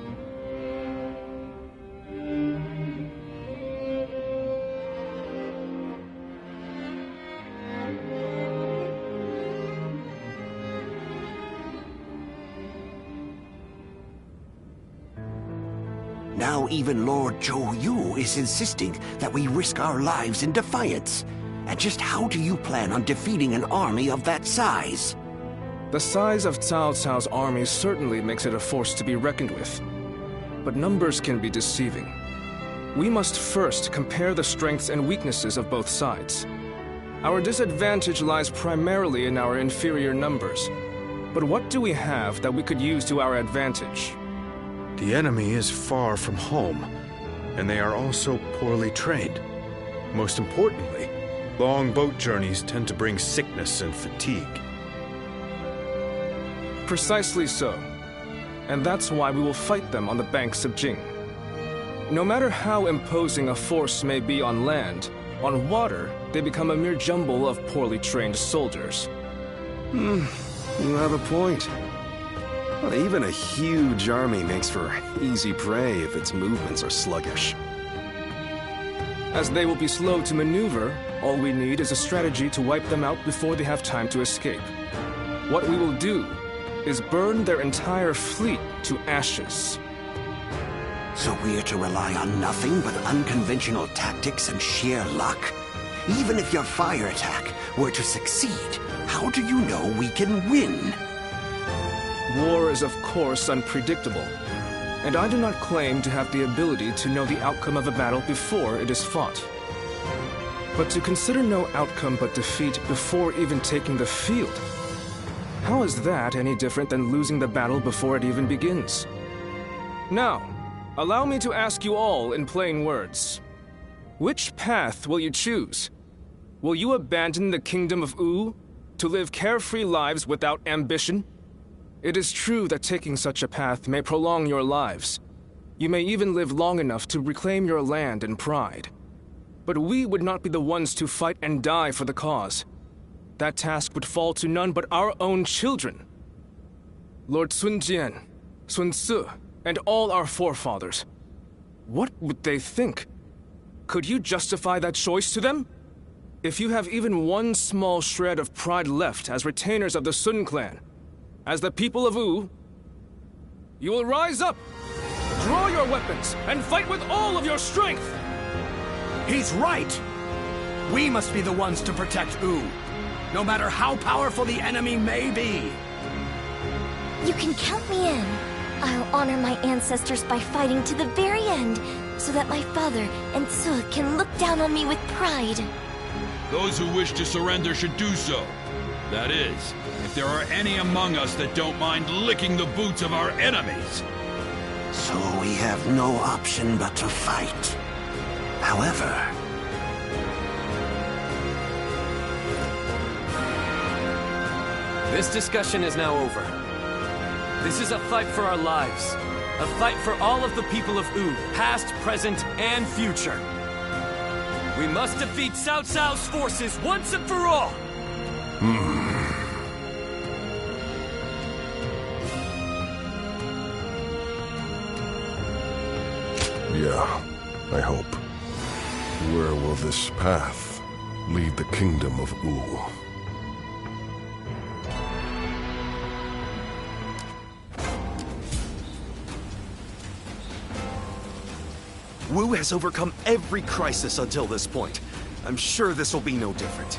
Now even Lord Zhou Yu is insisting that we risk our lives in defiance. And just how do you plan on defeating an army of that size? The size of Cao Cao's army certainly makes it a force to be reckoned with. But numbers can be deceiving. We must first compare the strengths and weaknesses of both sides. Our disadvantage lies primarily in our inferior numbers. But what do we have that we could use to our advantage? The enemy is far from home, and they are also poorly trained. Most importantly, long boat journeys tend to bring sickness and fatigue. Precisely so. And that's why we will fight them on the banks of Jing. No matter how imposing a force may be on land, on water, they become a mere jumble of poorly trained soldiers. You have a point. Well, even a huge army makes for easy prey if its movements are sluggish. As they will be slow to maneuver, all we need is a strategy to wipe them out before they have time to escape. What we will do is burn their entire fleet to ashes. So we're to rely on nothing but unconventional tactics and sheer luck? Even if your fire attack were to succeed, how do you know we can win? War is of course unpredictable, and I do not claim to have the ability to know the outcome of a battle before it is fought. But to consider no outcome but defeat before even taking the field, how is that any different than losing the battle before it even begins? Now, allow me to ask you all in plain words. Which path will you choose? Will you abandon the kingdom of Wu to live carefree lives without ambition? It is true that taking such a path may prolong your lives. You may even live long enough to reclaim your land and pride. But we would not be the ones to fight and die for the cause. That task would fall to none but our own children. Lord Sun Jian, Sun Ce, and all our forefathers. What would they think? Could you justify that choice to them? If you have even one small shred of pride left as retainers of the Sun clan, as the people of Wu, you will rise up, draw your weapons, and fight with all of your strength! He's right! We must be the ones to protect Wu, no matter how powerful the enemy may be! You can count me in. I'll honor my ancestors by fighting to the very end, so that my father and Su can look down on me with pride. Those who wish to surrender should do so. That is, if there are any among us that don't mind licking the boots of our enemies. So we have no option but to fight. However... This discussion is now over. This is a fight for our lives. A fight for all of the people of Wu, past, present, and future. We must defeat Cao Cao's forces once and for all! Yeah, I hope. Where will this path lead the kingdom of Wu? Wu has overcome every crisis until this point. I'm sure this will be no different.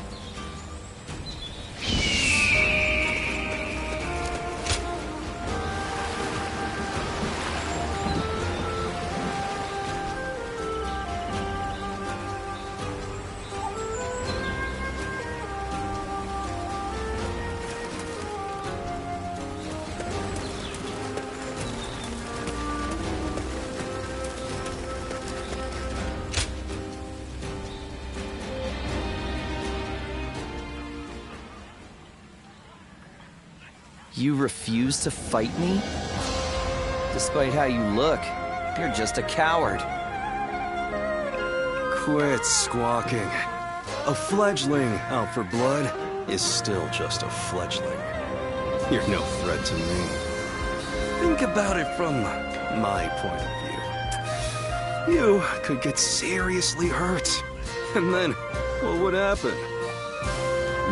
You refuse to fight me? Despite how you look, you're just a coward. Quit squawking. A fledgling out for blood is still just a fledgling. You're no threat to me. Think about it from my point of view. You could get seriously hurt. And then, what would happen?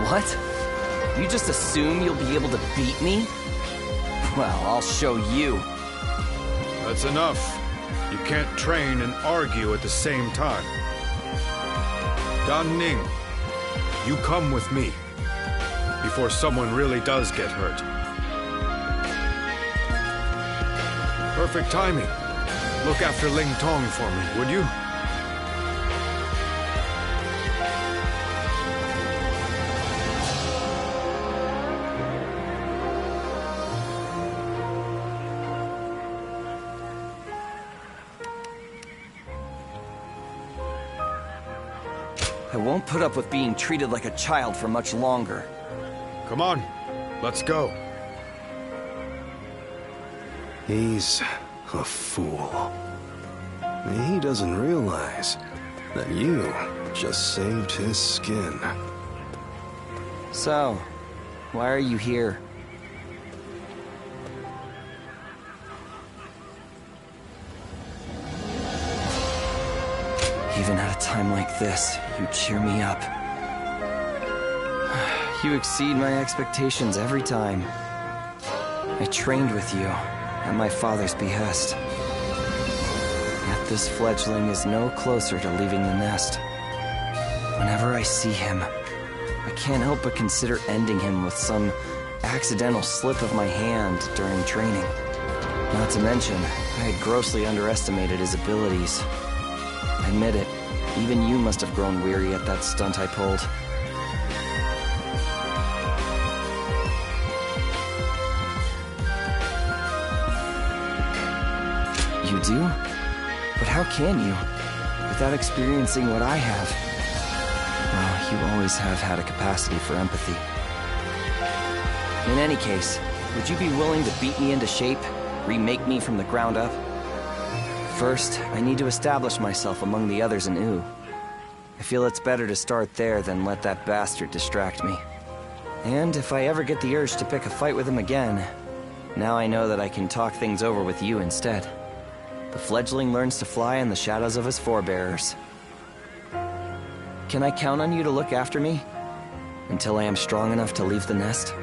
What? You just assume you'll be able to beat me? Well, I'll show you. That's enough. You can't train and argue at the same time. Dan Ning, you come with me before someone really does get hurt. Perfect timing. Look after Ling Tong for me, would you? I won't put up with being treated like a child for much longer. Come on, let's go. He's a fool. He doesn't realize that you just saved his skin. So, why are you here? Even at a time like this, you cheer me up. You exceed my expectations every time. I trained with you, at my father's behest. Yet this fledgling is no closer to leaving the nest. Whenever I see him, I can't help but consider ending him with some accidental slip of my hand during training. Not to mention, I had grossly underestimated his abilities. Admit it, even you must have grown weary at that stunt I pulled. You do? But how can you, without experiencing what I have? Well, you always have had a capacity for empathy. In any case, would you be willing to beat me into shape, remake me from the ground up? First, I need to establish myself among the others in Wu. I feel it's better to start there than let that bastard distract me. And if I ever get the urge to pick a fight with him again, now I know that I can talk things over with you instead. The fledgling learns to fly in the shadows of his forebearers. Can I count on you to look after me? Until I am strong enough to leave the nest?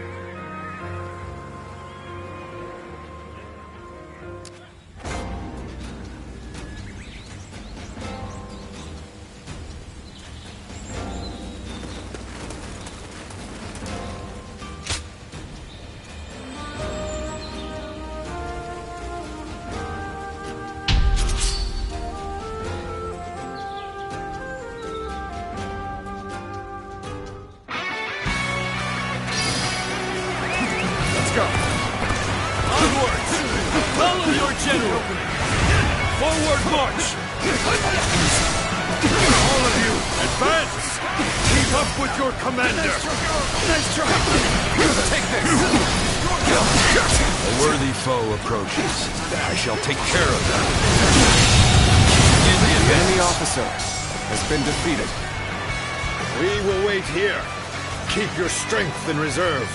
Keep your strength in reserve.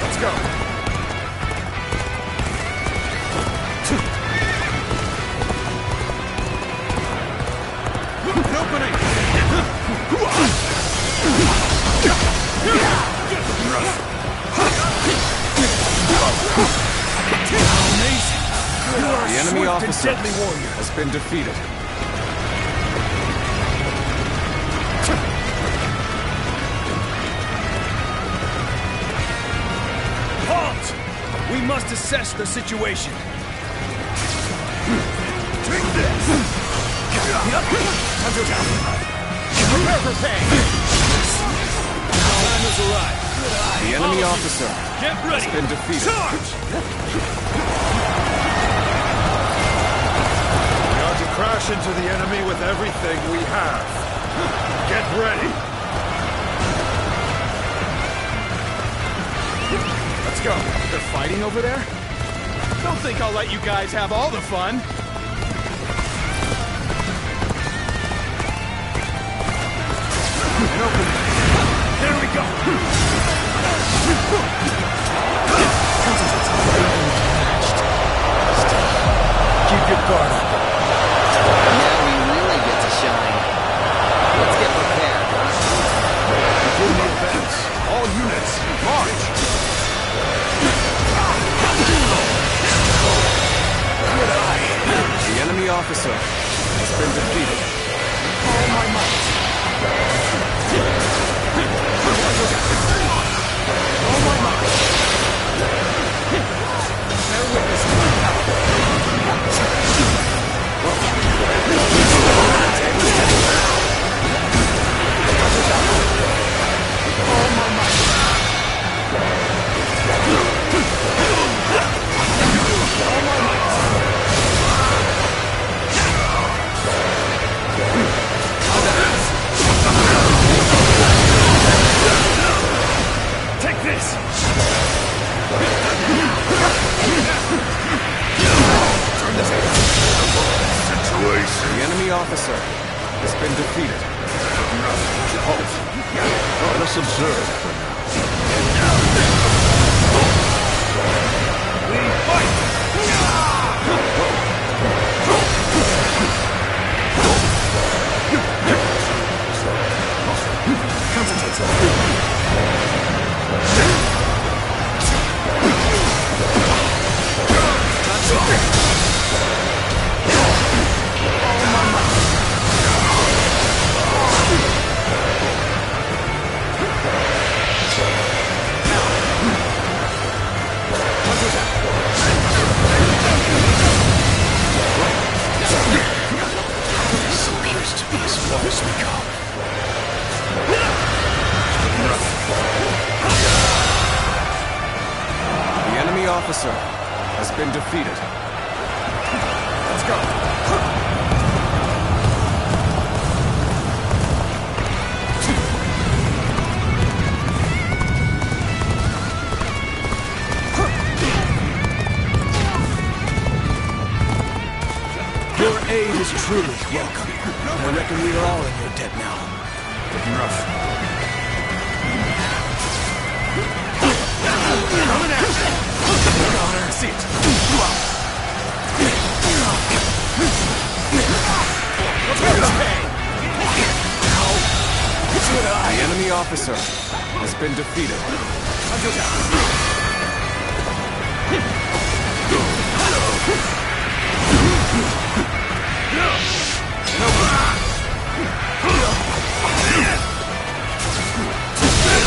Let's go. An opening. Amazing. The enemy officer has been defeated. We must assess the situation. Take this! Prepare for pain! Time has arrived. The enemy officer has been defeated. Charge! We are to crash into the enemy with everything we have. Get ready! Let's go. They're fighting over there? Don't think I'll let you guys have all the fun. There we go. Keep your guard up. Now we really get to shine. Let's get prepared, huh? Begin the advance. All units, march! The enemy officer has been defeated. All my might. All my might. Bear witness to my power. All my might. All my might. Take this! Turn this situation. The enemy officer has been defeated. Halt. Let us observe for We fight! This appears to be as far as we go. The enemy officer has been defeated. Let's go. Your aid is truly welcome. I reckon we are all in your debt now. Looking rough. Coming at you! Honor, see it. Let's go, the enemy officer has been defeated.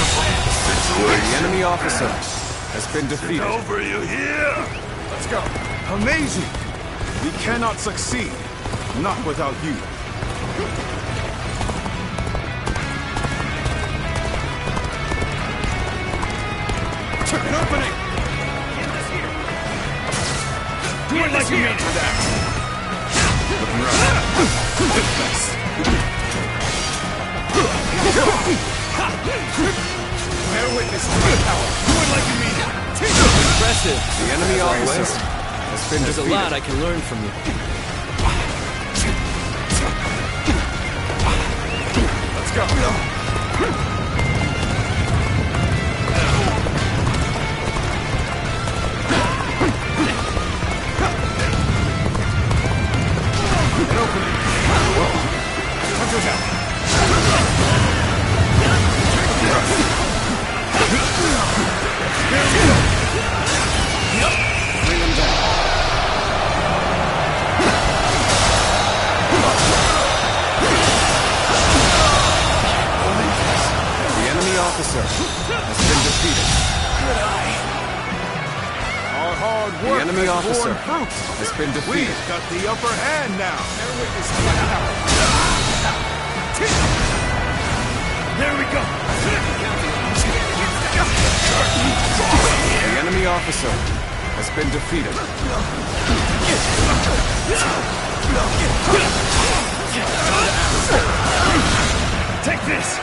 The enemy officer has been defeated. Over, you hear? Let's go. Amazing! We cannot succeed. Not without you. An opening! Do it like you mean for that! Bear witness to my power. Do it like you mean it. Impressive. The enemy officer has been There's defeated. a lot I can learn from you. Let's go. An opening. Punch it out. Bring him down. The enemy officer has been defeated. Our hard The work enemy has officer borne fruit. has been defeated. We've got the upper hand now. Bear witness to my power. There we go. The enemy officer has been defeated. Take this.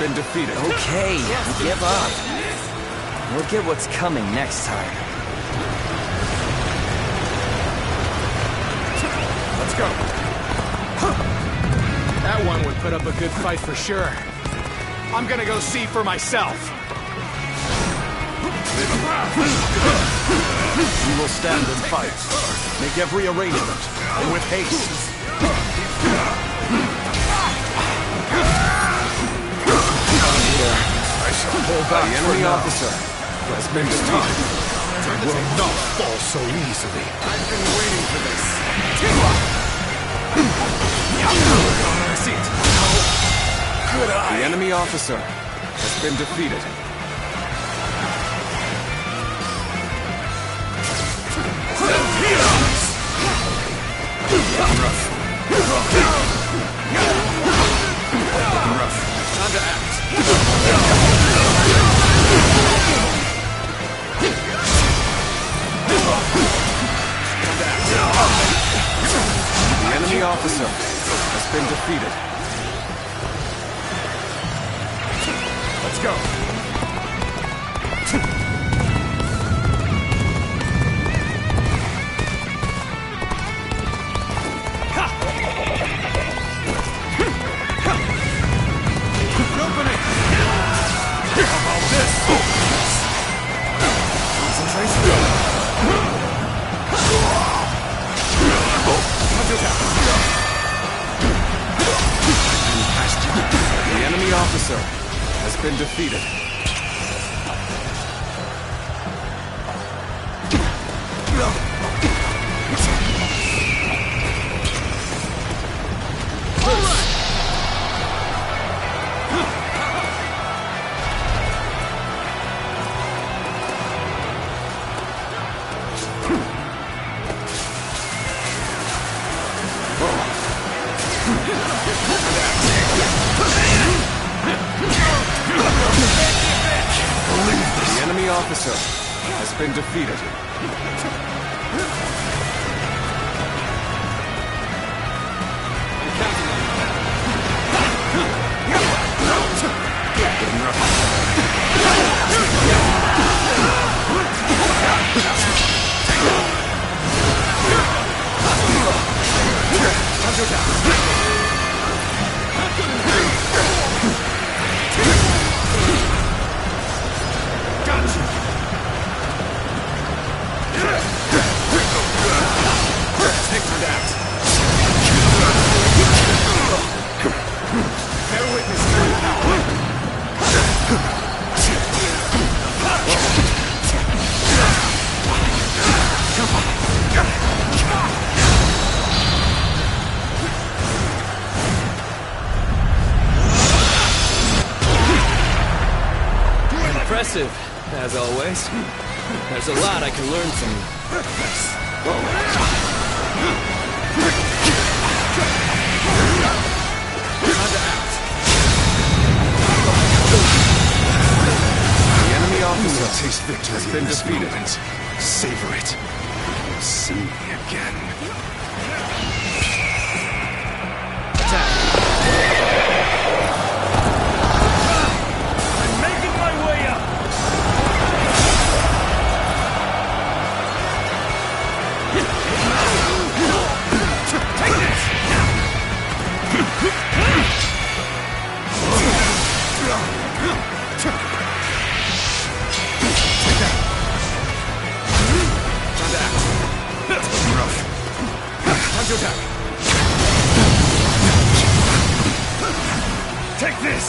been defeated. Okay, give up. We'll get what's coming next time. Let's go. That one would put up a good fight for sure. I'm gonna go see for myself. We will stand and fight. Make every arrangement, and with haste. I shall hold back. The enemy officer has been defeated. They will not fall so easily. I've been waiting for this. See it. Good eye. The enemy officer has been defeated. Rough. Time to act. The enemy officer has been defeated. Let's go. The enemy officer has been defeated. The enemy officer has been defeated. Impressive, as always. There's a lot I can learn from you. The enemy officer taste victory has been defeated. Savor it. You'll see me again. I'm making my way up. Take this. Time to attack. Take this!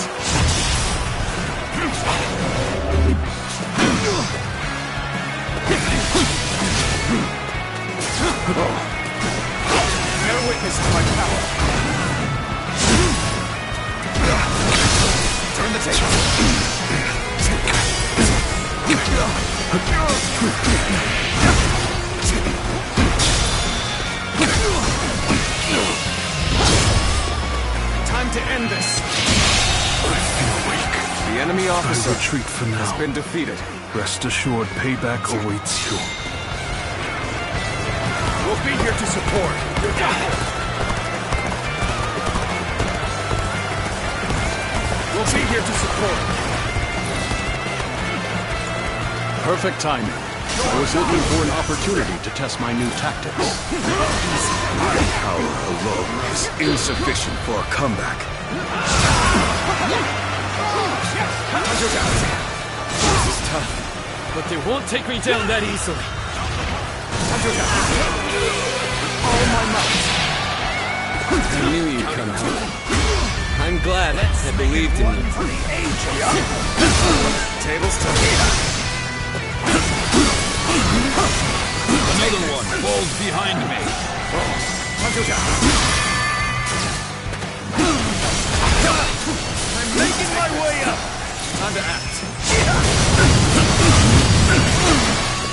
Bear witness to my power. Turn the table. Time to end this. I feel weak. The enemy officer retreat for now. has been defeated. Rest assured, payback awaits you. We'll be here to support. We'll be here to support. Perfect timing. I was looking for an opportunity to test my new tactics. My power alone is insufficient for a comeback. This is tough, but they won't take me down that easily. All my might. I knew you'd come out. I'm glad I believed in you. Tables turn. Another one falls behind me. I'm making my way up. Time to act.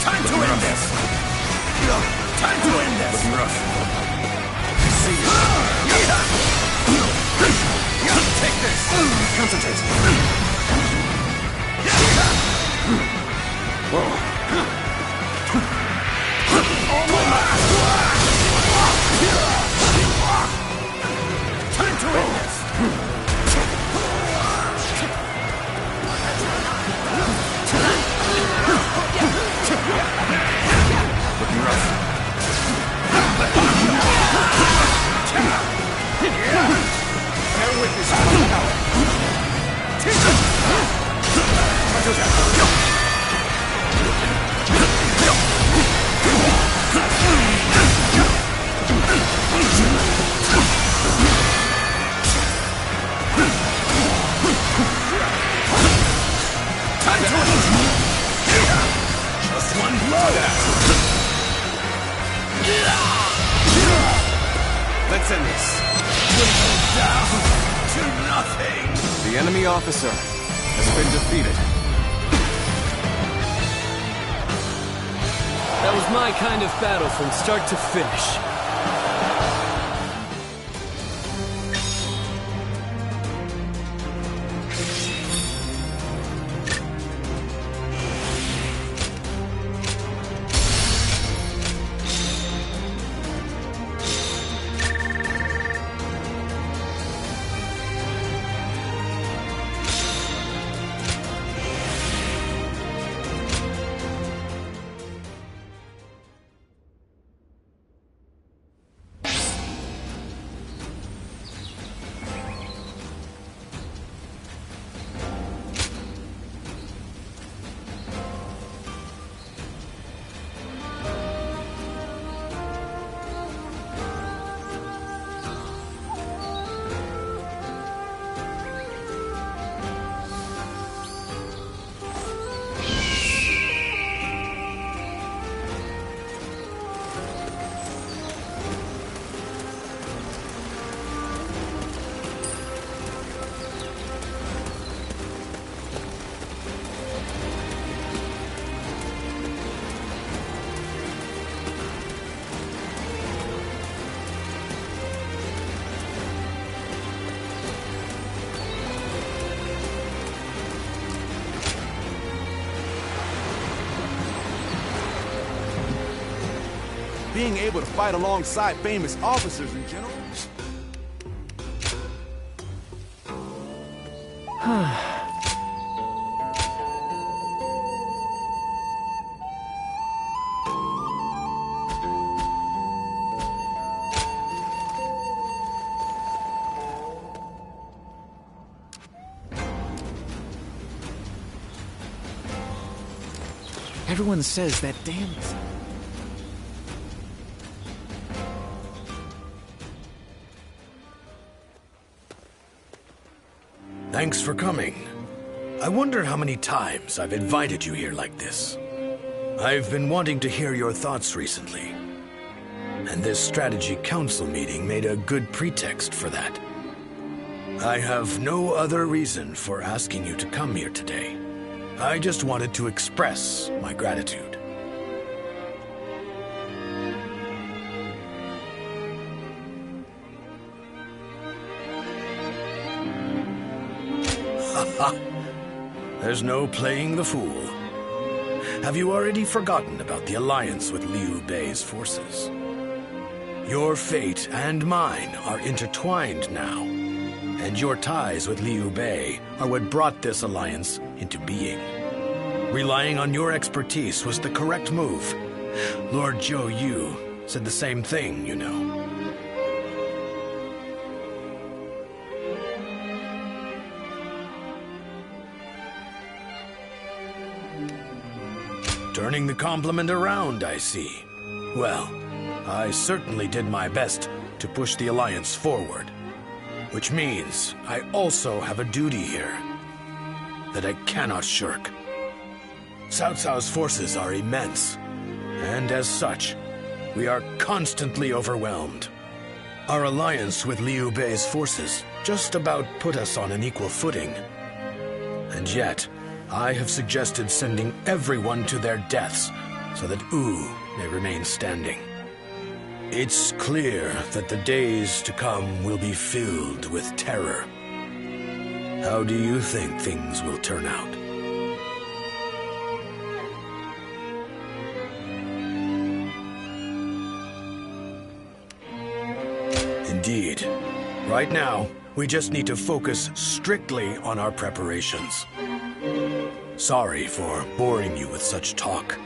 Time to end this. Time to end this. Looking rough. I see you. Take this. Concentrate. Whoa. Time to end this! Looking rough. Bear witness to my power. Just one blow. Let's end this. Down to nothing. The enemy officer has been defeated. That was my kind of battle from start to finish. Being able to fight alongside famous officers in general. Everyone says that damn... Thanks for coming. I wonder how many times I've invited you here like this. I've been wanting to hear your thoughts recently. And this strategy council meeting made a good pretext for that. I have no other reason for asking you to come here today. I just wanted to express my gratitude. There's no playing the fool. Have you already forgotten about the alliance with Liu Bei's forces? Your fate and mine are intertwined now, and your ties with Liu Bei are what brought this alliance into being. Relying on your expertise was the correct move. Lord Zhou Yu said the same thing, you know. Turning the compliment around, I see. Well, I certainly did my best to push the Alliance forward. Which means I also have a duty here that I cannot shirk. Cao Cao's forces are immense, and as such, we are constantly overwhelmed. Our alliance with Liu Bei's forces just about put us on an equal footing. And yet, I have suggested sending everyone to their deaths so that Wu may remain standing. It's clear that the days to come will be filled with terror. How do you think things will turn out? Indeed. Right now, we just need to focus strictly on our preparations. Sorry for boring you with such talk.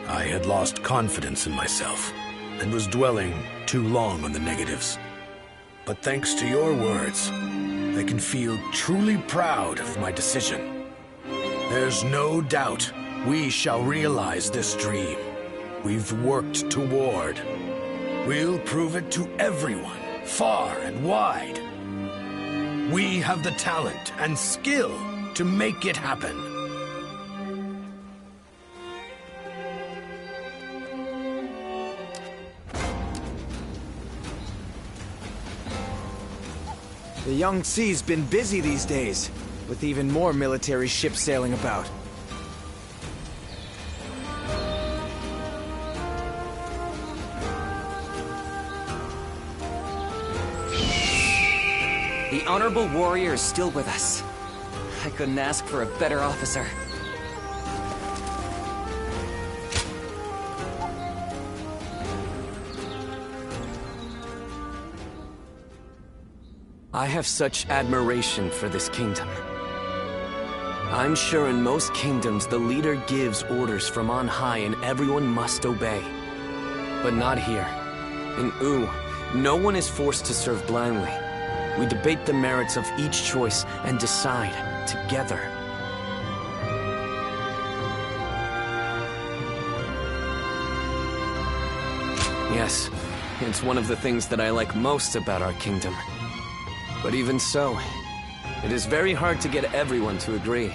I had lost confidence in myself and was dwelling too long on the negatives. But thanks to your words, I can feel truly proud of my decision. There's no doubt we shall realize this dream we've worked toward. We'll prove it to everyone, far and wide. We have the talent and skill to make it happen. The Yangtze's been busy these days, with even more military ships sailing about. The honorable warrior is still with us. I couldn't ask for a better officer. I have such admiration for this kingdom. I'm sure in most kingdoms the leader gives orders from on high and everyone must obey. But not here. In Wu, no one is forced to serve blindly. We debate the merits of each choice and decide together. Yes, it's one of the things that I like most about our kingdom. But even so, it is very hard to get everyone to agree.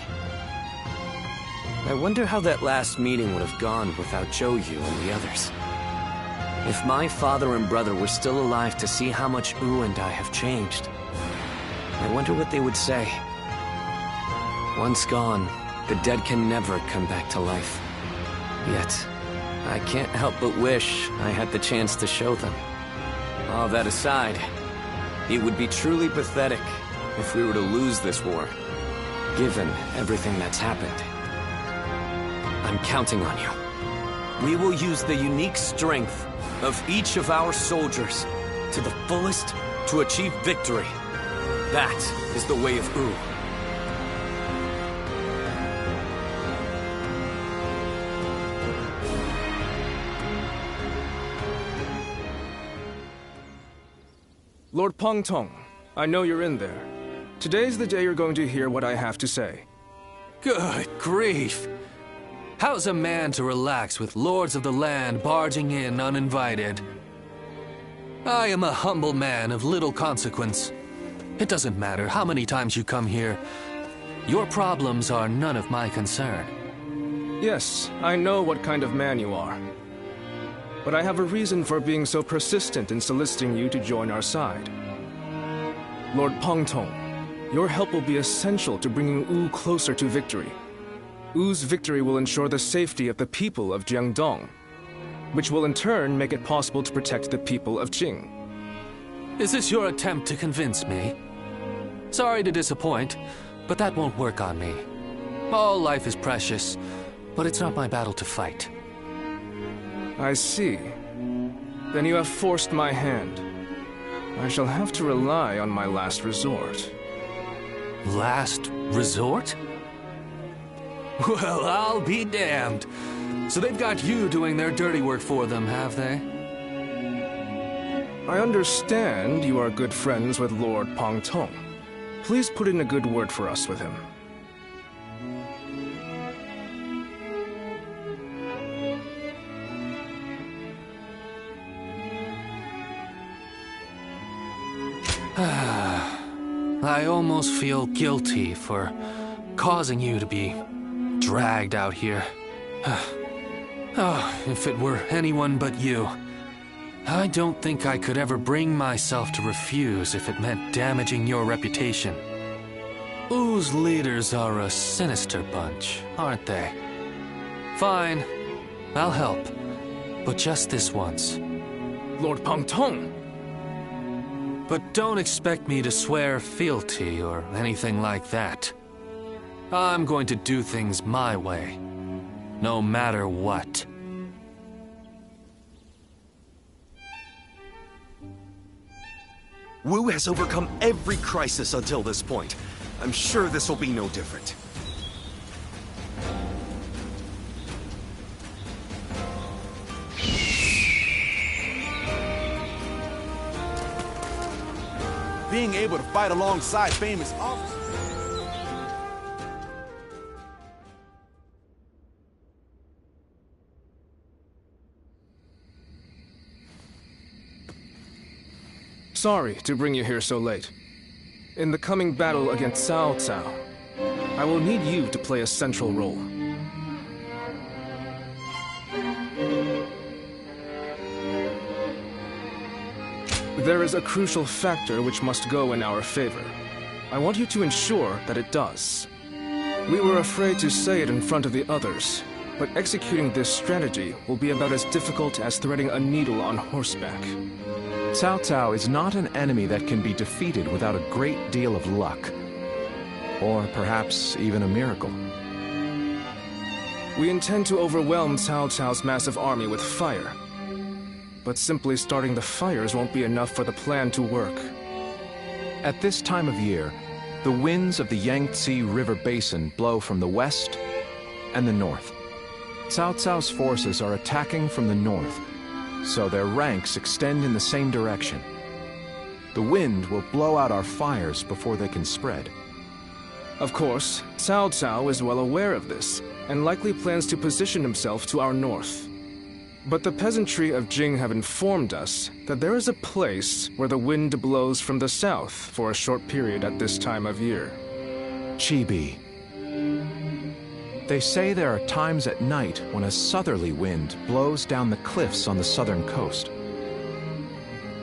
I wonder how that last meeting would have gone without Zhou Yu and the others. If my father and brother were still alive to see how much Wu and I have changed, I wonder what they would say. Once gone, the dead can never come back to life. Yet, I can't help but wish I had the chance to show them. All that aside, it would be truly pathetic if we were to lose this war, given everything that's happened. I'm counting on you. We will use the unique strength of each of our soldiers to the fullest to achieve victory. That is the way of Wu. Lord Peng Tong, I know you're in there. Today's the day you're going to hear what I have to say. Good grief! How's a man to relax with lords of the land barging in uninvited? I am a humble man of little consequence. It doesn't matter how many times you come here. Your problems are none of my concern. Yes, I know what kind of man you are. But I have a reason for being so persistent in soliciting you to join our side. Lord Peng Tong, your help will be essential to bringing Wu closer to victory. Wu's victory will ensure the safety of the people of Jiangdong, which will in turn make it possible to protect the people of Jing. Is this your attempt to convince me? Sorry to disappoint, but that won't work on me. All life is precious, but it's not my battle to fight. I see. Then you have forced my hand. I shall have to rely on my last resort. Last resort? Well, I'll be damned. So they've got you doing their dirty work for them, have they? I understand you are good friends with Lord Pongtong. Please put in a good word for us with him. I almost feel guilty for causing you to be dragged out here. Oh, if it were anyone but you. I don't think I could ever bring myself to refuse if it meant damaging your reputation. Oo's leaders are a sinister bunch, aren't they? Fine, I'll help. But just this once. Lord Pongtong! But don't expect me to swear fealty or anything like that. I'm going to do things my way, no matter what. Wu has overcome every crisis until this point. I'm sure this will be no different. Being able to fight alongside famous officers. Sorry to bring you here so late. In the coming battle against Cao Cao, I will need you to play a central role. There is a crucial factor which must go in our favor. I want you to ensure that it does. We were afraid to say it in front of the others, but executing this strategy will be about as difficult as threading a needle on horseback. Cao Cao is not an enemy that can be defeated without a great deal of luck. Or perhaps even a miracle. We intend to overwhelm Cao Cao's massive army with fire. But simply starting the fires won't be enough for the plan to work. At this time of year, the winds of the Yangtze River Basin blow from the west and the north. Cao Cao's forces are attacking from the north, so their ranks extend in the same direction. The wind will blow out our fires before they can spread. Of course, Cao Cao is well aware of this, and likely plans to position himself to our north. But the peasantry of Jing have informed us that there is a place where the wind blows from the south for a short period at this time of year. Chibi. They say there are times at night when a southerly wind blows down the cliffs on the southern coast.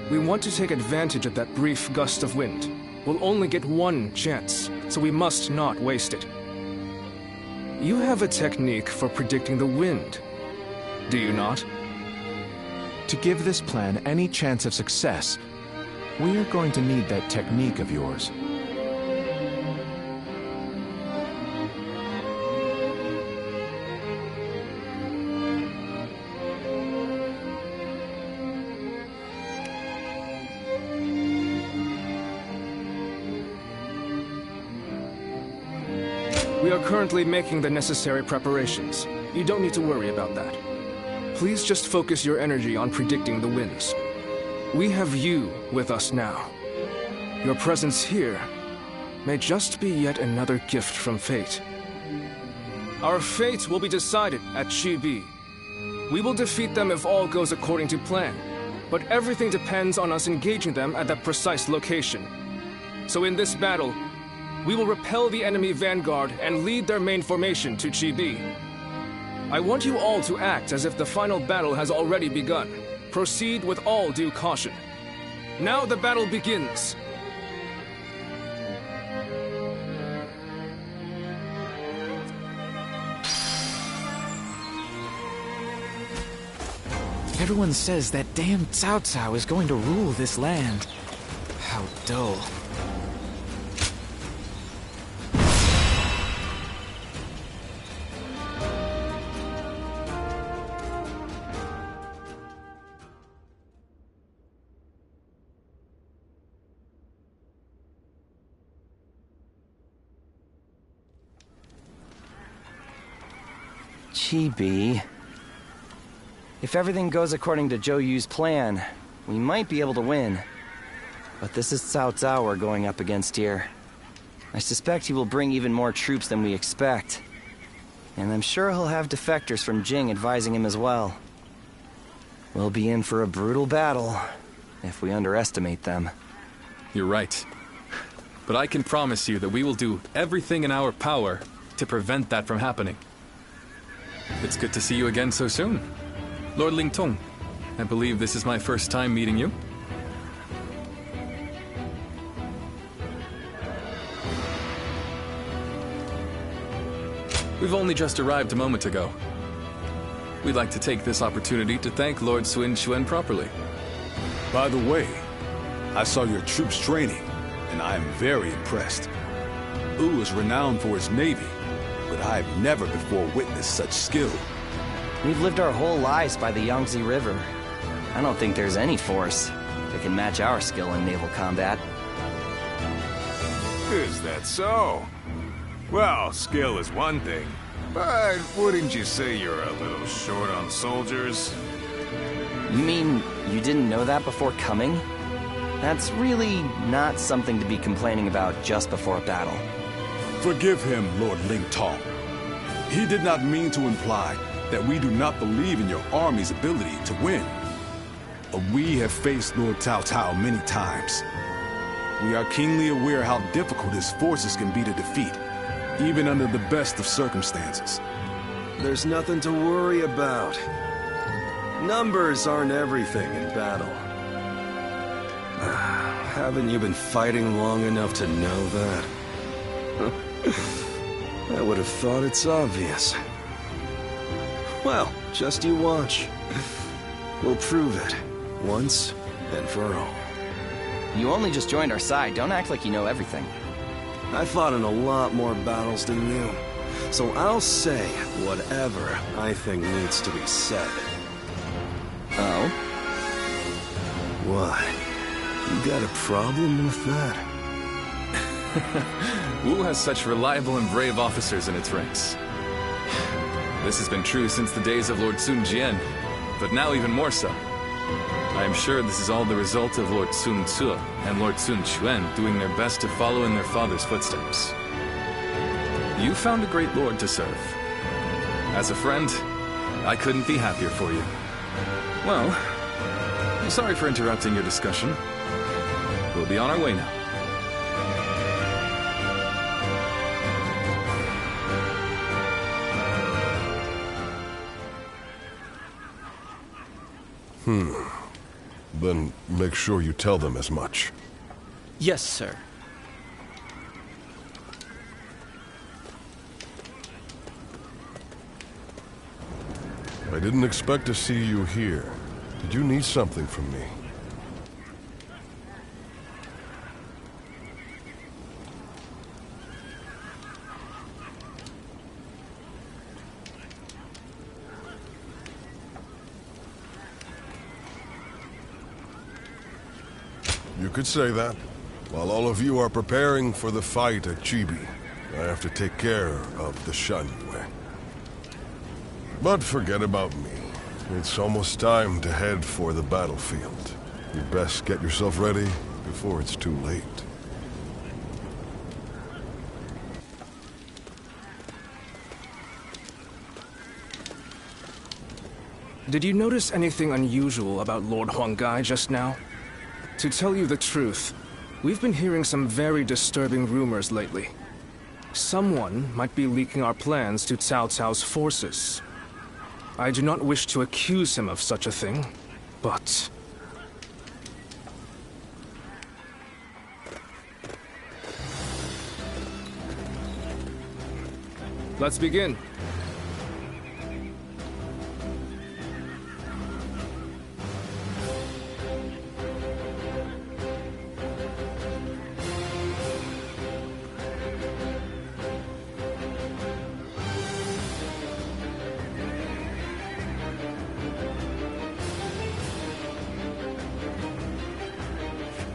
We want to take advantage of that brief gust of wind. We'll only get one chance, so we must not waste it. You have a technique for predicting the wind, do you not? To give this plan any chance of success, we are going to need that technique of yours. We are currently making the necessary preparations. You don't need to worry about that. Please just focus your energy on predicting the winds. We have you with us now. Your presence here may just be yet another gift from fate. Our fate will be decided at Chibi. We will defeat them if all goes according to plan, but everything depends on us engaging them at that precise location. So in this battle, we will repel the enemy vanguard and lead their main formation to Chibi. I want you all to act as if the final battle has already begun. Proceed with all due caution. Now the battle begins. Everyone says that damn Cao Cao is going to rule this land. How dull. Chibi. If everything goes according to Zhou Yu's plan, we might be able to win. But this is Cao Cao we're going up against here. I suspect he will bring even more troops than we expect. And I'm sure he'll have defectors from Jing advising him as well. We'll be in for a brutal battle if we underestimate them. You're right. But I can promise you that we will do everything in our power to prevent that from happening. It's good to see you again so soon. Lord Lingtong, I believe this is my first time meeting you. We've only just arrived a moment ago. We'd like to take this opportunity to thank Lord Sun Quan properly. By the way, I saw your troops training, and I am very impressed. Wu is renowned for his navy, but I have never before witnessed such skill. We've lived our whole lives by the Yangtze River. I don't think there's any force that can match our skill in naval combat. Is that so? Well, skill is one thing, but wouldn't you say you're a little short on soldiers? You mean you didn't know that before coming? That's really not something to be complaining about just before a battle. Forgive him, Lord Lingtong. He did not mean to imply that we do not believe in your army's ability to win. We have faced Lord Cao Cao many times. We are keenly aware how difficult his forces can be to defeat, even under the best of circumstances. There's nothing to worry about. Numbers aren't everything in battle. Haven't you been fighting long enough to know that? I would have thought it's obvious. Well, just you watch. We'll prove it, once and for all. You only just joined our side. Don't act like you know everything. I fought in a lot more battles than you, so I'll say whatever I think needs to be said. Oh? What? You got a problem with that? Wu has such reliable and brave officers in its ranks. This has been true since the days of Lord Sun Jian, but now even more so. I am sure this is all the result of Lord Sun Ce and Lord Sun Quan doing their best to follow in their father's footsteps. You found a great lord to serve. As a friend, I couldn't be happier for you. Well, I'm sorry for interrupting your discussion. We'll be on our way now. Then make sure you tell them as much. Yes, sir. I didn't expect to see you here. Did you need something from me? You could say that. While all of you are preparing for the fight at Chibi, I have to take care of the Shanyue. But forget about me. It's almost time to head for the battlefield. You best get yourself ready before it's too late. Did you notice anything unusual about Lord Huanggai just now? To tell you the truth, we've been hearing some very disturbing rumors lately. Someone might be leaking our plans to Cao Cao's forces. I do not wish to accuse him of such a thing, but... Let's begin.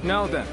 Now then.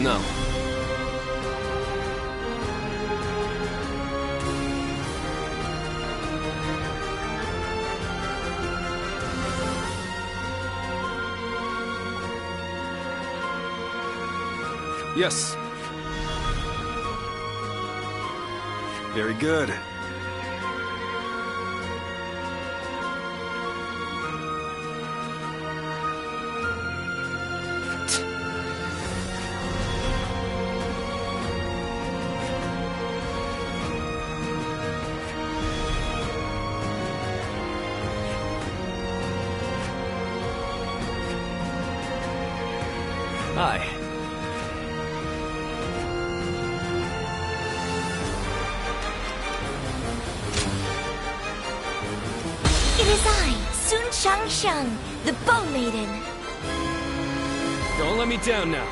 No. Yes. Very good. Aye. It is I, Sun Shang, the Bow Maiden. Don't let me down now.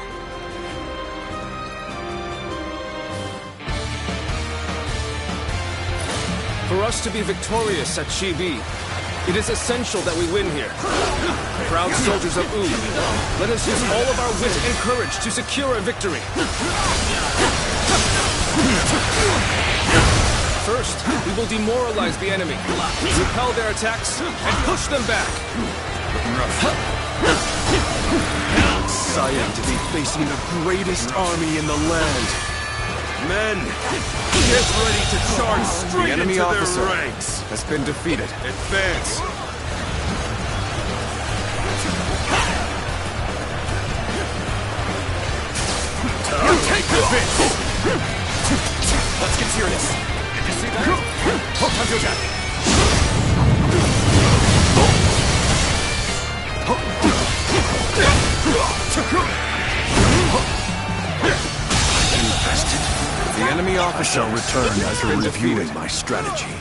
For us to be victorious at Chibi, it is essential that we win here. Proud soldiers of Wu, let us use all of our wit and courage to secure a victory. First, we will demoralize the enemy, repel their attacks, and push them back. Exciting to be facing the greatest army in the land. Men, get ready to charge straight The enemy into officer their ranks. has been defeated. Advance. You take the bitch! Let's get serious. Did you see that? Hokanjo Jack! The enemy officer shall return has after been reviewing defeated. my strategy.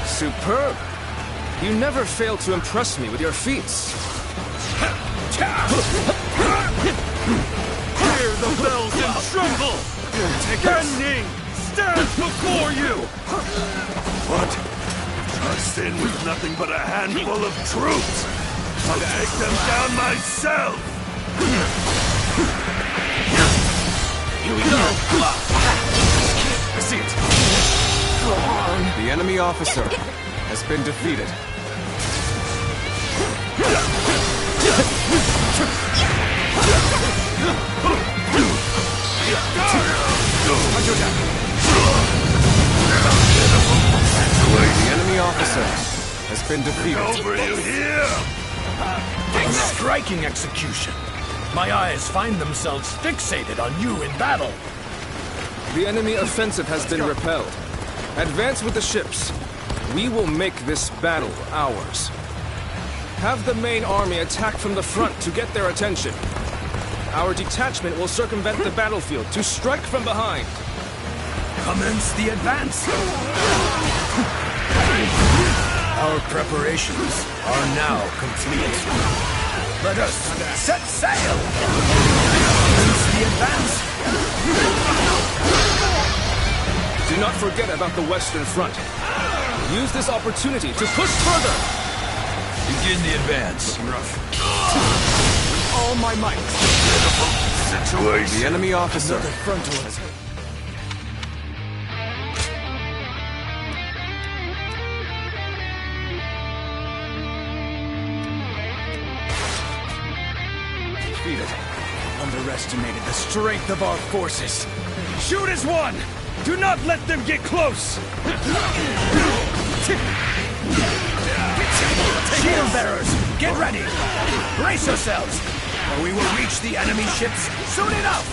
Superb. You never fail to impress me with your feats. Hear the bells and tremble! Ning stands before you! What? Trust in with nothing but a handful of troops! I'll take them down myself! Here we go! I see it! Go on. The enemy officer has been defeated. The enemy officer has been defeated. Over you here! A striking execution. My eyes find themselves fixated on you in battle. The enemy offensive has been repelled. Advance with the ships. We will make this battle ours. Have the main army attack from the front to get their attention. Our detachment will circumvent the battlefield to strike from behind. Commence the advance. Our preparations are now complete. Let us set sail. Commence the advance. Do not forget about the Western Front. Use this opportunity to push further. Begin the advance. With all my might. The enemy officer Another frontal attack. defeated. Underestimated the strength of our forces. Shoot as one! Do not let them get close! Shield bearers, get ready! Brace yourselves, or we will reach the enemy ships soon enough!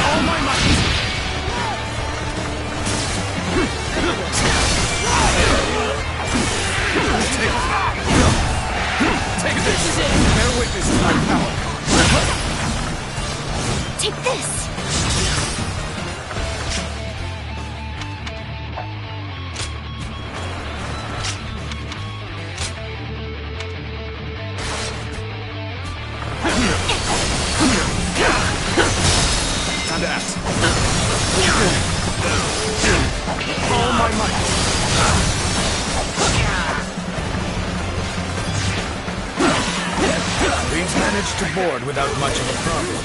All my might! Take this! Bear witness to my power! Take this! Time to act. All my might. Things managed to board without much of a problem.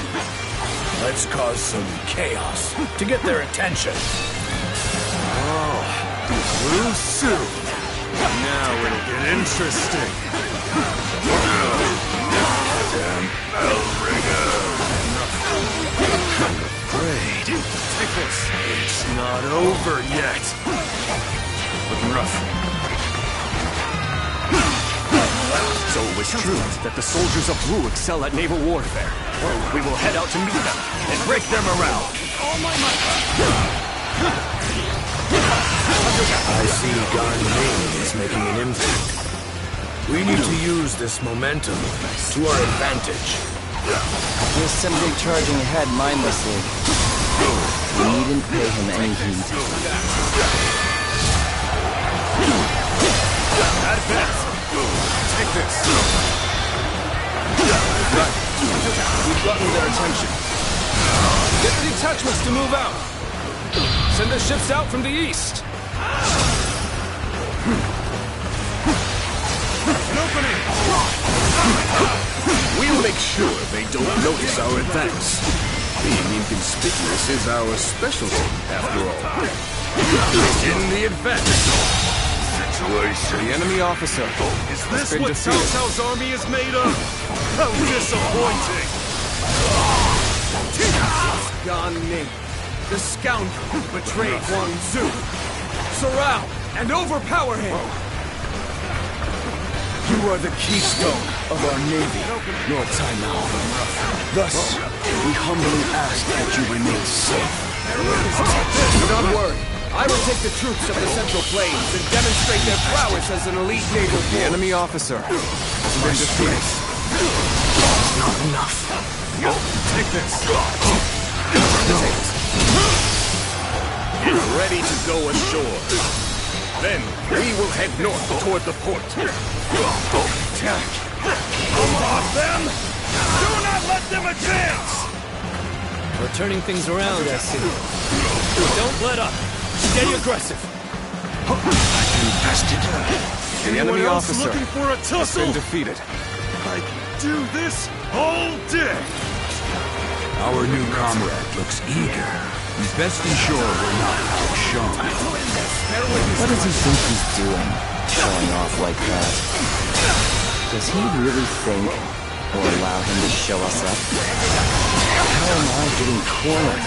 Let's cause some chaos to get their attention. Oh, Lu Su. Now it'll get interesting. Damn Elringer. I'm afraid. Take this. It's not over yet. Looking rough. So it was true that the soldiers of Wu excel at naval warfare. We will head out to meet them and break their morale. All my might. I see Gan Ning is making an impact. We need to use this momentum to our advantage. He is simply charging ahead mindlessly. We needn't pay him any heed. At best. Take this. Right. We've gotten their attention. Get the detachments to move out. Send the ships out from the east. An opening! We'll make sure they don't notice our advance. Being inconspicuous is our specialty, after all. In the advance. The enemy officer. Is this what Cao Cao's army is made of? How disappointing! Gan Ning, the scoundrel who betrayed Huang Zu. Surround and overpower him! You are the keystone of our navy, Lord Taimao. Thus, we humbly ask that you remain safe. Do not worry. I will take the troops of the Central Plains and demonstrate their prowess as an elite naval force. The enemy officer has been defeated. Not enough. Take this. Get ready to go ashore. Then we will head north toward the port. Attack! Come on, them! Do not let them advance! We're turning things around, I see. Don't let up. Stay aggressive. Infested. The enemy officer looking for a tussle? has been defeated. I can do this all day. Our new comrade looks eager. He's best ensure we're not outshone. What does he think he's doing, showing off like that? Does he really think we'll allow him to show us up? How am I getting cornered?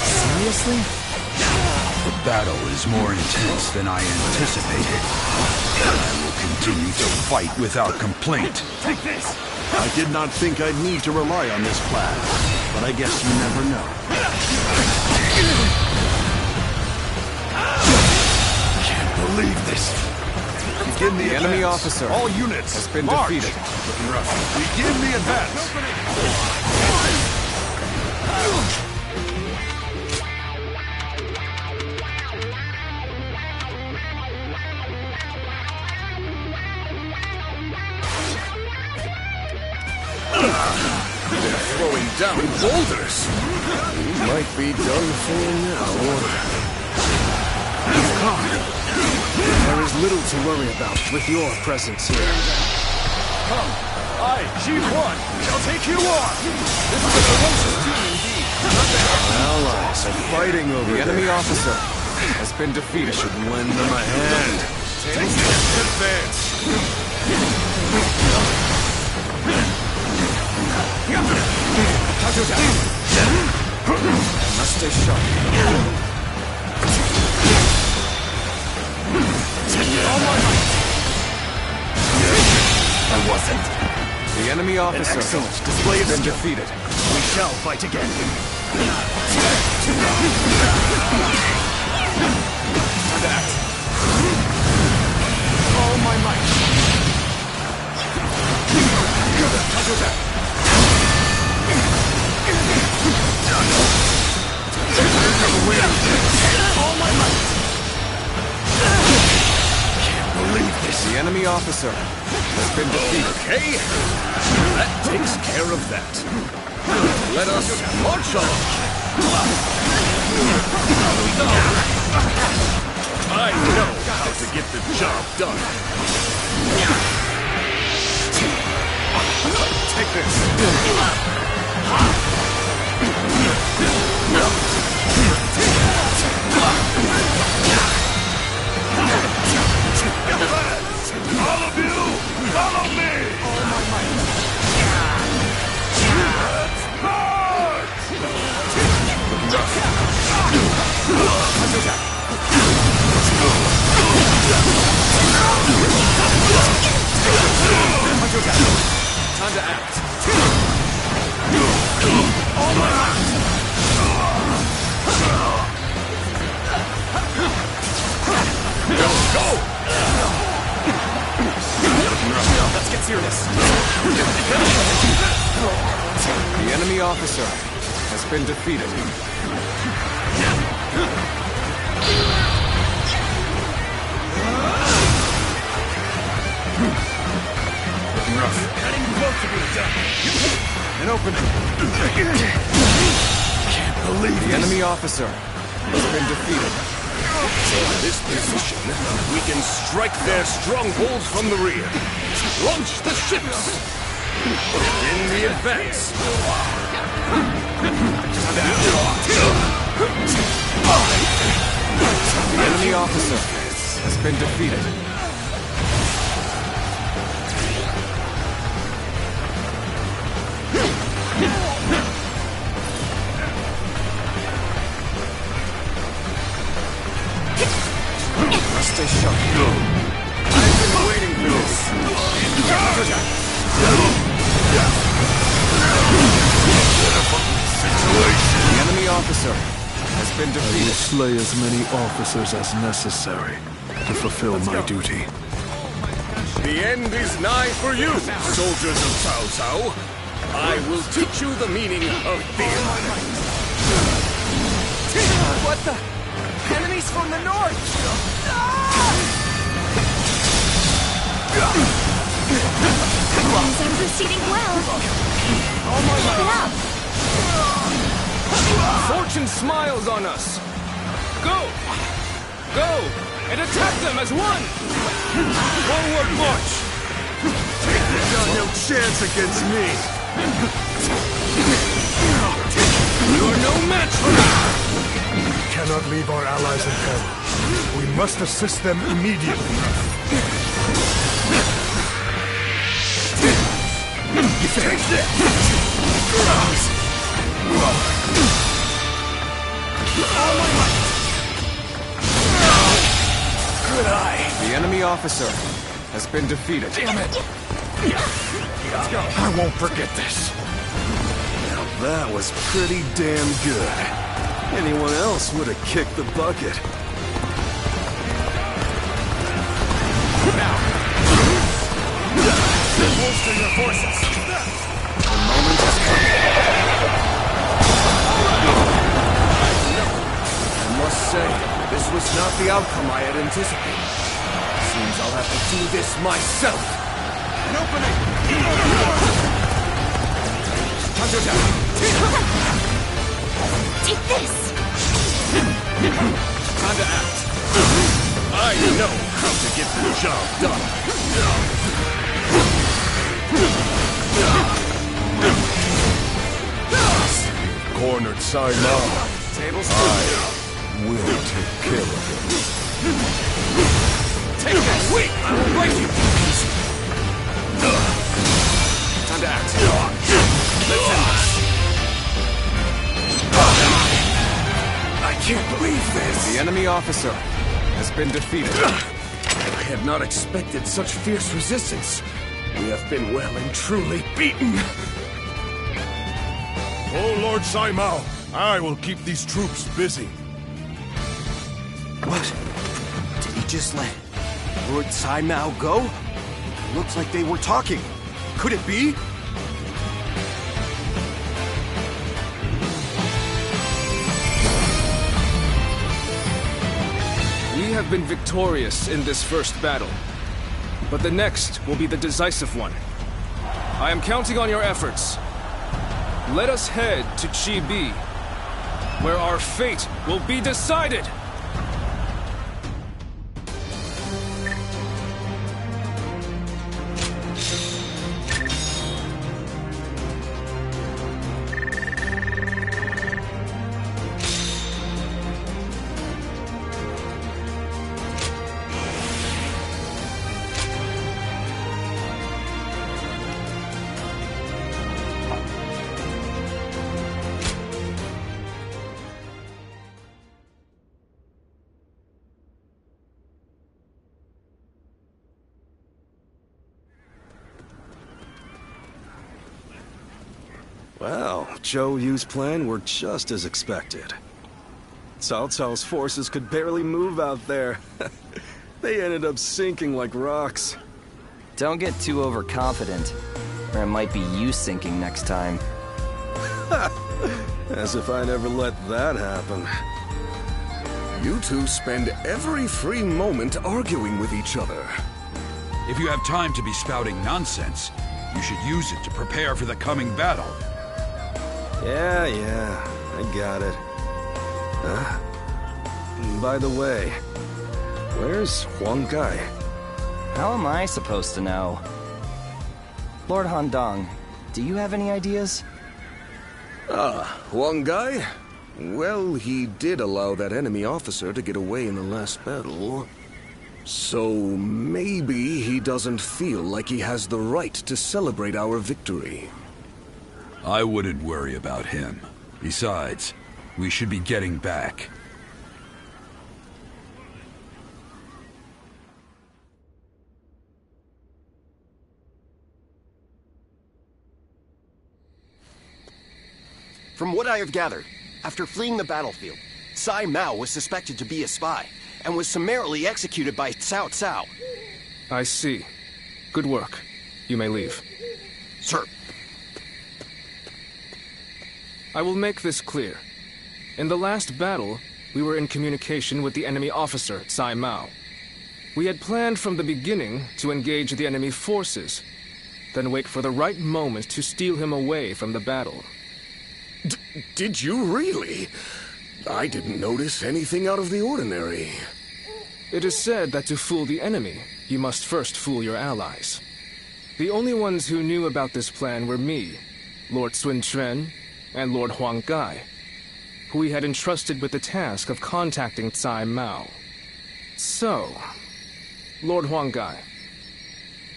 Seriously? The battle is more intense than I anticipated. I will continue to fight without complaint. Take this! I did not think I'd need to rely on this plan, but I guess you never know. Can't believe this. Begin the enemy advance. officer All units has been march. defeated. Looking rough. Begin the advance. They're throwing down boulders. We might be done for now. Khan, there is little to worry about with your presence here. Come, I, Chief One, shall take you on. This is a ferocious team indeed. Our allies are fighting over The enemy there. officer has been defeated. Should lend them a hand. Take this advance. I must stay sharp. I wasn't. The enemy officer excellent display of has been skill. defeated. We shall fight again. That. All my might. All my might. Can't believe this. The enemy officer has been defeated. Okay, that takes care of that. Let us march on. I know how to get the job done. Take this. All of you, follow me! All my might. Time to act. All my might. Go! Let's get serious. The enemy officer has been defeated. Getting close to being done. An opening. Can't believe the enemy officer has been defeated. From this position, we can strike their strongholds from the rear. Launch the ships! In the advance! The enemy officer has been defeated. Stay sharp. I've been waiting for this. The enemy officer has been defeated. I will slay as many officers as necessary to fulfill my duty. The end is nigh for you, soldiers of Cao Cao. I will teach you the meaning of fear. What the? Enemies from the north! Things are proceeding well. Keep it up. Fortune smiles on us. Go! Go! And attack them as one! Forward march! You got no chance against me. You're no match for me! We cannot leave our allies in peril. We must assist them immediately. You take this! Good eye. The enemy officer has been defeated. Damn it! Let's go. I won't forget this. Now that was pretty damn good. Anyone else would have kicked the bucket. Now, bolster your forces. The moment has come. I must say, this was not the outcome I had anticipated. Seems I'll have to do this myself. An opening! Time to attack! Take this! Time to act. I know how to get the job done. Cornered Simon. Tables I will take care of him. Take this! Wait! I will break you! Time to act. Let's end this. I can't believe this! The enemy officer has been defeated. I had not expected such fierce resistance. We have been well and truly beaten. Oh, Lord Saimao, I will keep these troops busy. What? Did he just let Lord Saimao go? Looks like they were talking. Could it be? We have been victorious in this first battle, but the next will be the decisive one. I am counting on your efforts. Let us head to Chibi, where our fate will be decided! Well, Zhou Yu's plan worked just as expected. Cao Cao's forces could barely move out there. They ended up sinking like rocks. Don't get too overconfident, or it might be you sinking next time. As if I never let that happen. You two spend every free moment arguing with each other. If you have time to be spouting nonsense, you should use it to prepare for the coming battle. Yeah, I got it. By the way, where's Huang Gai? How am I supposed to know? Lord Handong, do you have any ideas? Huang Gai? Well, he did allow that enemy officer to get away in the last battle. So maybe he doesn't feel like he has the right to celebrate our victory. I wouldn't worry about him. Besides, we should be getting back. From what I have gathered, after fleeing the battlefield, Sai Mao was suspected to be a spy, and was summarily executed by Cao Cao. I see. Good work. You may leave. Sir. I will make this clear. In the last battle, we were in communication with the enemy officer, Sai Mao. We had planned from the beginning to engage the enemy forces, then wait for the right moment to steal him away from the battle. Did you really? I didn't notice anything out of the ordinary. It is said that to fool the enemy, you must first fool your allies. The only ones who knew about this plan were me, Lord Sun Quan, and Lord Huang Gai, who we had entrusted with the task of contacting Sai Mao. So, Lord Huang Gai,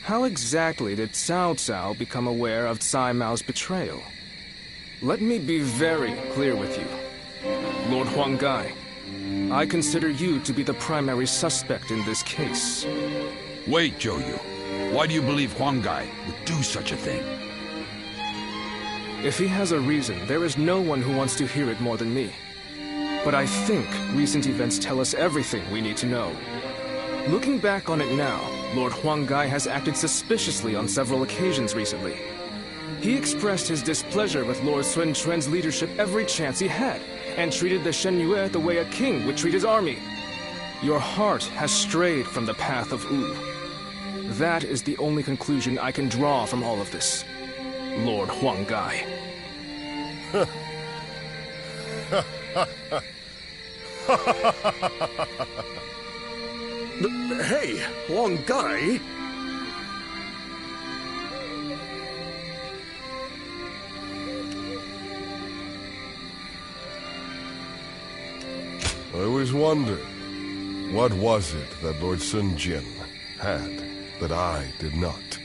how exactly did Cao Cao become aware of Sai Mao's betrayal? Let me be very clear with you. Lord Huang Gai, I consider you to be the primary suspect in this case. Wait, Zhou Yu. Why do you believe Huang Gai would do such a thing? If he has a reason, there is no one who wants to hear it more than me. But I think recent events tell us everything we need to know. Looking back on it now, Lord Huang Gai has acted suspiciously on several occasions recently. He expressed his displeasure with Lord Sun Quan's leadership every chance he had, and treated the Shen Yue the way a king would treat his army. Your heart has strayed from the path of Wu. That is the only conclusion I can draw from all of this, Lord Huang Gai. Hey, Huang Gai! I always wondered, what was it that Lord Sun Jian had that I did not?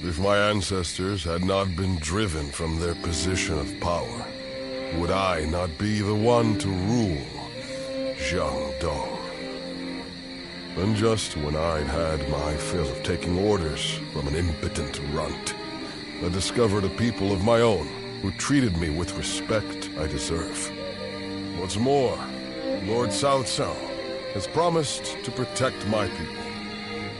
If my ancestors had not been driven from their position of power, would I not be the one to rule Jiangdong? And just when I'd had my fill of taking orders from an impotent runt, I discovered a people of my own who treated me with respect I deserve. What's more, Lord Cao Cao has promised to protect my people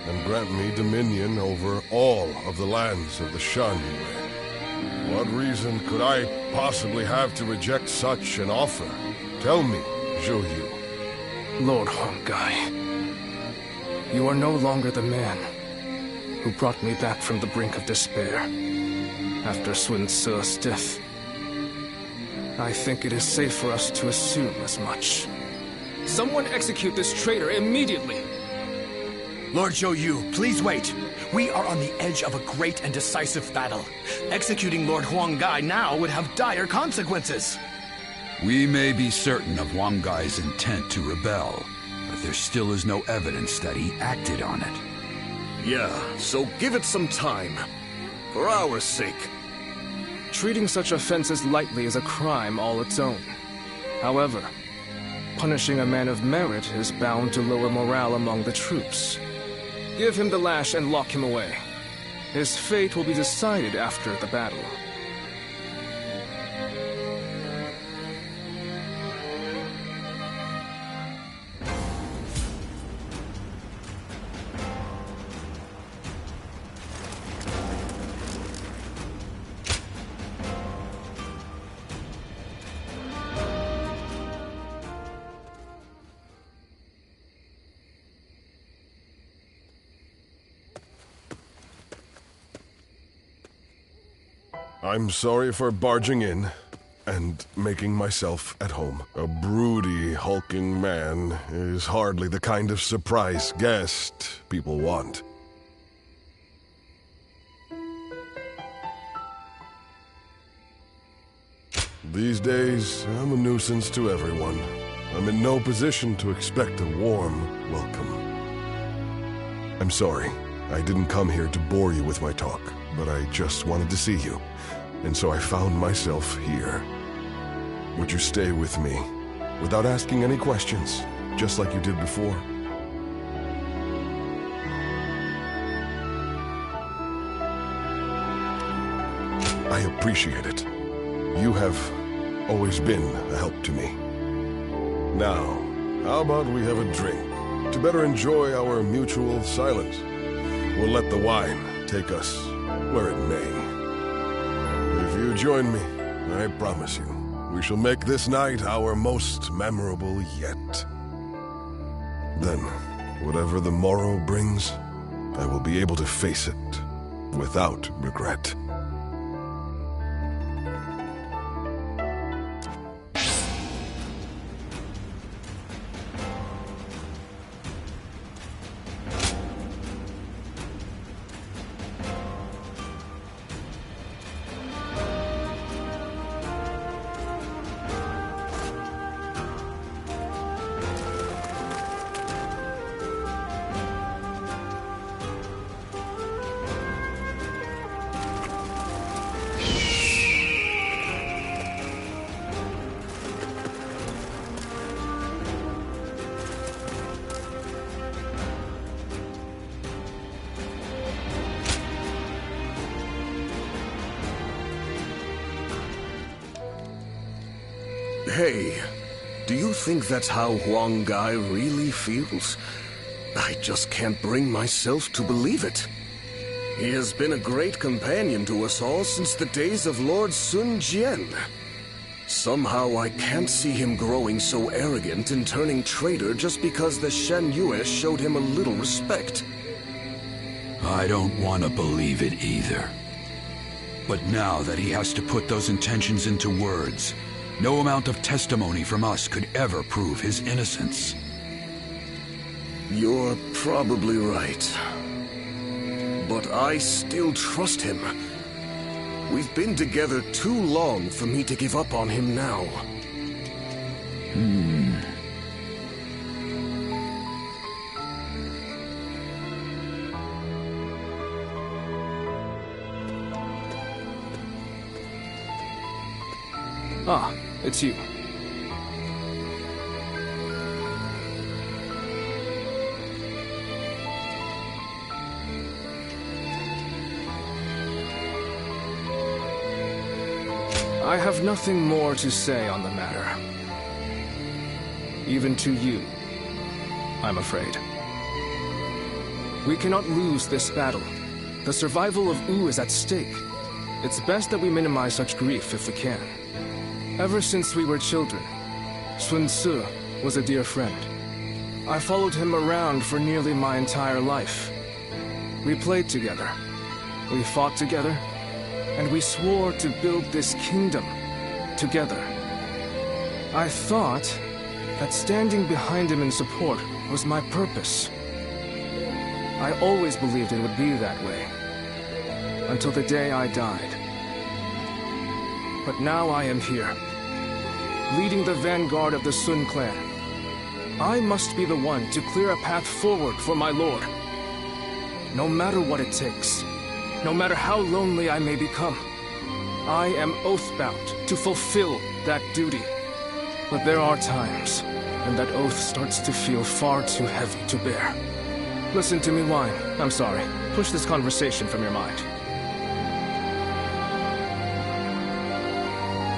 and grant me dominion over all of the lands of the Shan Yue. What reason could I possibly have to reject such an offer? Tell me, Zhou Yu. Lord Huang Gai, you are no longer the man who brought me back from the brink of despair after Sun Ce's death. I think it is safe for us to assume as much. Someone execute this traitor immediately! Lord Zhou Yu, please wait. We are on the edge of a great and decisive battle. Executing Lord Huang Gai now would have dire consequences. We may be certain of Huang Gai's intent to rebel, but there still is no evidence that he acted on it. Yeah, so give it some time. For our sake. Treating such offenses lightly is a crime all its own. However, punishing a man of merit is bound to lower morale among the troops. Give him the lash and lock him away. His fate will be decided after the battle. I'm sorry for barging in and making myself at home. A broody, hulking man is hardly the kind of surprise guest people want. These days, I'm a nuisance to everyone. I'm in no position to expect a warm welcome. I'm sorry. I didn't come here to bore you with my talk, but I just wanted to see you, and so I found myself here. Would you stay with me, without asking any questions, just like you did before? I appreciate it. You have always been a help to me. Now, how about we have a drink, to better enjoy our mutual silence? We'll let the wine take us where it may. If you join me, I promise you, we shall make this night our most memorable yet. Then, whatever the morrow brings, I will be able to face it without regret. Hey, do you think that's how Huang Gai really feels? I just can't bring myself to believe it. He has been a great companion to us all since the days of Lord Sun Jian. Somehow I can't see him growing so arrogant and turning traitor just because the Shen Yue showed him a little respect. I don't want to believe it either. But now that he has to put those intentions into words, no amount of testimony from us could ever prove his innocence. You're probably right. But I still trust him. We've been together too long for me to give up on him now. Ah, it's you. I have nothing more to say on the matter. Even to you, I'm afraid. We cannot lose this battle. The survival of Wu is at stake. It's best that we minimize such grief if we can. Ever since we were children, Sun Tzu was a dear friend. I followed him around for nearly my entire life. We played together, we fought together, and we swore to build this kingdom together. I thought that standing behind him in support was my purpose. I always believed it would be that way, until the day I died. But now I am here, leading the vanguard of the Sun clan. I must be the one to clear a path forward for my lord. No matter what it takes, no matter how lonely I may become, I am oath-bound to fulfill that duty. But there are times when that oath starts to feel far too heavy to bear. Listen to me whine. I'm sorry. Push this conversation from your mind.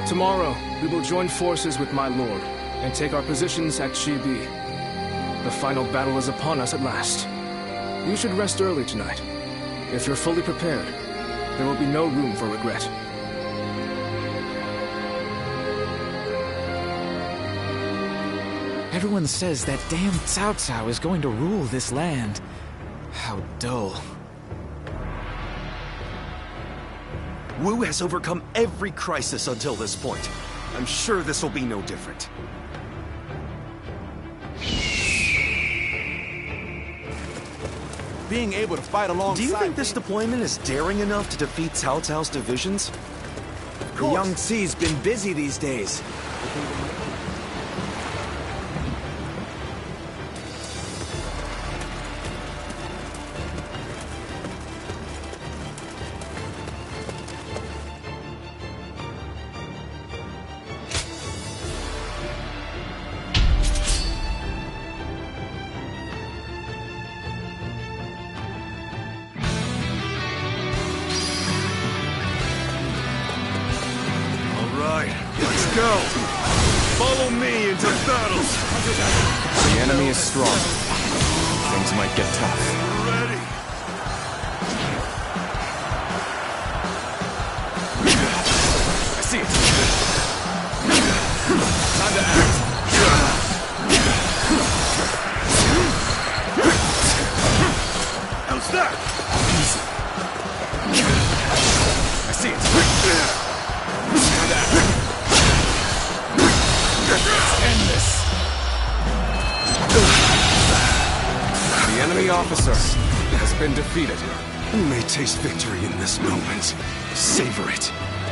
Tomorrow, we will join forces with my lord and take our positions at Chibi. The final battle is upon us at last. You should rest early tonight. If you're fully prepared, there will be no room for regret. Everyone says that damn Cao Cao is going to rule this land. How dull. Wu has overcome every crisis until this point. I'm sure this will be no different. Being able to fight alongside... Do you think this deployment is daring enough to defeat Cao Cao's divisions? The Young Xi's been busy these days. Let's go! Follow me into battle! The enemy is strong. Things might get tough. Ready! I see it! Time to act! How's that? Easy. I see it! Time to act! Let's end this! The enemy officer has been defeated. You may taste victory in this moment. Savor it,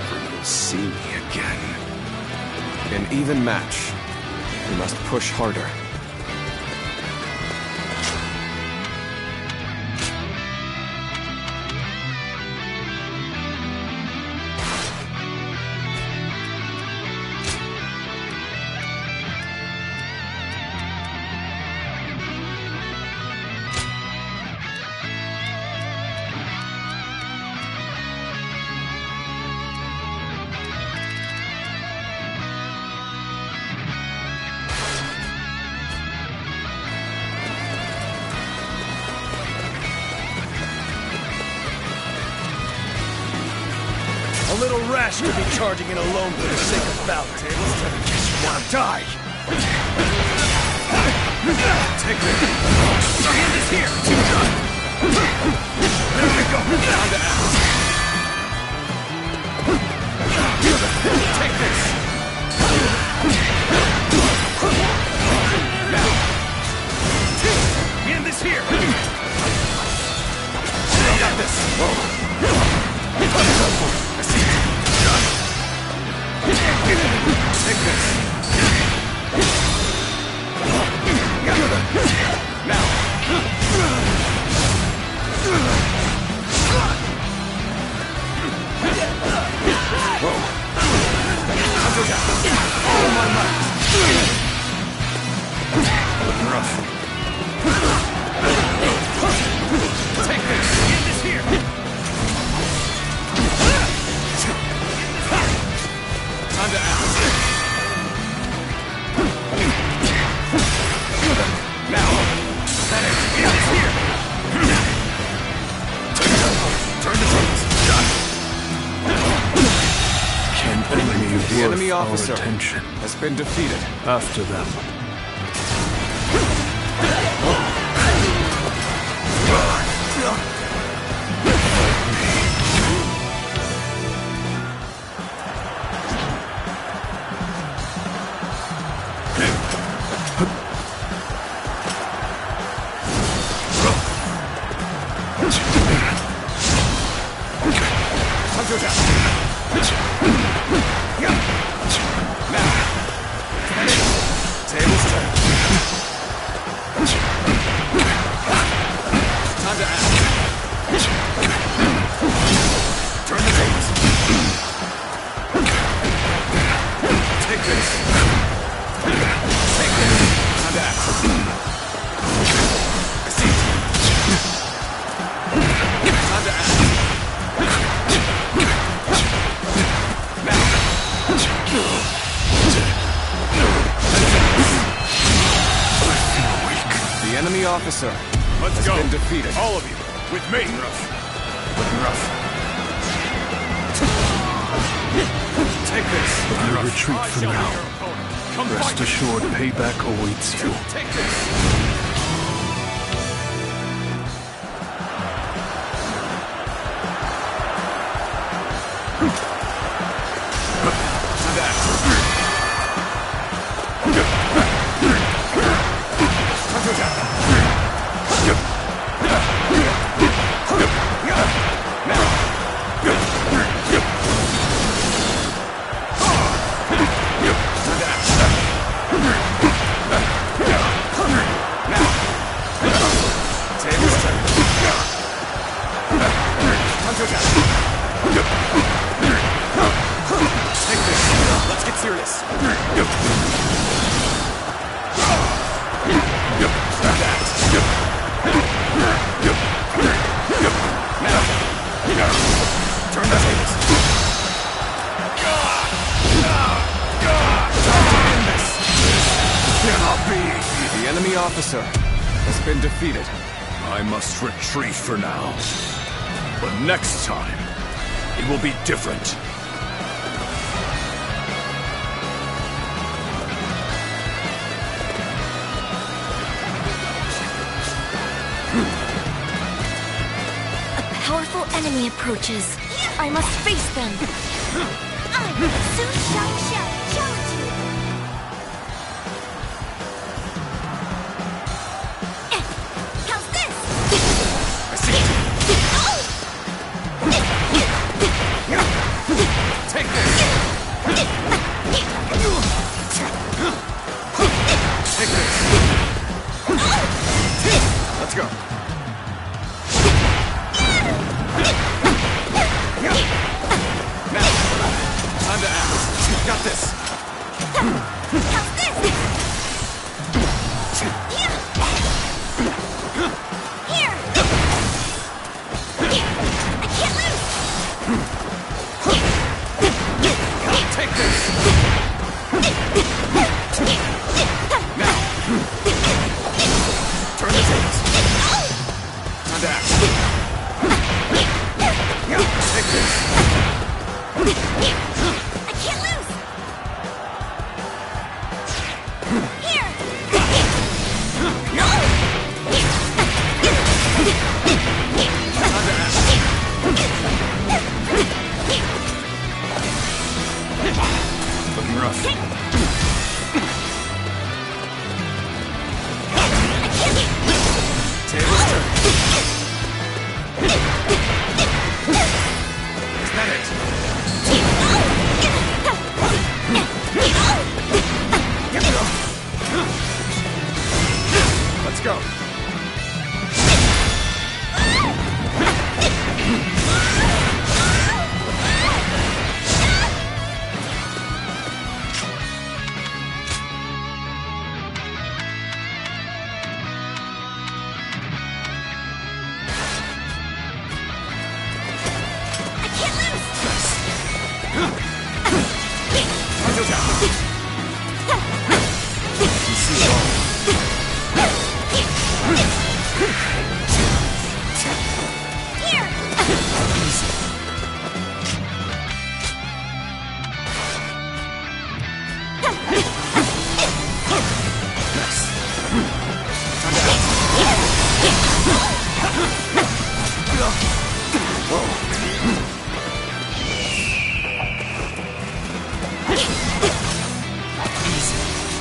for you'll see me again. An even match. We must push harder. A little rash to be charging in alone for the sake of valor. You wanna die? Take it. Our hand is here. There we go. Down to act. Take this. Now. Hand is here. I got this. Whoa. I see it. Take this. Now. Whoa. All my might. Looking rough. Take this. Get this here. Time to act. Now. Get this here. Turn the tables. The enemy officer has been defeated. After them. The enemy officer has been defeated. All of you, with me. Looking rough. Take this. You retreat for now. Rest assured, payback awaits you. Take this. serious. Turn the tables. Cannot be. The enemy officer has been defeated. I must retreat for now. But next time, it will be different. A powerful enemy approaches. I must face them. I, Su Shang, challenge you. How's this? I see it. Take this. Take this. Let's go. Now, time to act. Got this. How's this? Here. I can't lose. Take this. Now. Turn the tables. Time to act. Take this. I can't lose. Here. Time to act. Looking rough. Tables turn. Is that it? Let's go.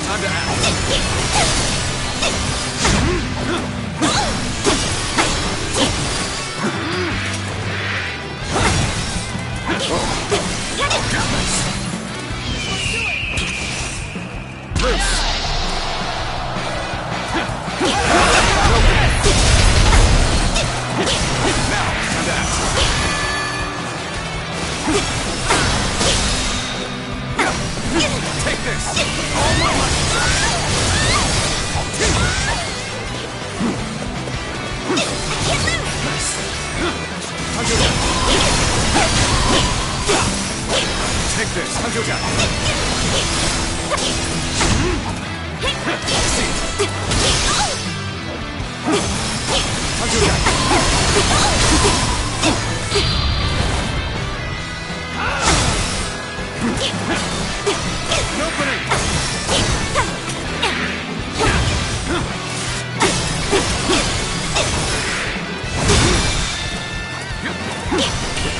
Time to act. Take this! All my money! Take this! Hanjo-chan! An opening!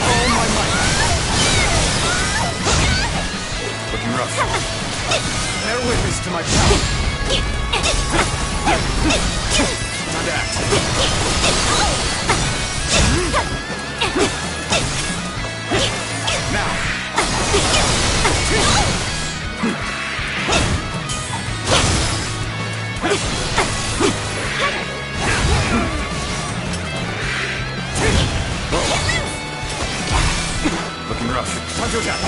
All my might! Looking rough. Bear witness to my power. Time to act. Now. Looking rough. Hanjo-chan.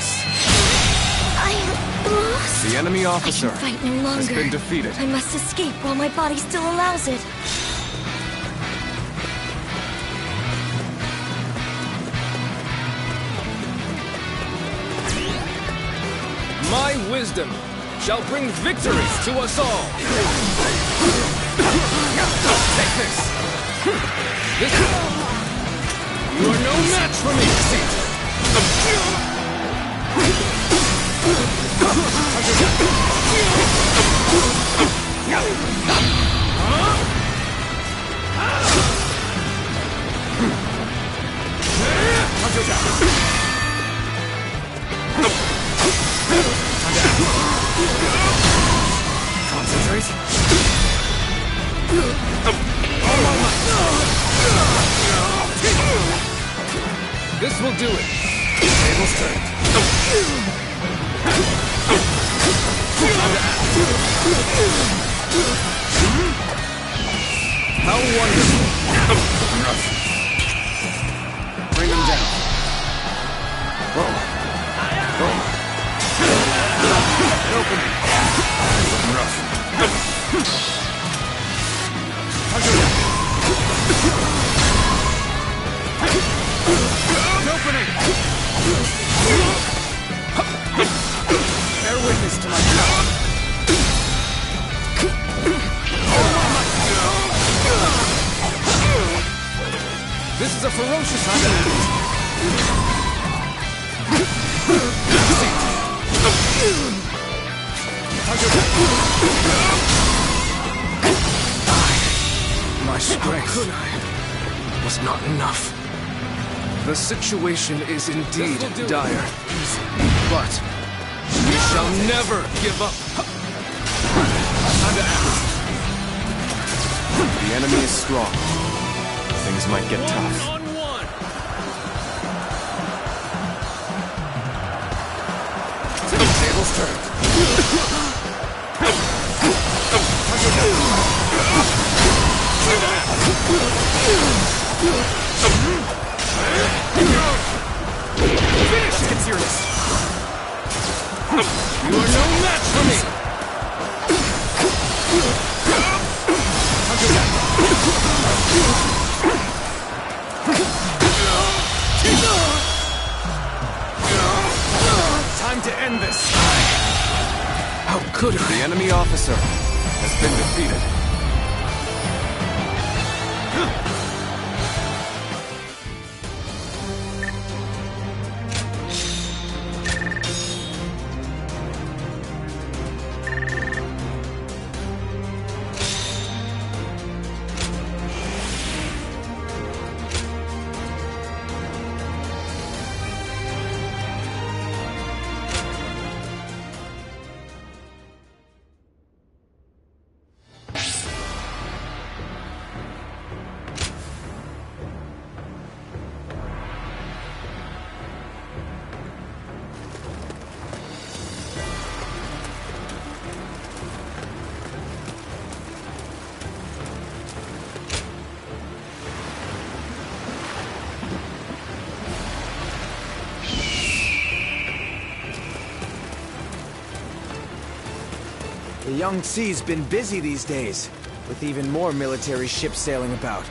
this. I'm lost. The enemy officer I can fight no longer. has been defeated. I must escape while my body still allows it. My wisdom shall bring victories to us all. Take this. You are no match for me. Concentrate. All my might. This will do it. Tables turned. How wonderful. Bring him down. Open. Rough. Opening. Bear witness to my power. This is a ferocious enemy. My strength was not enough. The situation is indeed dire, but we shall never give up. The enemy is strong. Things might get tough. Tables turned. Let's get serious. You are no match for me. Time to end this. How could I? The enemy officer has been defeated. The Young Sea's been busy these days, with even more military ships sailing about.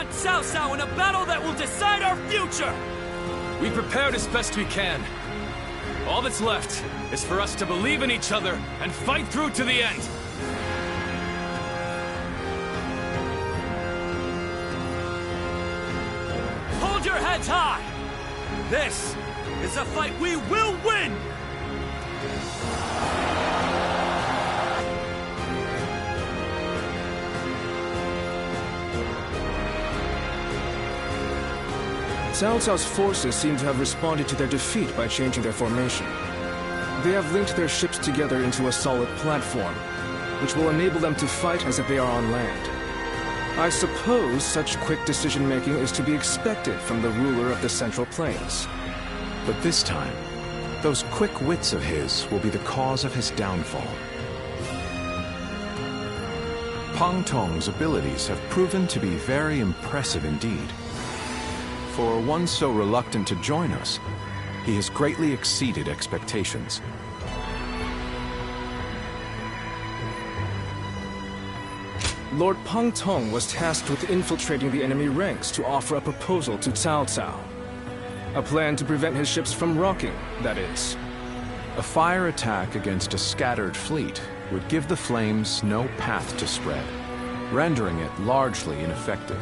confront Cao Cao in a battle that will decide our future! We prepared as best we can. All that's left is for us to believe in each other and fight through to the end. Hold your heads high! This is a fight we will win! Cao Cao's forces seem to have responded to their defeat by changing their formation. They have linked their ships together into a solid platform, which will enable them to fight as if they are on land. I suppose such quick decision-making is to be expected from the ruler of the Central Plains. But this time, those quick wits of his will be the cause of his downfall. Pang Tong's abilities have proven to be very impressive indeed. For one so reluctant to join us, he has greatly exceeded expectations. Lord Pang Tong was tasked with infiltrating the enemy ranks to offer a proposal to Cao Cao. A plan to prevent his ships from rocking, that is. A fire attack against a scattered fleet would give the flames no path to spread, rendering it largely ineffective.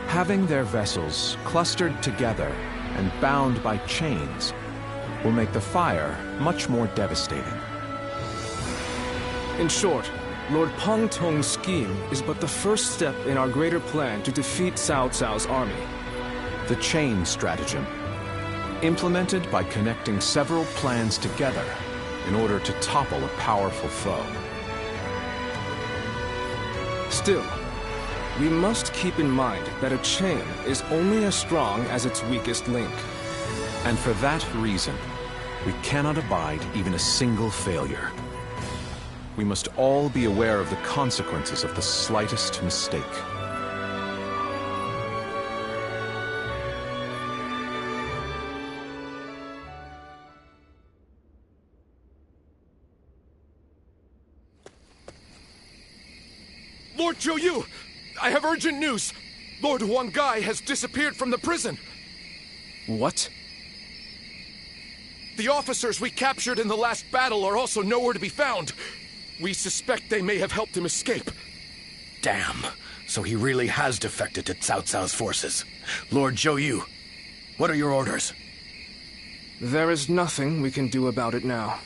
Having their vessels clustered together and bound by chains will make the fire much more devastating. In short, Lord Pang Tong's scheme is but the first step in our greater plan to defeat Cao Cao's army. The chain stratagem, implemented by connecting several plans together in order to topple a powerful foe. Still, we must keep in mind that a chain is only as strong as its weakest link. And for that reason, we cannot abide even a single failure. We must all be aware of the consequences of the slightest mistake. Lord Zhou Yu! I have urgent news! Lord Huang Gai has disappeared from the prison! What? The officers we captured in the last battle are also nowhere to be found. We suspect they may have helped him escape. Damn. So he really has defected to Cao Cao's forces. Lord Zhou Yu, what are your orders? There is nothing we can do about it now.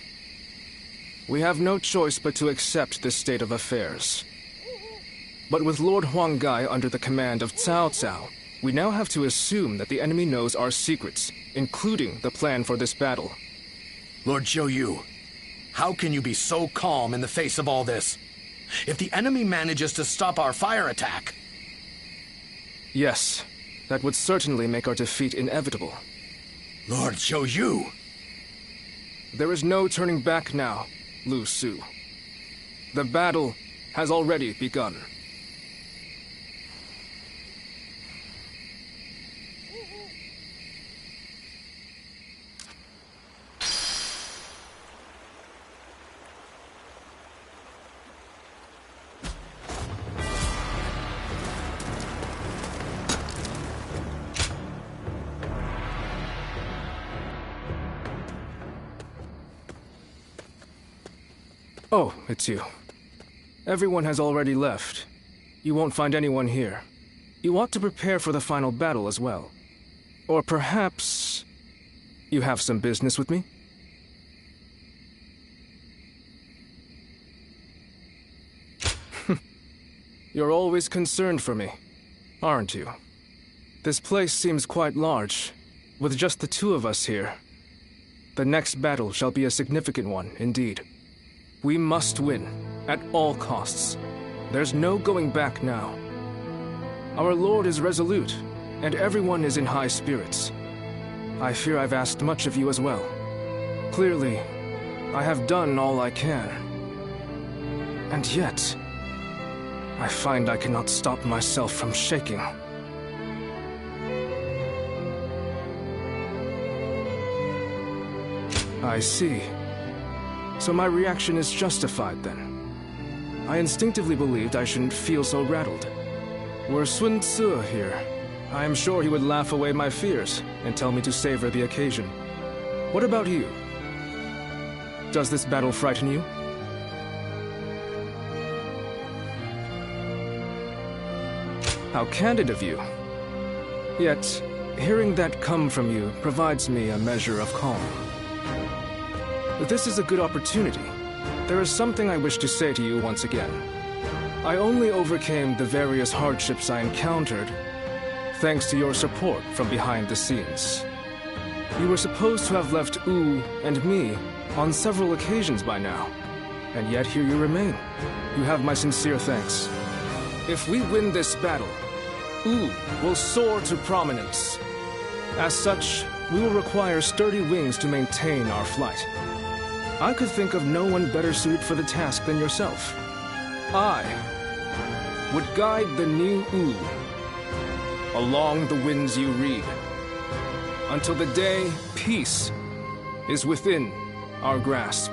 We have no choice but to accept this state of affairs. But with Lord Huang Gai under the command of Cao Cao, we now have to assume that the enemy knows our secrets, including the plan for this battle. Lord Zhou Yu, how can you be so calm in the face of all this? If the enemy manages to stop our fire attack... Yes, that would certainly make our defeat inevitable. Lord Zhou Yu! There is no turning back now, Lu Su. The battle has already begun. Oh, it's you. Everyone has already left. You won't find anyone here. You ought to prepare for the final battle as well. Or perhaps... you have some business with me? You're always concerned for me, aren't you? This place seems quite large. With just the two of us here, the next battle shall be a significant one indeed. We must win, at all costs. There's no going back now. Our lord is resolute, and everyone is in high spirits. I fear I've asked much of you as well. Clearly, I have done all I can. And yet, I find I cannot stop myself from shaking. I see. So my reaction is justified, then. I instinctively believed I shouldn't feel so rattled. Were Sun Tzu here, I am sure he would laugh away my fears and tell me to savor the occasion. What about you? Does this battle frighten you? How candid of you. Yet, hearing that come from you provides me a measure of calm. This is a good opportunity. There is something I wish to say to you once again. I only overcame the various hardships I encountered thanks to your support from behind the scenes. You were supposed to have left Wu and me on several occasions by now, and yet here you remain. You have my sincere thanks. If we win this battle, Wu will soar to prominence. As such, we will require sturdy wings to maintain our flight. I could think of no one better suited for the task than yourself. I would guide the new Wu along the winds you read, until the day peace is within our grasp.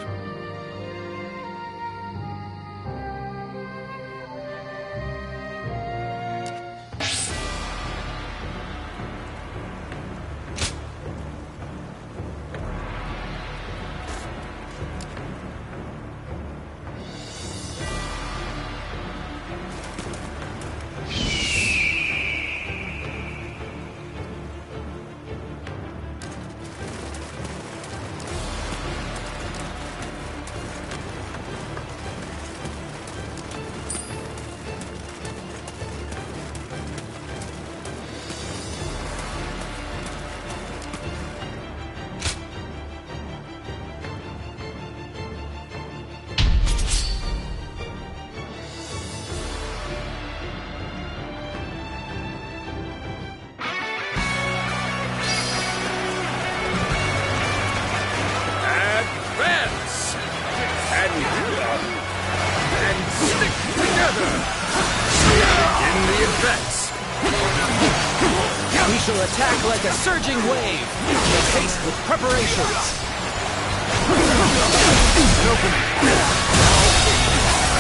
Attack like a surging wave. Make haste with preparations.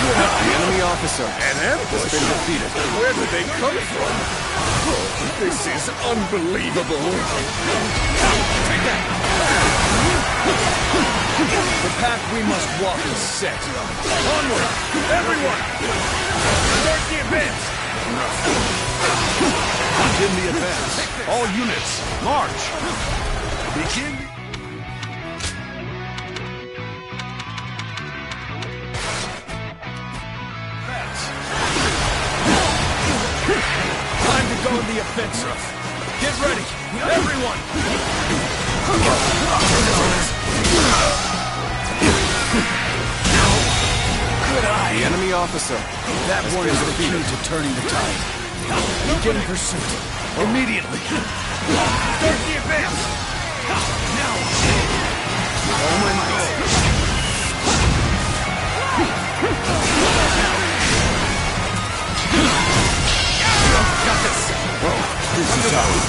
The enemy officer. An ambush has been defeated. Where did they come from? Oh, this is unbelievable. Take that. The path we must walk is set. Onward, everyone! Start the advance! Begin the advance. All units, march! Begin... Time to go in the offensive. Get ready, everyone! Good eye. The enemy officer. That one is the key to turning the tide. Begin pursuit. Immediately. Start the advance! Now! All my might. Got this! This is ours.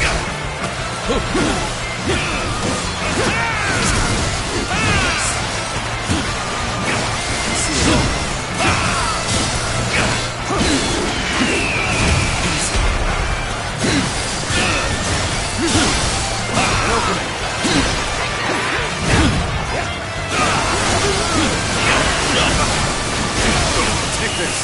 Take this!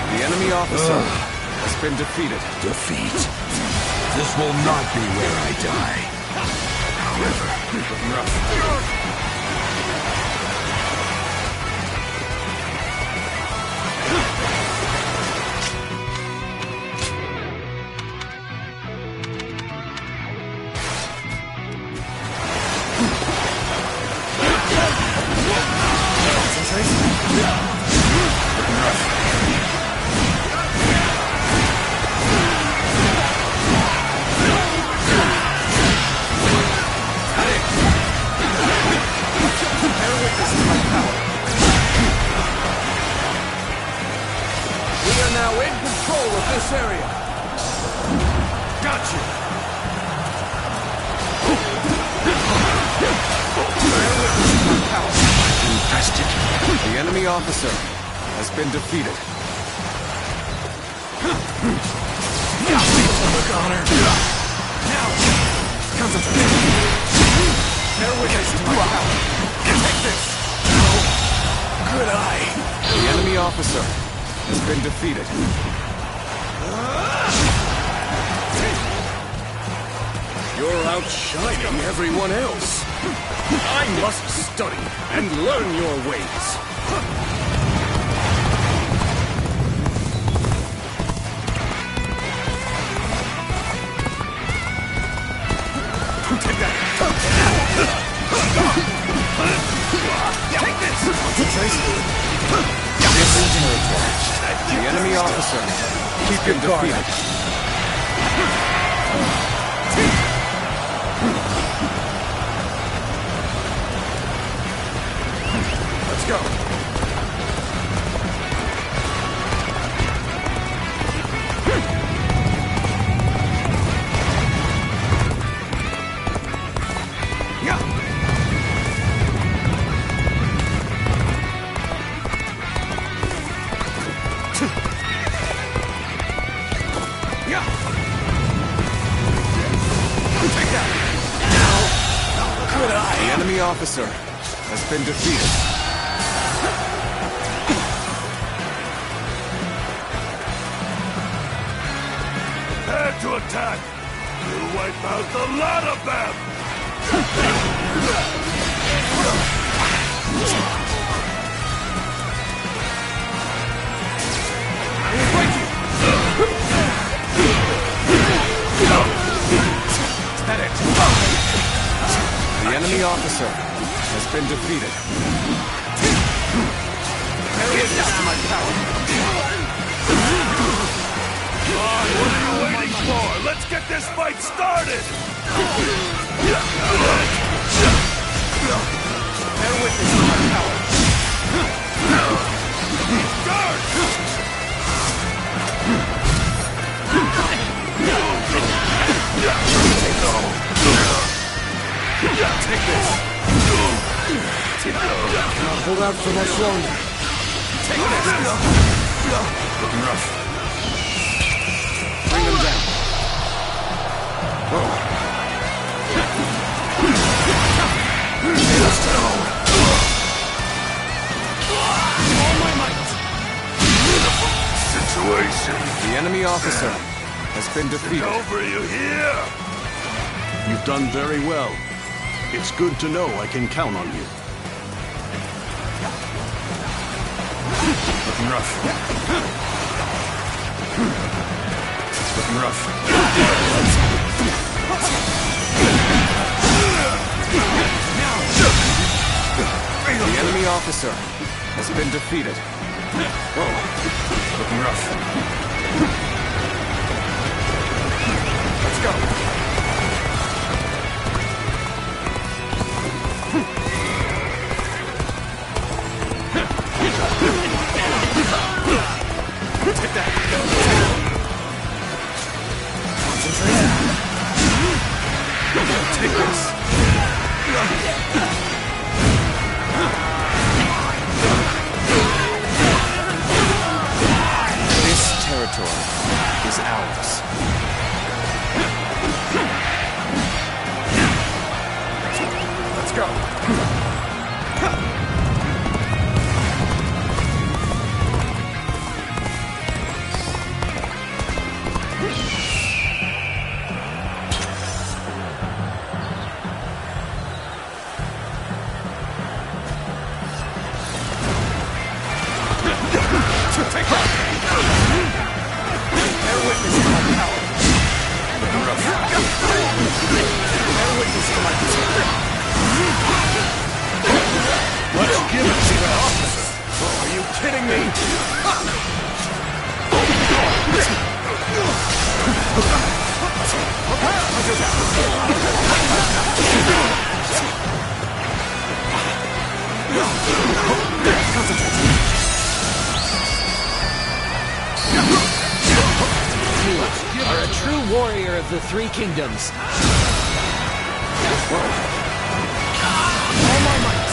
The enemy officer has been defeated. Defeat. This will not be where I die. This The enemy officer has been defeated. Honor. Now, concentrate. Bear witness to my power. Take this. Good eye. The enemy officer has been defeated. You're outshining everyone else. I must study and learn your ways. Take that! Take this! The enemy officer. Keep your guard. Let's go. The enemy officer has been defeated. Prepare to attack! We'll wipe out the lot of them! I will break you! That it! The enemy officer has been defeated. Give this to my power! Come on, what are you waiting for? Let's get this fight started! Bear witness to my power! Guard! Take this! Cannot hold out for much longer. Take this! Looking rough. Bring them down. All my might! Situation! The enemy officer has been defeated. Over, you hear? You've done very well. It's good to know I can count on you. Looking rough. Looking rough. The enemy officer has been defeated. Looking rough. Let's go. Take that! Concentrate. Take this. This territory is ours. Let's go. Take that! Bear witness to my power! Bear witness to my power! Let's give it to the officer! Are you kidding me? You are a true warrior of the Three Kingdoms. All my might!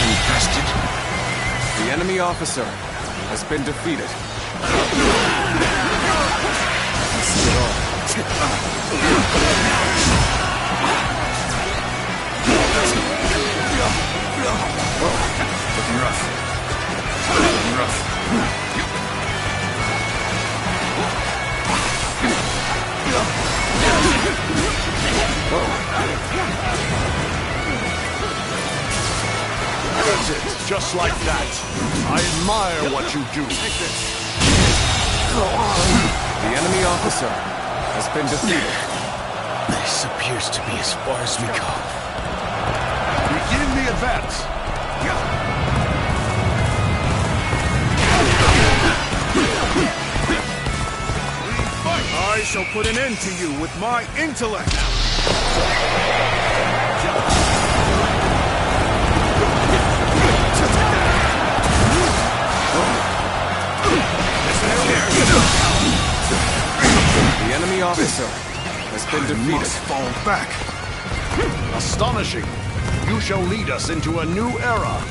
Infested. The enemy officer has been defeated. I see it all. Looking rough. Looking rough. That's it. Just like that. I admire what you do. The enemy officer has been defeated. This appears to be as far as we go. Begin the advance. I shall put an end to you with my intellect. The enemy officer has been defeated. Must fall back. Astonishing. You shall lead us into a new era.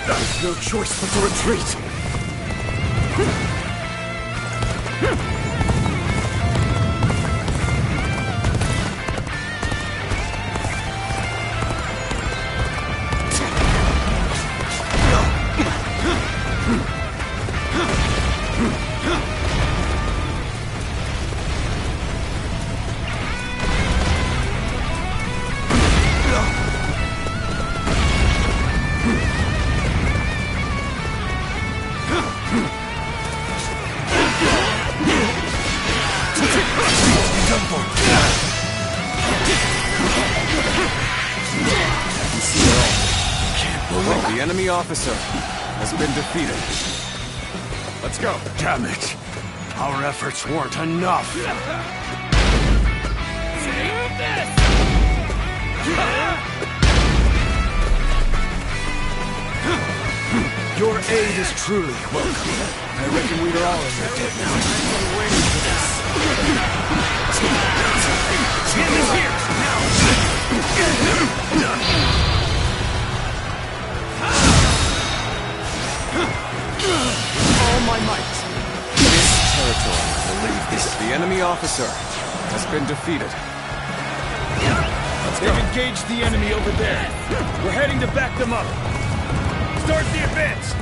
There's no choice but to retreat. The enemy officer has been defeated. Let's go. Damn it. Our efforts weren't enough. Your aid is truly welcome. I reckon we're all in your debt now. I'm waiting for this. Get this here, all my might. This territory will leave this. The enemy officer has been defeated. They've engaged the enemy over there. We're heading to back them up. Start the advance!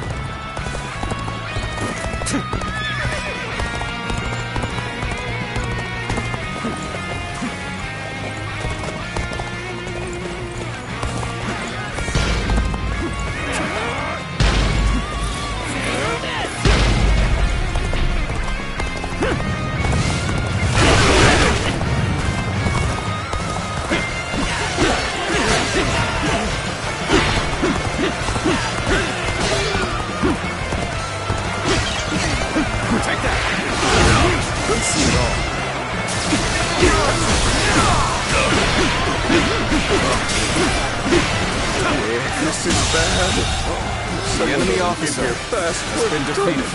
This is bad. The enemy officer has been defeated.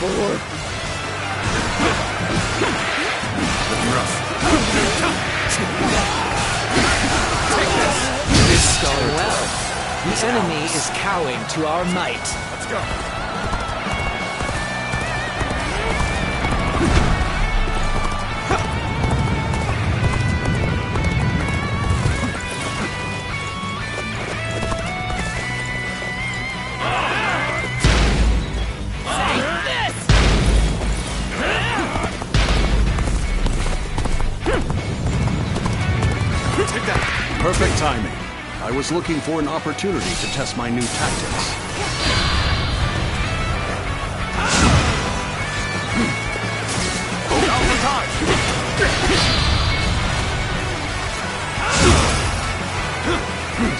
Looking rough. This is going well. The enemy is cowing to our might. Let's go. Perfect timing. I was looking for an opportunity to test my new tactics. Out for time!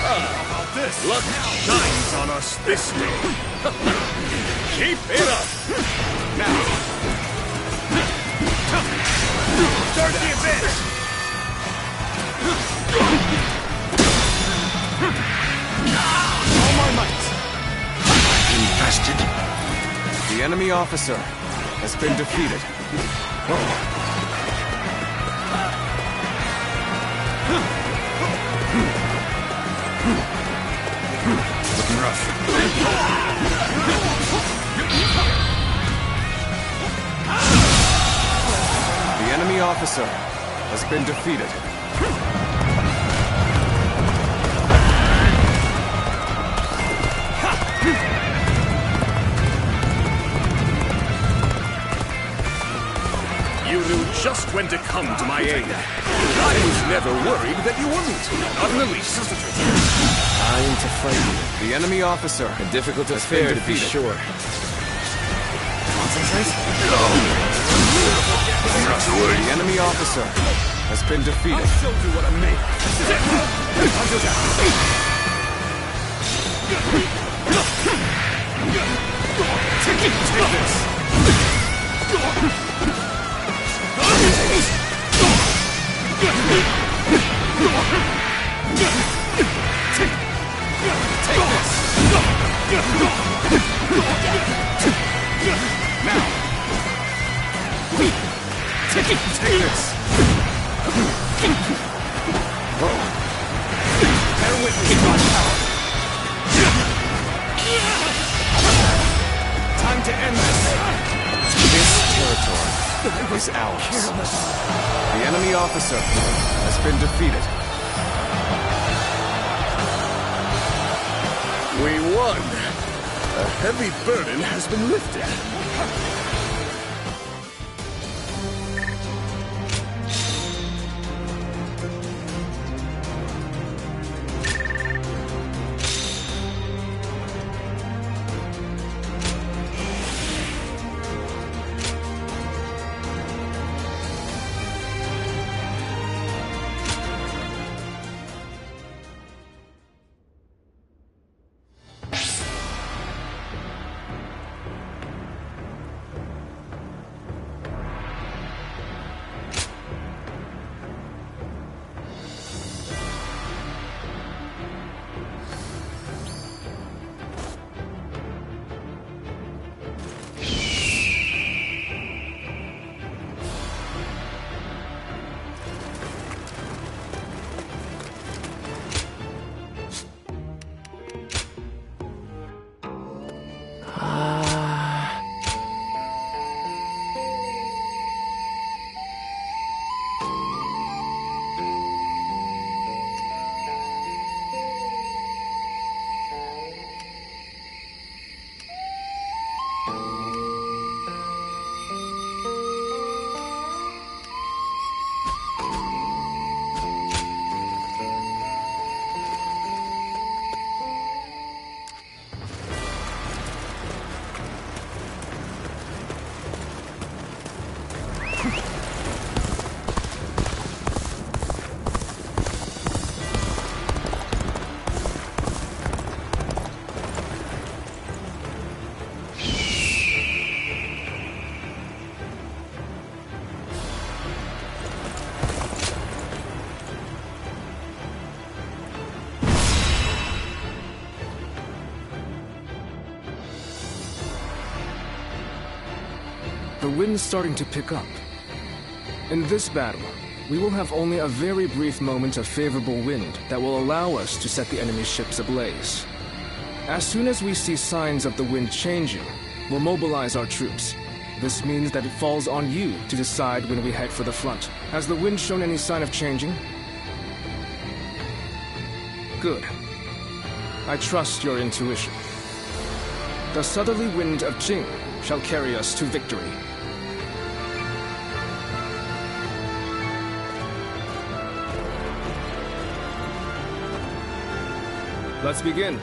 How about this? Luck shines on us this day. Keep it up! Now! Start the advance! All my might! Infested. The enemy officer has been defeated. Looking rough. The enemy officer has been defeated. You knew just when to come to my aid. I was never worried that you wouldn't. Not in the least. I am to fight you. The enemy officer. A difficult affair to be sure. Concentrate. The enemy officer has been defeated. I'll show you what I'm made. Take this. Now. Take this. Bear witness to my power. Time to end this. This territory is ours. The enemy officer has been defeated. We won. A heavy burden has been lifted. The wind's starting to pick up. In this battle, we will have only a very brief moment of favorable wind that will allow us to set the enemy ships ablaze. As soon as we see signs of the wind changing, we'll mobilize our troops. This means that it falls on you to decide when we head for the front. Has the wind shown any sign of changing? Good. I trust your intuition. The southerly wind of Jing shall carry us to victory. Let's begin.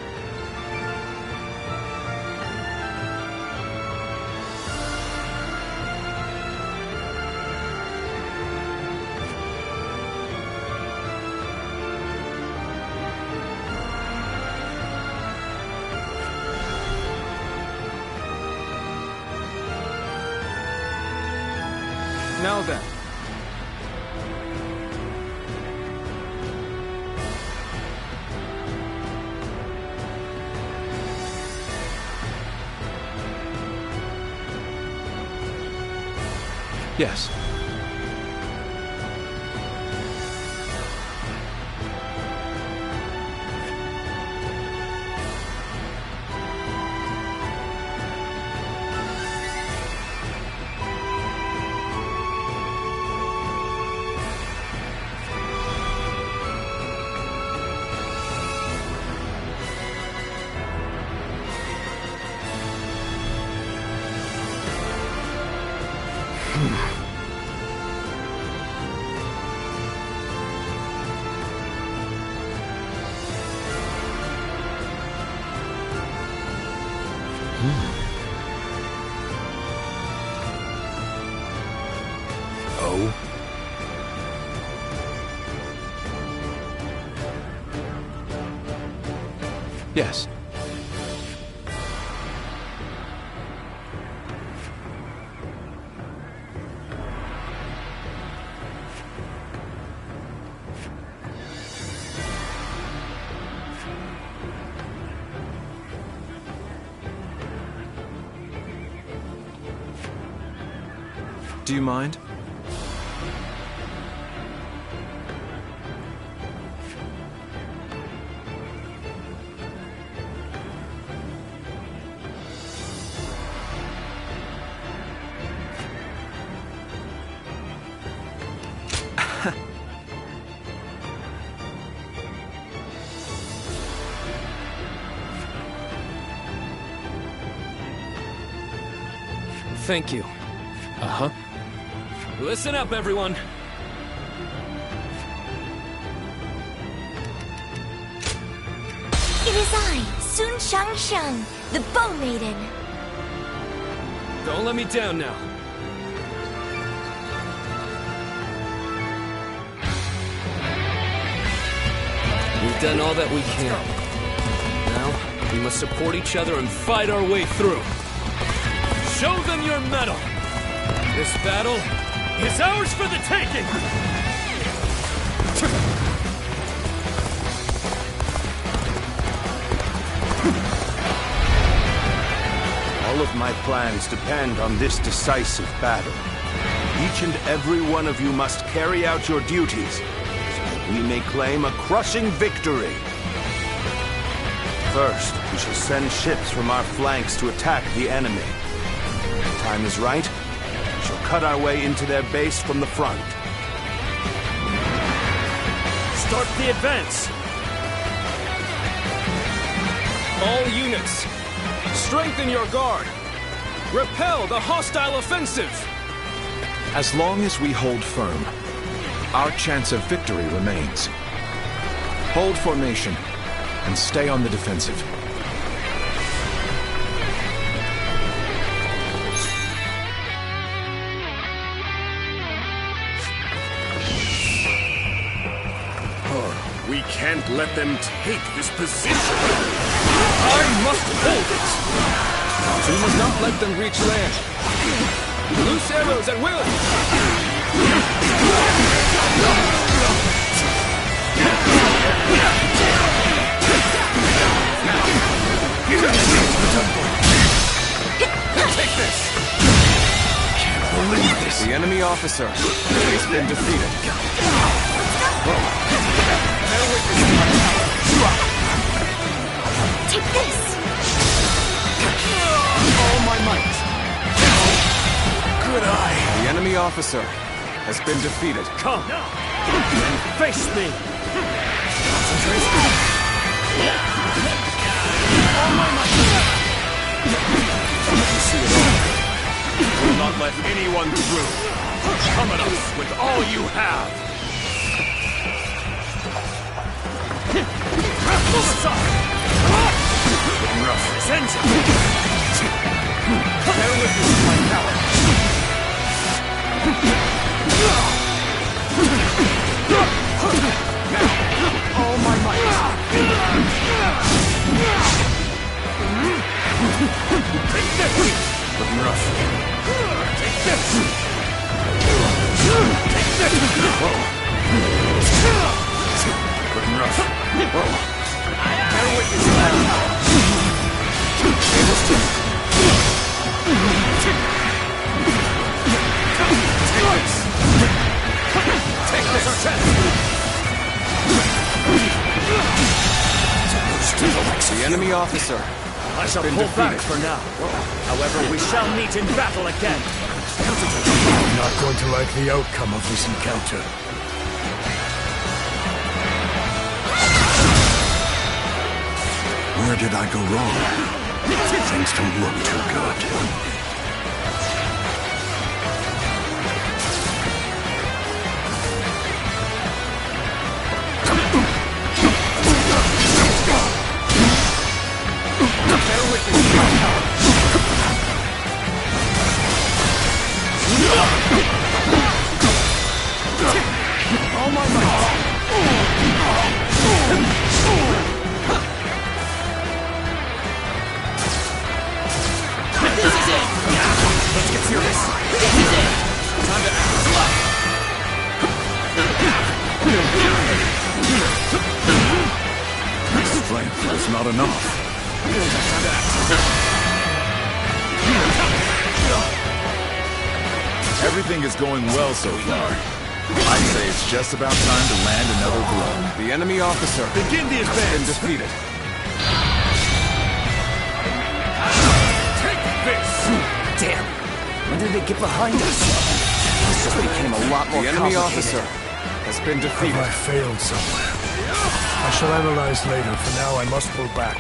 Now then. Yes. Oh? Yes. Do you mind? Thank you. Uh-huh. Listen up, everyone. It is I, Sun Shang, the Bow Maiden. Don't let me down now. We've done all that we can. Now, we must support each other and fight our way through. Show them your mettle! This battle is ours for the taking! All of my plans depend on this decisive battle. Each and every one of you must carry out your duties, so that we may claim a crushing victory. First, we shall send ships from our flanks to attack the enemy. When the time is right, we shall cut our way into their base from the front. Start the advance! All units, strengthen your guard! Repel the hostile offensive! As long as we hold firm, our chance of victory remains. Hold formation and stay on the defensive. We can't let them take this position. I must hold it! We must not let them reach land. Loose arrows at will! Take this! Can't believe this. The enemy officer has been defeated. Take this! All my might! Good eye! The enemy officer has been defeated. Come! And face me! All my might! See it all. Do not let anyone through! Come at us with all you have! Move aside! Send him! Bear witness to my power! Now, all my might! Take this! Looking rough. Take this! Take this! Whoa. Looking rough. Whoa. Bear witness to my power! Take this or chance! The enemy officer. I shall pull back for now. However, we shall meet in battle again. I'm not going to like the outcome of this encounter. Where did I go wrong? Things don't look too good. this! This is it! Time to act. Strength was not enough. Time to act. Everything is going well so far. I'd say it's just about time to land another blow. The enemy officer Begin the advance! has been defeated. Take this! Damn! When did they get behind us? This just became a lot more The enemy complicated. officer has been defeated. Have I failed somewhere? I shall analyze later. For now, I must pull back.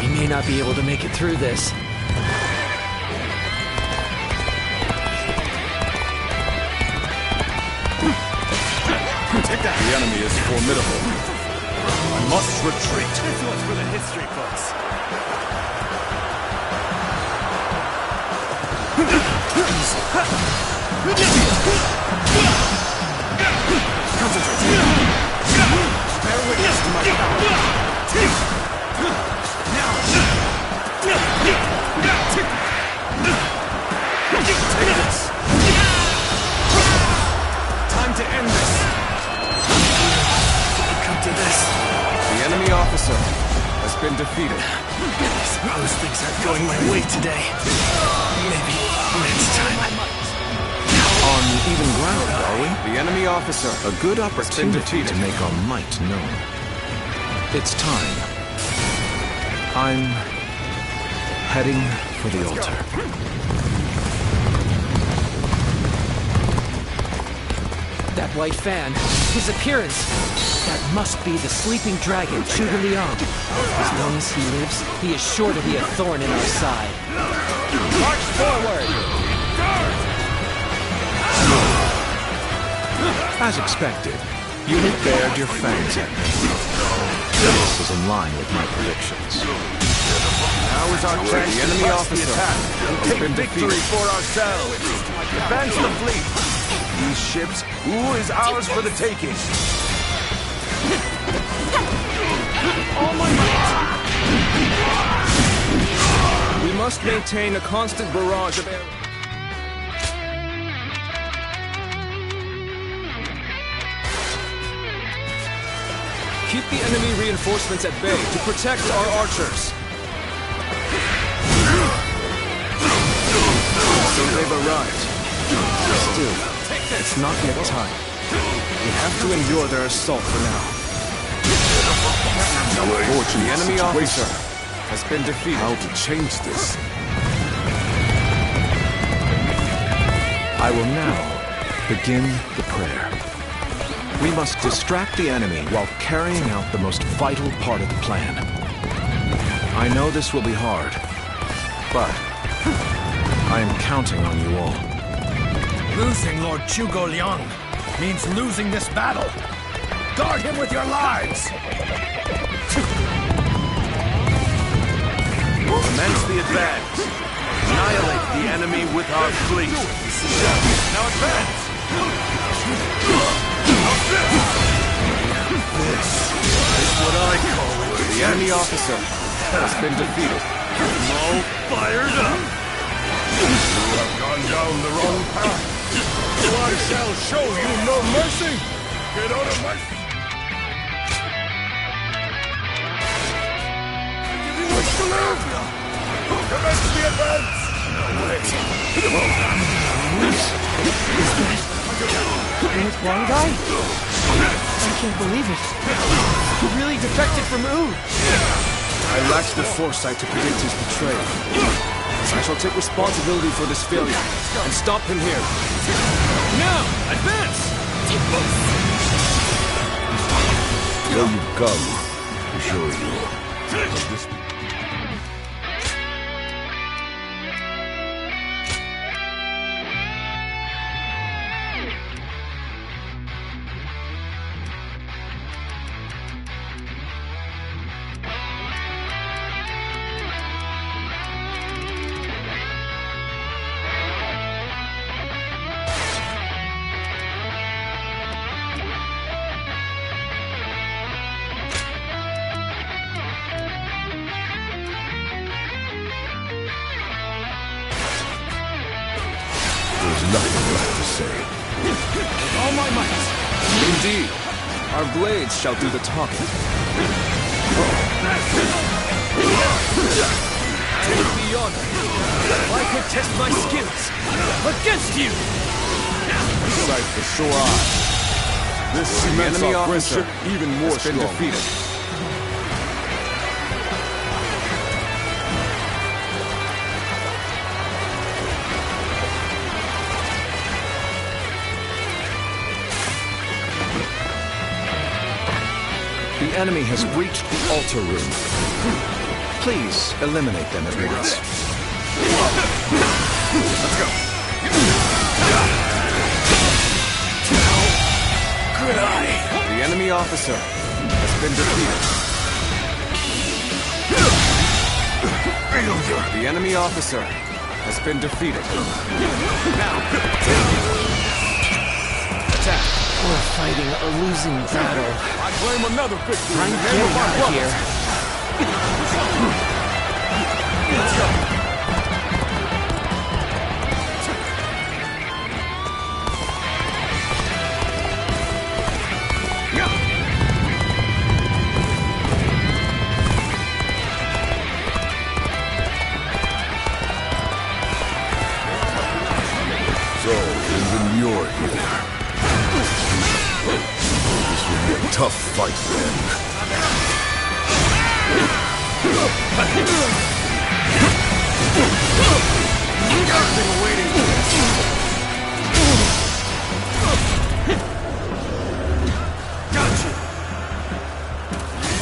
We may not be able to make it through this. Take that. The enemy is formidable. I must retreat. This one's for the history books. Bear witness to my power. Take this. Time to end this. Come to this. The enemy officer has been defeated. I suppose things aren't going my way today. Maybe next time. On even ground, are we? The enemy officer. A good opportunity defeated. to make our might known. It's time. I'm heading for the altar. That white fan, his appearance, that must be the sleeping dragon, Zhuge Liang. As long as he lives, he is sure to be a thorn in our side. March forward! As expected, you have bared your fangs at me. This is in line with my predictions. Now is our chance to enemy press officer the attack and has take been victory defeated. for ourselves. Advance the fleet. These ships, who is ours for the taking? All my might! We must maintain a constant barrage of arrows. Keep the enemy reinforcements at bay to protect our archers. So they've arrived. Still, it's not yet time. We have to endure their assault for now. The enemy officer has been defeated. How to change this? I will now begin the prayer. We must distract the enemy while carrying out the most vital part of the plan. I know this will be hard, but I am counting on you all. Losing Lord Zhuge Liang means losing this battle. Guard him with your lives! Commence the advance. Annihilate the enemy with our fleet. Now advance! This is what I call it. The enemy officer has been defeated. I'm all fired up. You have gone down the wrong path. So I shall show you no mercy. Get out of my... What's to live? Commence the advance. Lord Guangai? I can't believe it. He really defected from Wu. I lacked the foresight to predict his betrayal. I shall take responsibility for this failure and stop him here. Now, advance! Where you come, to show you. Of this there's nothing left to say. All my might. Indeed. Our blades shall do the talking. Take the honor. I could test my skills against you. Sight for sore eyes. This cements enemy our officer friendship even more has been strong. defeated. The enemy has breached the altar room. Please eliminate them at once. Let's go. The enemy officer has been defeated. The enemy officer has been defeated. Now, attack. We're fighting a losing battle. I claim another victory. I'm getting out of here. Let's go. So, even you're here. This will be a tough fight then. I've been waiting for this. Gotcha.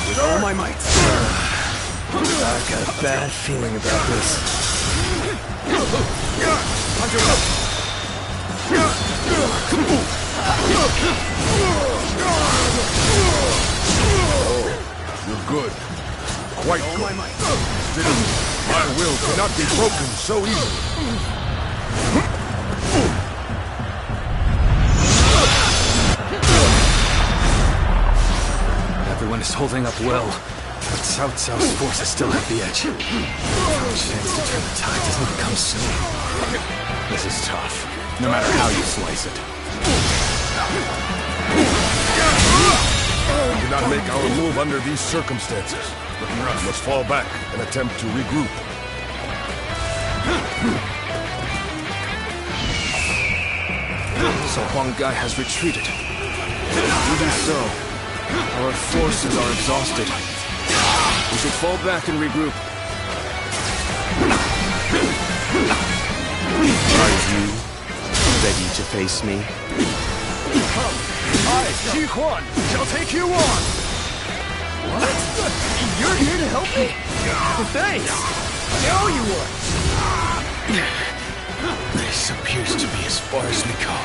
With all my might. I've got a bad feeling about this. You're good. Quite good. Still, my will cannot be broken so easily. Everyone is holding up well, but Cao Cao's forces still have the edge. The chance to turn the tide doesn't come soon. This is tough, no matter how you slice it. We cannot make our move under these circumstances. We must fall back and attempt to regroup. So Huang Gai has retreated. Even so, our forces are exhausted. We should fall back and regroup. Are you ready to face me? Come, I, Xi Huan, shall take you on! What? You're here to help me? Thanks! I know you would! This appears to be as far as we go.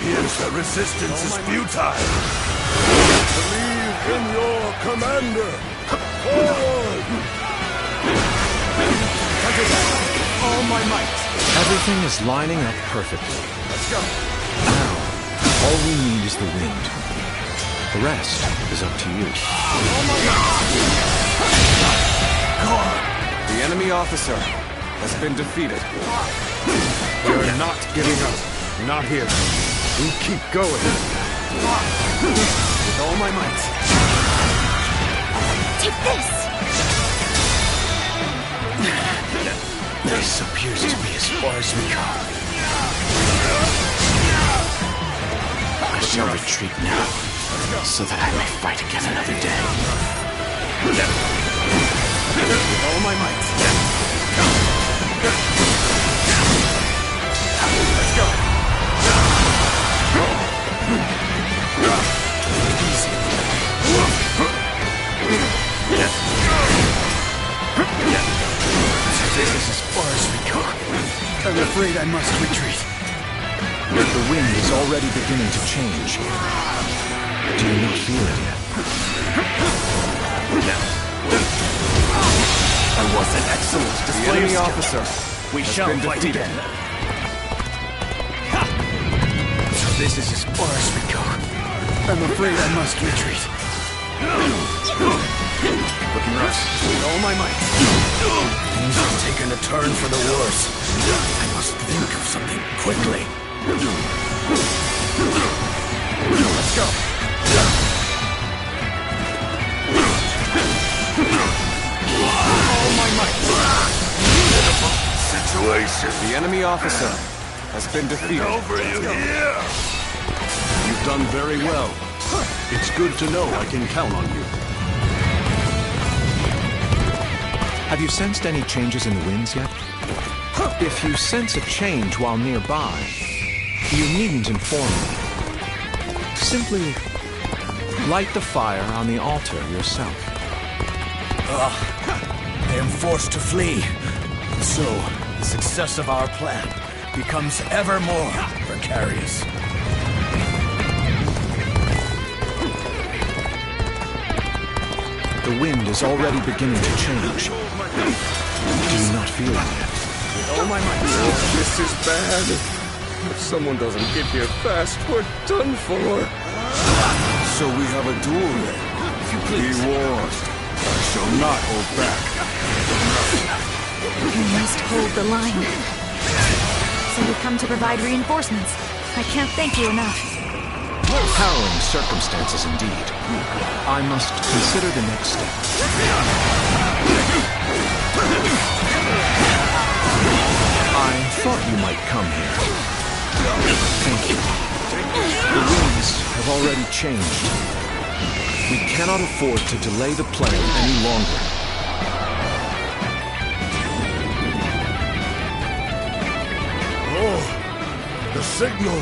Here's the resistance is futile. Believe in your commander. Forward! All my might. Everything is lining up perfectly. Let's go. Now, all we need is the wind. The rest is up to you. The enemy officer has been defeated. We are not giving up. Not here. We keep going. With all my might. Take this! This appears to be as far as we go. I shall retreat now, so that I may fight again another day. With all my might. Let's go. This is as far as we go. I'm afraid I must retreat. The wind is already beginning to change. Do you not feel it yet? That was an excellent display of skill. Officer. We shall fight again. This is as far as we go. I'm afraid I must retreat. Looking rough. With all my might. Things have taken a turn for the worse. I must think of something quickly. Let's go. All my might. Situation. The enemy officer has been defeated. Over you here. You've done very well. It's good to know I can count on you. Have you sensed any changes in the winds yet? If you sense a change while nearby, you needn't inform me. Simply light the fire on the altar yourself. I am forced to flee. So, the success of our plan becomes ever more precarious. The wind is already beginning to change. Do you not feel it yet? With all my might. This is bad. If someone doesn't get here fast, we're done for. So we have a duel then. If you please. Be warned. I shall not hold back. You must hold the line. So you come to provide reinforcements. I can't thank you enough. Harrowing circumstances indeed. I must consider the next step. I thought you might come here. Thank you. The winds have already changed. We cannot afford to delay the plan any longer. Oh, the signal.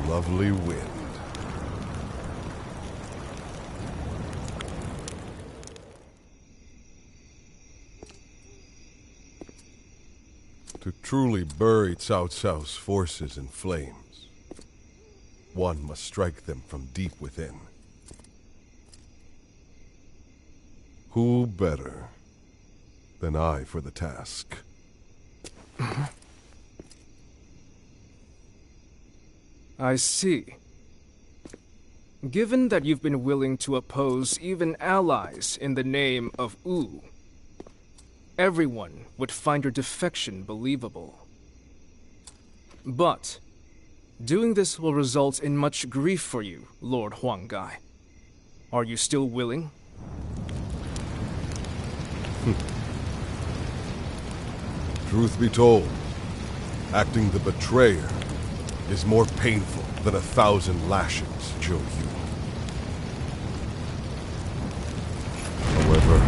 Lovely wind. To truly bury Cao Cao's forces in flames, one must strike them from deep within. Who better than I for the task? I see. Given that you've been willing to oppose even allies in the name of Wu, everyone would find your defection believable. But doing this will result in much grief for you, Lord Huanggai. Are you still willing? Truth be told, acting the betrayer is more painful than 1,000 lashings, Zhou Yu. However,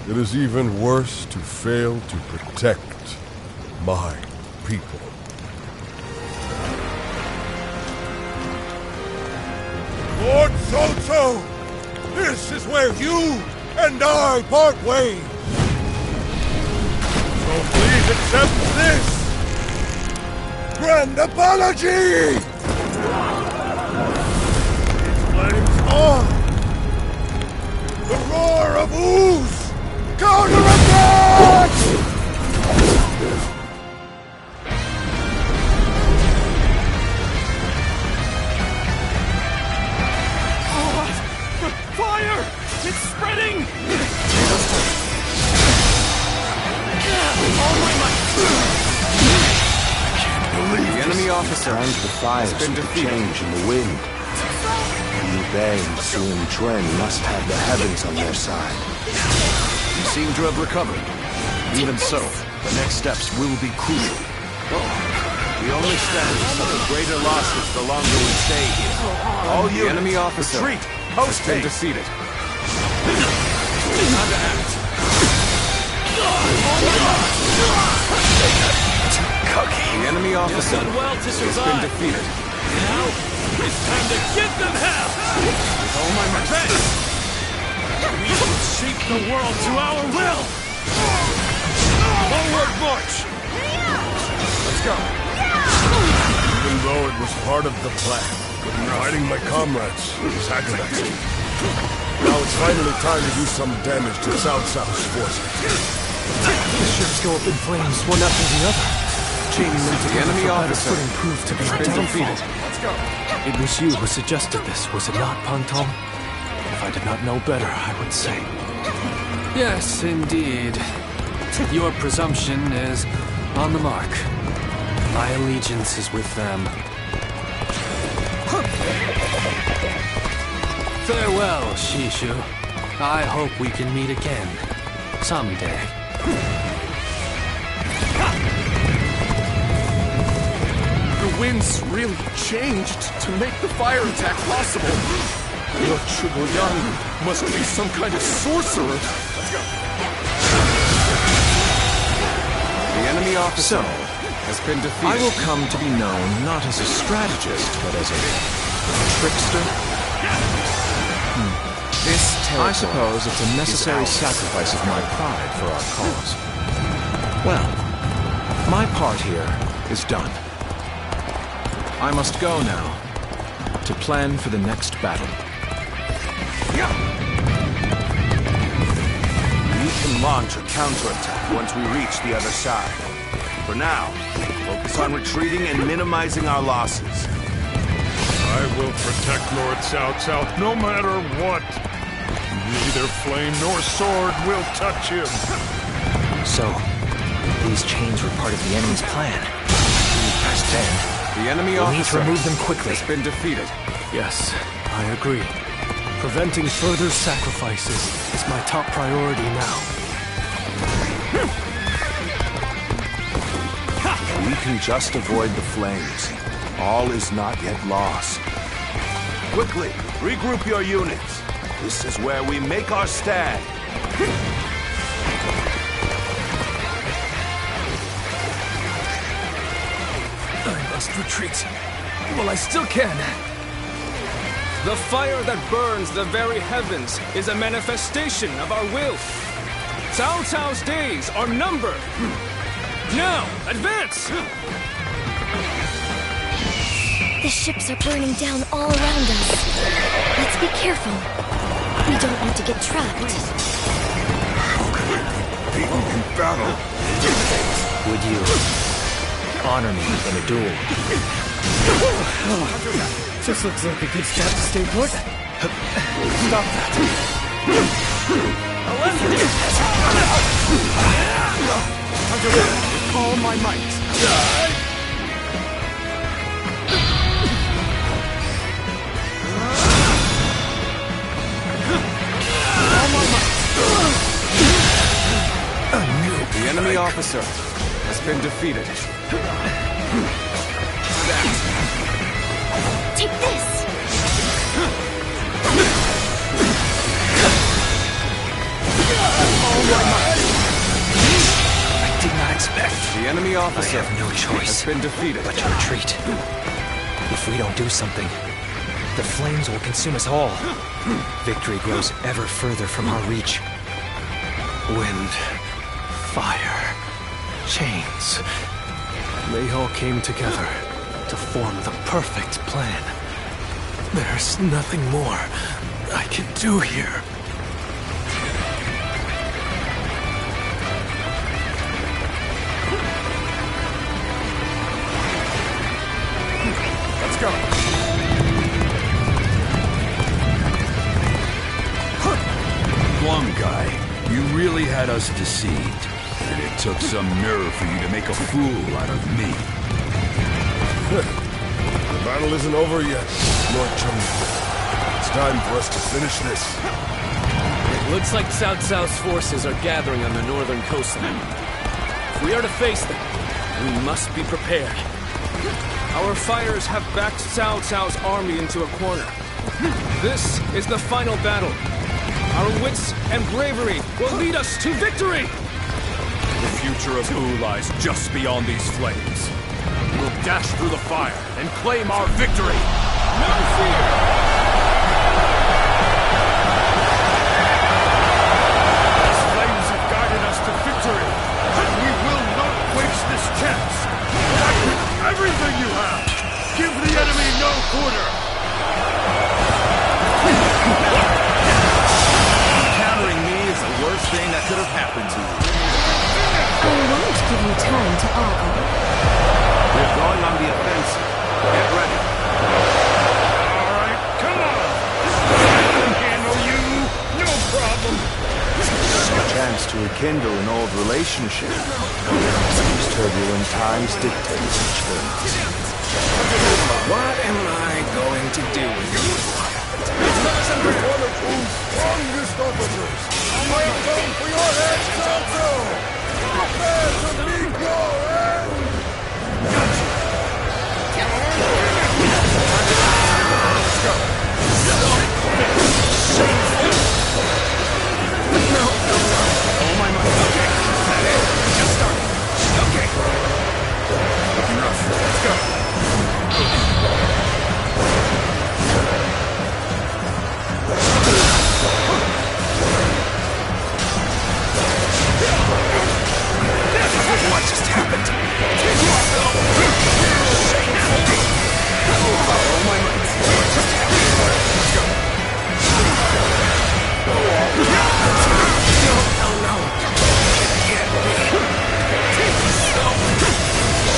it is even worse to fail to protect my people. Lord Cao Cao, this is where you and I part ways. So please accept this grand apology! Flames on! The roar of ooze! Counterattack! Fire! It's spreading! All my might! The enemy officer has been defeated. Change in the wind. Liu Bei and Sun Quan must have the heavens on their side. You seem to have recovered. Even so, the next steps will be crucial. We only stand to suffer greater losses the longer we stay here. All The enemy officer has been defeated. Time to act. The enemy officer has been defeated. Now, it's time to give them hell! With all my might. We will shape the world to our will! Forward march! Let's go. Even though it was part of the plan, fighting my comrades was agonizing. Now it's finally time to do some damage to Cao Cao's forces. The ships go up in flames, one after the other. Chaining them The together enemy for better officer footing proved to be has my been downfall. defeated. Let's go. It was you who suggested this, was it not, Pantong? If I did not know better, I would say. Yes, indeed. Your presumption is on the mark. My allegiance is with them. Farewell, Shishu. I hope we can meet again. Someday. The winds really changed to make the fire attack possible. Lord Chugoyang must be some kind of sorcerer. Let's go. The enemy officer has been defeated. I will come to be known not as a strategist, but as a trickster. I suppose it's a necessary sacrifice of my pride for our cause. Well, my part here is done. I must go now to plan for the next battle. We can launch a counterattack once we reach the other side. For now, focus on retreating and minimizing our losses. I will protect Lord Cao Cao no matter what. Neither flame nor sword will touch him. So, these chains were part of the enemy's plan. Then, the enemy we'll need to officer remove them quickly. has been defeated. Yes, I agree. Preventing further sacrifices is my top priority now. We can just avoid the flames. All is not yet lost. Quickly, regroup your units. This is where we make our stand. I must retreat. Well, I still can. The fire that burns the very heavens is a manifestation of our will. Cao Cao's days are numbered. Now, advance! The ships are burning down all around us. Let's be careful. We don't want to get trapped. Beaten in battle. Would you honor me in a duel? This looks like a good spot to stay put. Stop that. All my might. The enemy officer has been defeated. Take this! I did not expect. The enemy officer I have no choice has been defeated. but to retreat. If we don't do something, the flames will consume us all. Victory grows ever further from our reach. Wind, fire, chains. They all came together to form the perfect plan. There's nothing more I can do here. Let's go. Huang Kai, you really had us deceived. And it took some nerve for you to make a fool out of me. The battle isn't over yet, Lord Chung. It's time for us to finish this. It looks like Cao Cao's forces are gathering on the northern coastline. If we are to face them, we must be prepared. Our fires have backed Cao Cao's army into a corner. This is the final battle. Our wits and bravery will lead us to victory! The future of Wu lies just beyond these flames. We'll dash through the fire and claim our victory! No fear! These flames have guided us to victory, and we will not waste this chance. Act with everything you have. Give the enemy no quarter. time to ogle. We're going on the offensive. Get ready. All right, come on! I can handle you! No problem! A chance to rekindle an old relationship. These turbulent times dictate such things. What am I going to do? One of whose strongest officers! I have come for your head, Santo! Prepare to meet your end! Oh my mind. Okay. That is. Just started. Okay. Looking rough. Let's go. What just happened? Oh my mind. What just happened? Let's go. No. It can't be.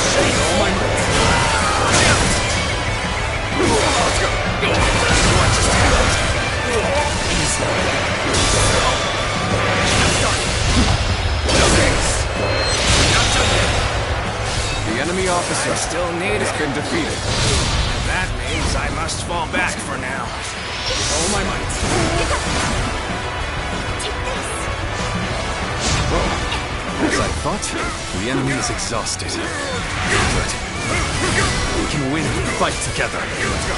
Oh my mind. Let's go. What just happened? Easy. Just started. Not done yet. The enemy officer I still need has it. been defeated. That means I must fall back for now. Oh my might. As I thought, the enemy is exhausted. Good. We can win if we fight together. Let's go.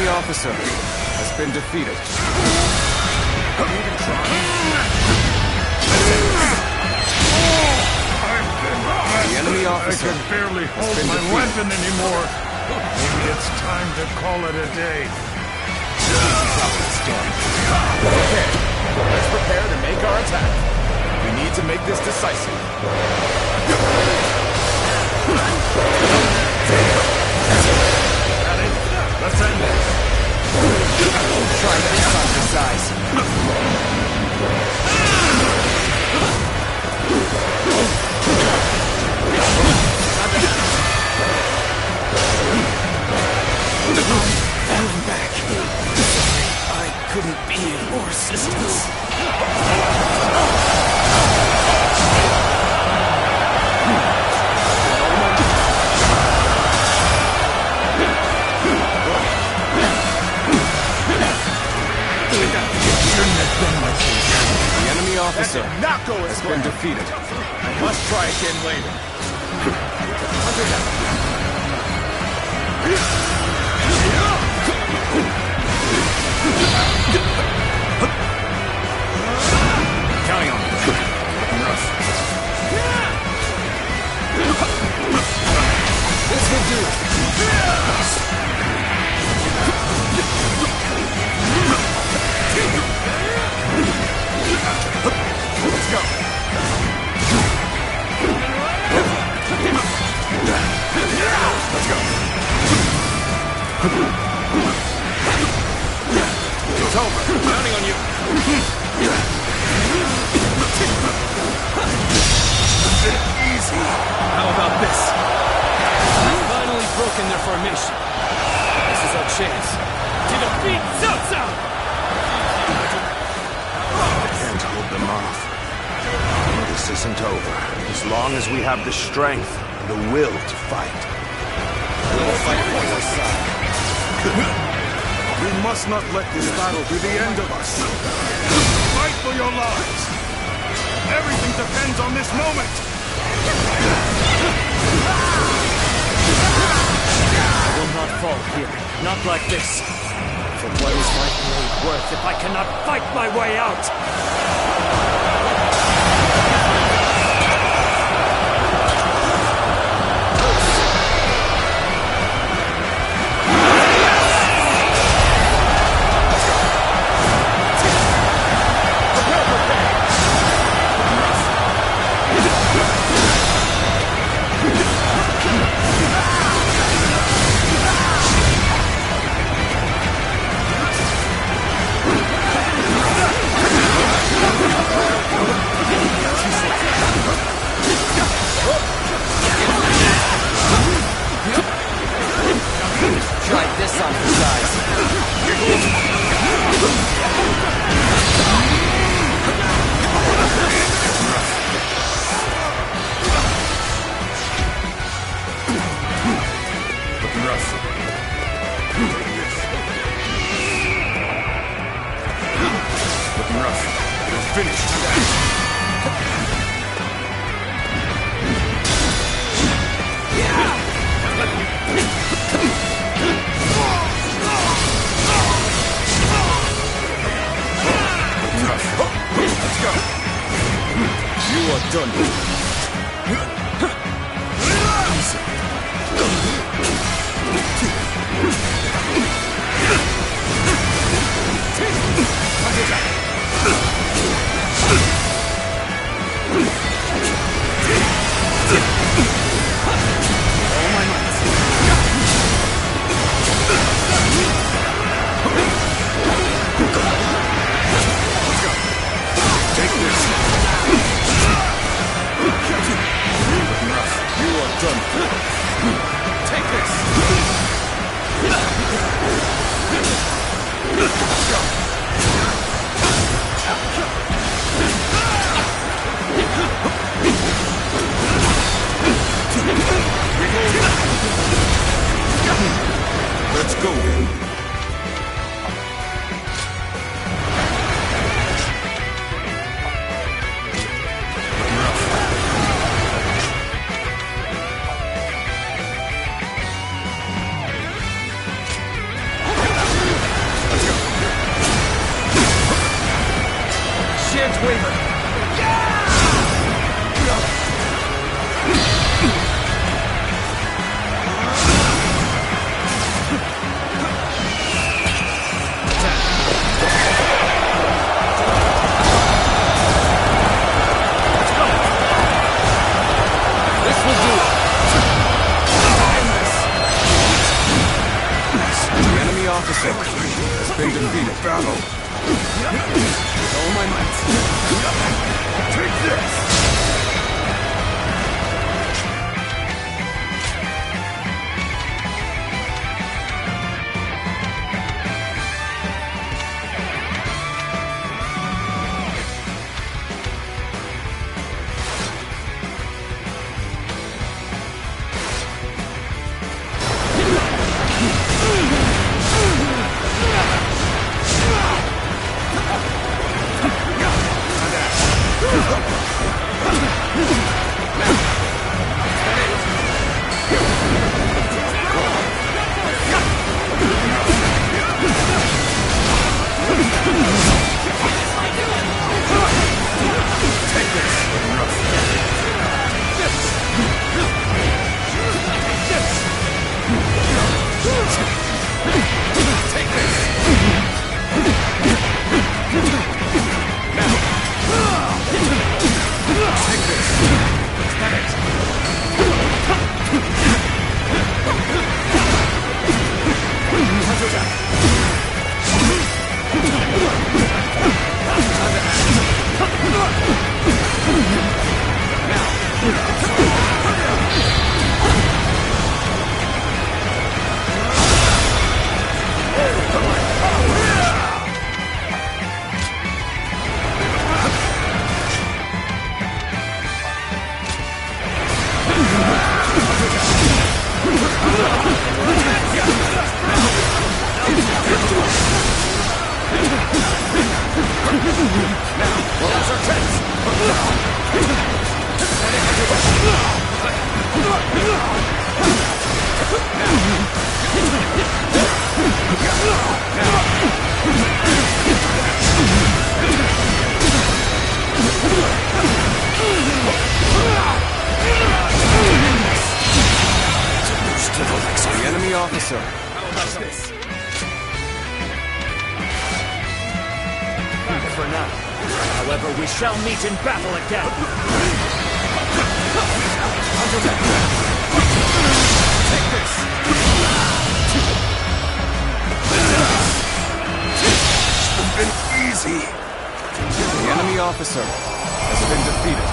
Officer has been defeated. The enemy officer I can barely hold my weapon anymore. Maybe it's time to call it a day. Okay, let's prepare to make our attack. We need to make this decisive. Ready? Let's end this. Try this on the size. I'm back. I couldn't be of more assistance. The enemy officer not go as has been defeated. I must try again later. Counting on me. Rough. This will do it. Let's go. Let's go. It's over. Counting on you. Easy. How about this? We've finally broken their formation. This is our chance to defeat Cao Cao! Can't hold them off. This isn't over. As long as we have the strength, the will to fight. We'll fight for your side. We must not let this battle be the end of us. Fight for your lives. Everything depends on this moment. I will not fall here. Not like this. For what is my blade worth if I cannot fight my way out? Let's go. You are done. Let's go then. Shan't waver. Officer has been defeated. Battle. All my might. Take this! The enemy officer. How about this? For now. However, we shall meet in battle again. Take this! It's been easy. The enemy officer has been defeated.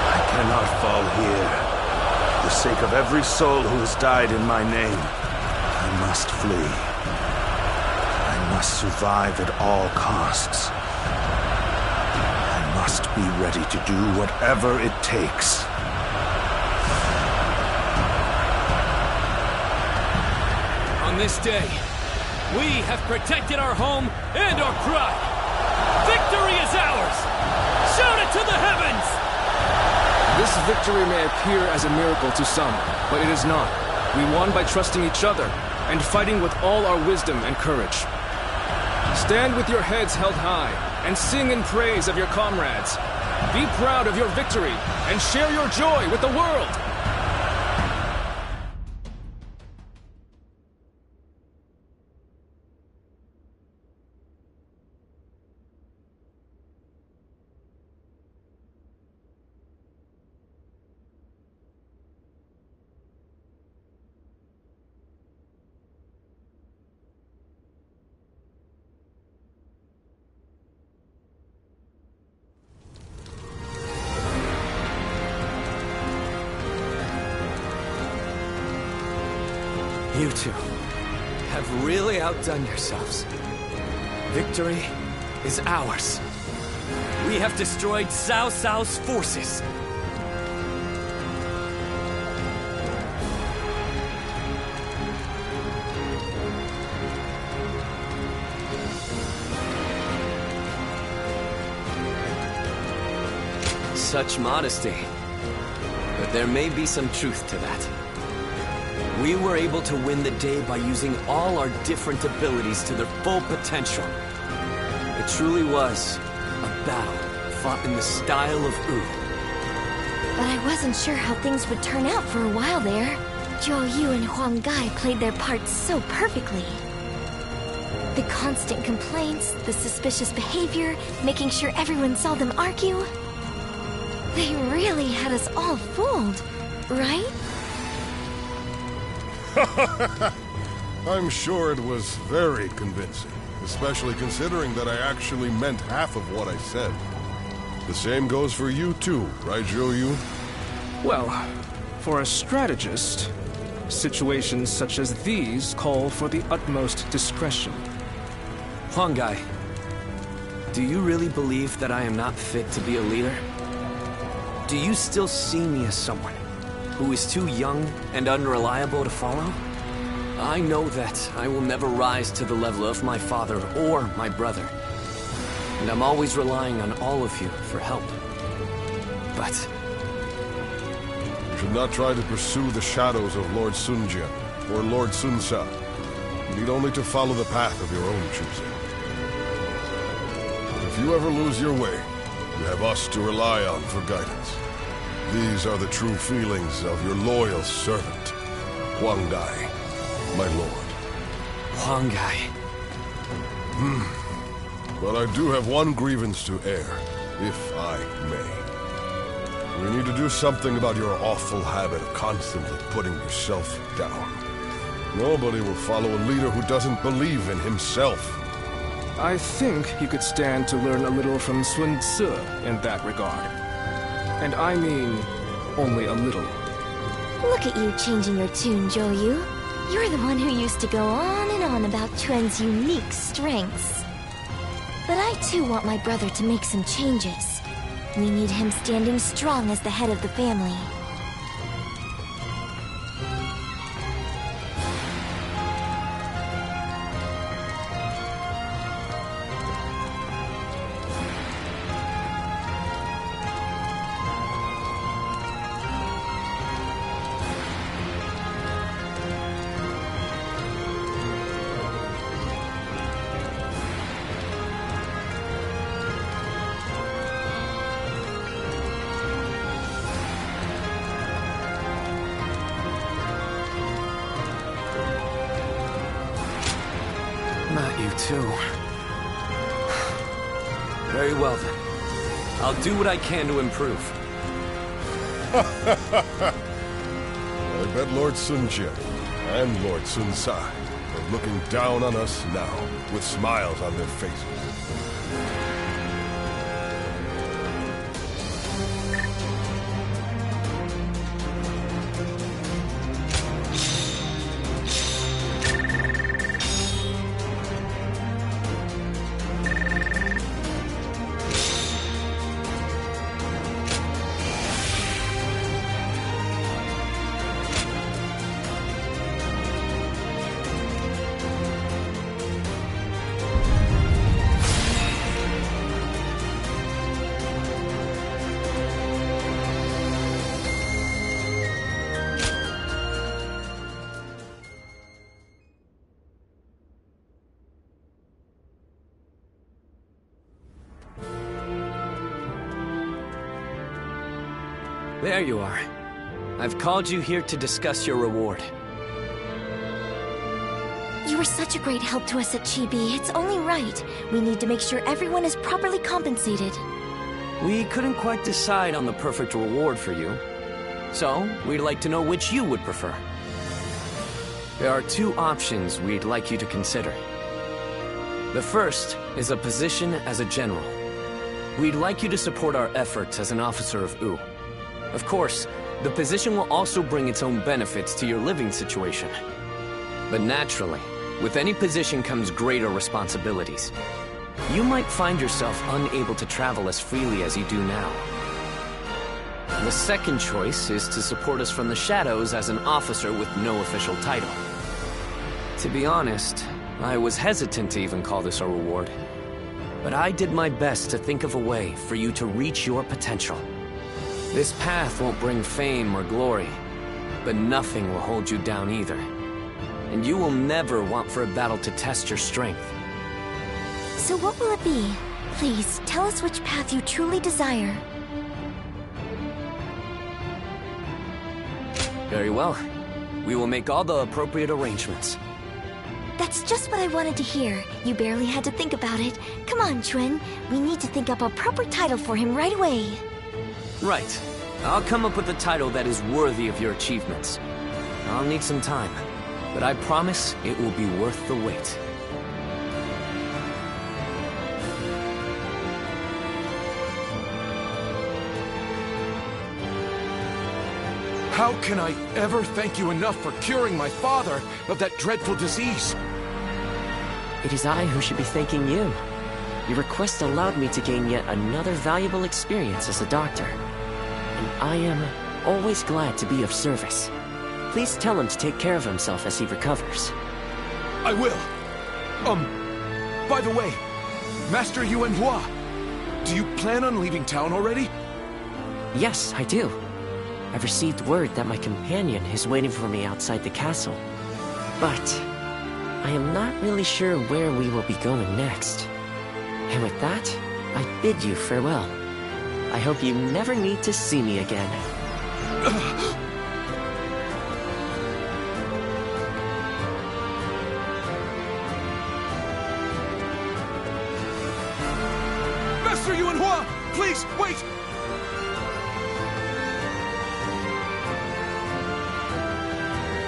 I cannot fall here. For the sake of every soul who has died in my name, I must flee. I must survive at all costs. I must be ready to do whatever it takes. On this day, We have protected our home and our pride. Victory is ours! Shout it to the heavens! This victory may appear as a miracle to some, but it is not. We won by trusting each other and fighting with all our wisdom and courage. Stand with your heads held high and sing in praise of your comrades. Be proud of your victory and share your joy with the world! You two have really outdone yourselves. Victory is ours. We have destroyed Cao Cao's forces. Such modesty. But there may be some truth to that. We were able to win the day by using all our different abilities to their full potential. It truly was a battle fought in the style of Wu. But I wasn't sure how things would turn out for a while there. Zhou Yu and Huang Gai played their parts so perfectly. The constant complaints, the suspicious behavior, making sure everyone saw them argue. They really had us all fooled, right? I'm sure it was very convincing, especially considering that I actually meant half of what I said. The same goes for you too, right, Zhou Yu? Well, for a strategist, situations such as these call for the utmost discretion. Huang Gai, do you really believe that I am not fit to be a leader? Do you still see me as someone who is too young and unreliable to follow? I know that I will never rise to the level of my father or my brother. And I'm always relying on all of you for help. But you should not try to pursue the shadows of Lord Sun Jian or Lord Sun Ca. You need only to follow the path of your own choosing. If you ever lose your way, you have us to rely on for guidance. These are the true feelings of your loyal servant, Huang Gai, my lord. Huang Gai. But I do have one grievance to air, if I may. We need to do something about your awful habit of constantly putting yourself down. Nobody will follow a leader who doesn't believe in himself. I think you could stand to learn a little from Sun Tzu in that regard. And I mean, only a little. Look at you changing your tune, Zhou Yu. You're the one who used to go on and on about Quen's unique strengths. But I too want my brother to make some changes. We need him standing strong as the head of the family. Not you too. Very well then. I'll do what I can to improve. I bet Lord Sun Jian and Lord Sun Ca are looking down on us now, with smiles on their faces. There you are. I've called you here to discuss your reward. You were such a great help to us at Chibi. It's only right. We need to make sure everyone is properly compensated. We couldn't quite decide on the perfect reward for you. So, we'd like to know which you would prefer. There are two options we'd like you to consider. The first is a position as a general. We'd like you to support our efforts as an officer of U. Of course, the position will also bring its own benefits to your living situation. But naturally, with any position comes greater responsibilities. You might find yourself unable to travel as freely as you do now. The second choice is to support us from the shadows as an officer with no official title. To be honest, I was hesitant to even call this a reward. But I did my best to think of a way for you to reach your potential. This path won't bring fame or glory, but nothing will hold you down either. And you will never want for a battle to test your strength. So what will it be? Please, tell us which path you truly desire. Very well. We will make all the appropriate arrangements. That's just what I wanted to hear. You barely had to think about it. Come on, Chuen. We need to think up a proper title for him right away. Right. I'll come up with a title that is worthy of your achievements. I'll need some time, but I promise it will be worth the wait. How can I ever thank you enough for curing my father of that dreadful disease? It is I who should be thanking you. Your request allowed me to gain yet another valuable experience as a doctor. And I am always glad to be of service. Please tell him to take care of himself as he recovers. I will. By the way, Master Yuanhua, do you plan on leaving town already? Yes, I do. I've received word that my companion is waiting for me outside the castle. But I am not really sure where we will be going next. And with that, I bid you farewell. I hope you never need to see me again. Master Yuanhua, please, wait!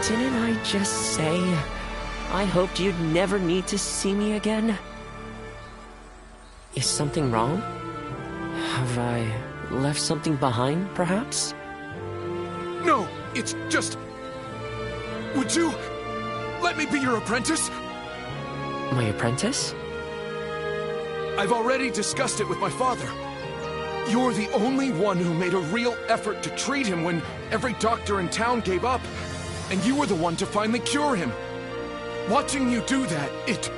Didn't I just say I hoped you'd never need to see me again? Is something wrong? Have I left something behind, perhaps? No, it's just... Would you let me be your apprentice? My apprentice? I've already discussed it with my father. You're the only one who made a real effort to treat him when every doctor in town gave up. And you were the one to finally cure him. Watching you do that, it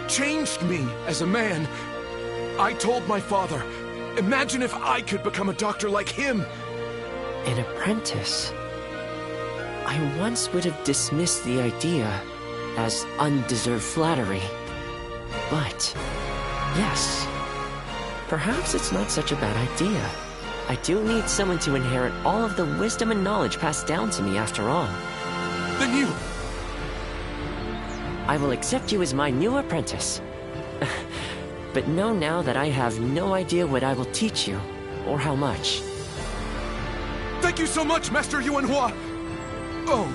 changed me as a man. I told my father, imagine if I could become a doctor like him. An apprentice? I once would have dismissed the idea as undeserved flattery. But, yes, perhaps it's not such a bad idea. I do need someone to inherit all of the wisdom and knowledge passed down to me after all. Then you... I will accept you as my new apprentice. But know now that I have no idea what I will teach you, or how much. Thank you so much, Master Yuanhua! Oh,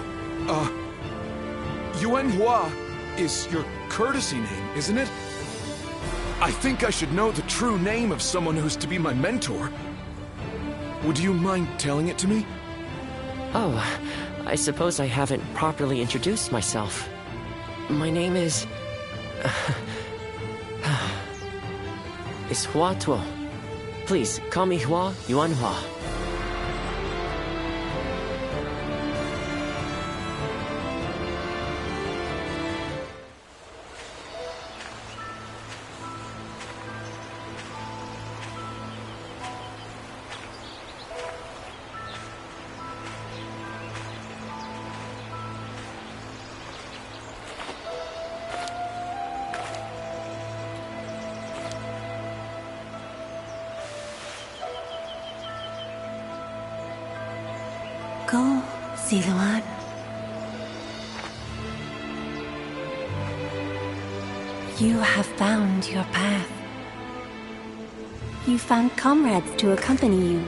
Yuanhua is your courtesy name, isn't it? I think I should know the true name of someone who's to be my mentor. Would you mind telling it to me? Oh, I suppose I haven't properly introduced myself. My name is... is Hua Tuo. Please, call me Hua Yuanhua. Siluan. You have found your path. You found comrades to accompany you.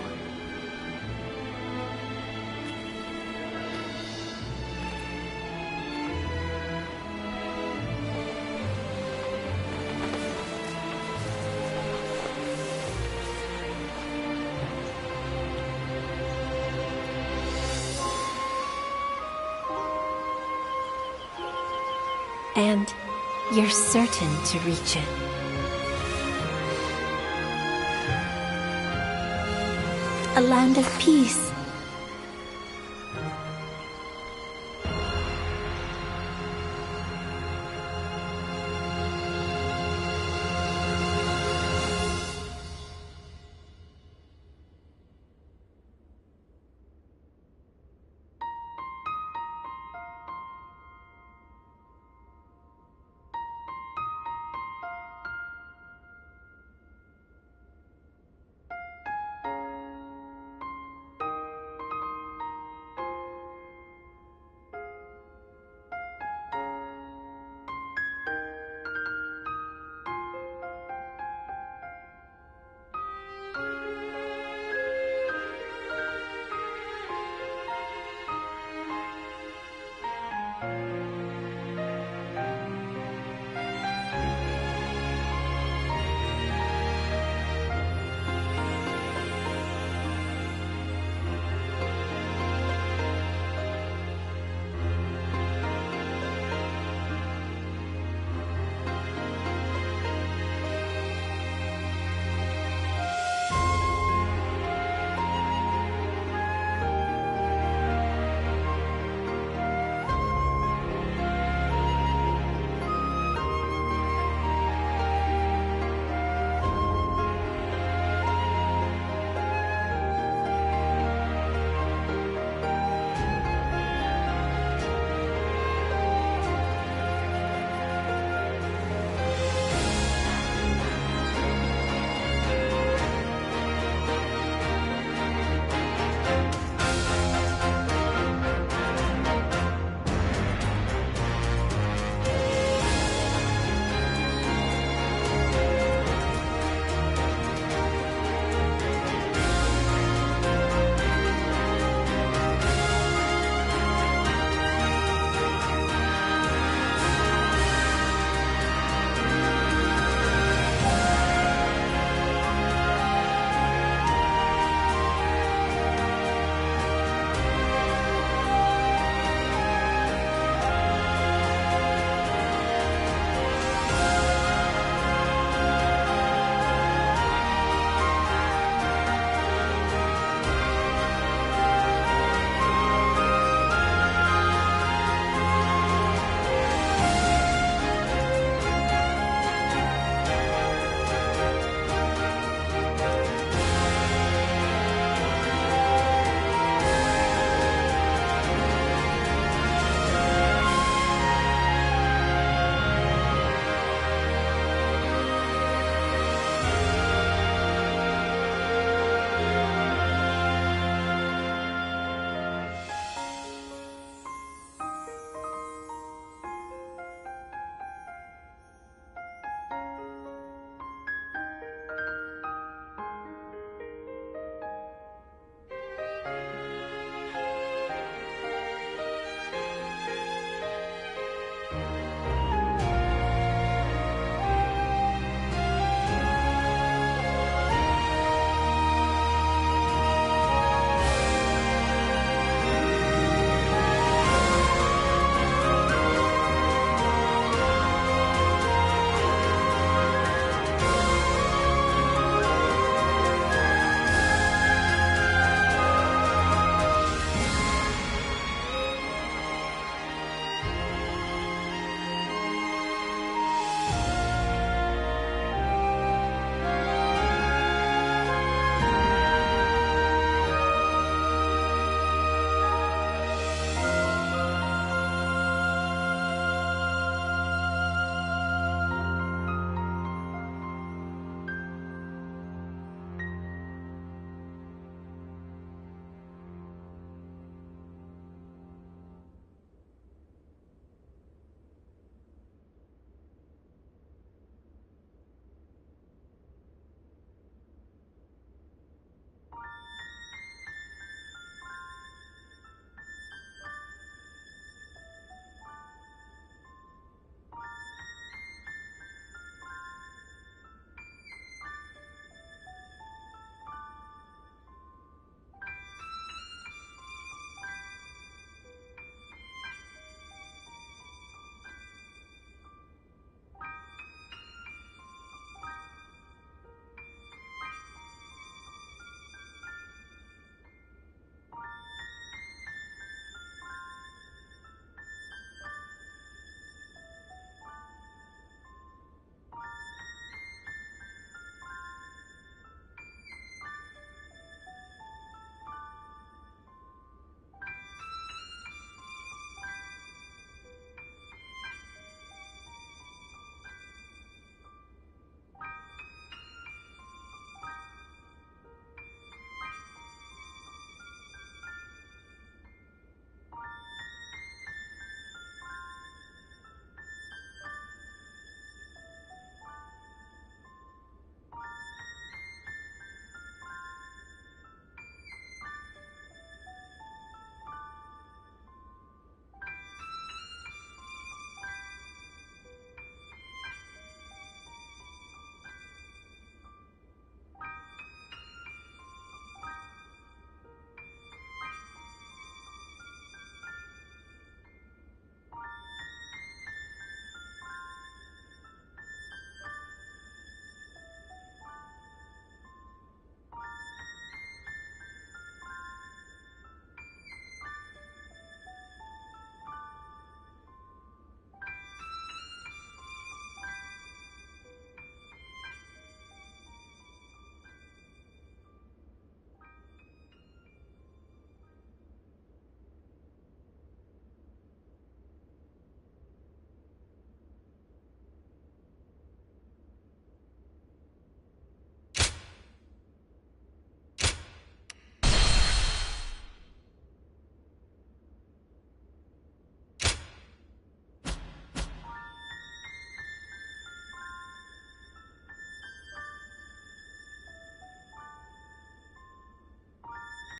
And you're certain to reach it. A land of peace,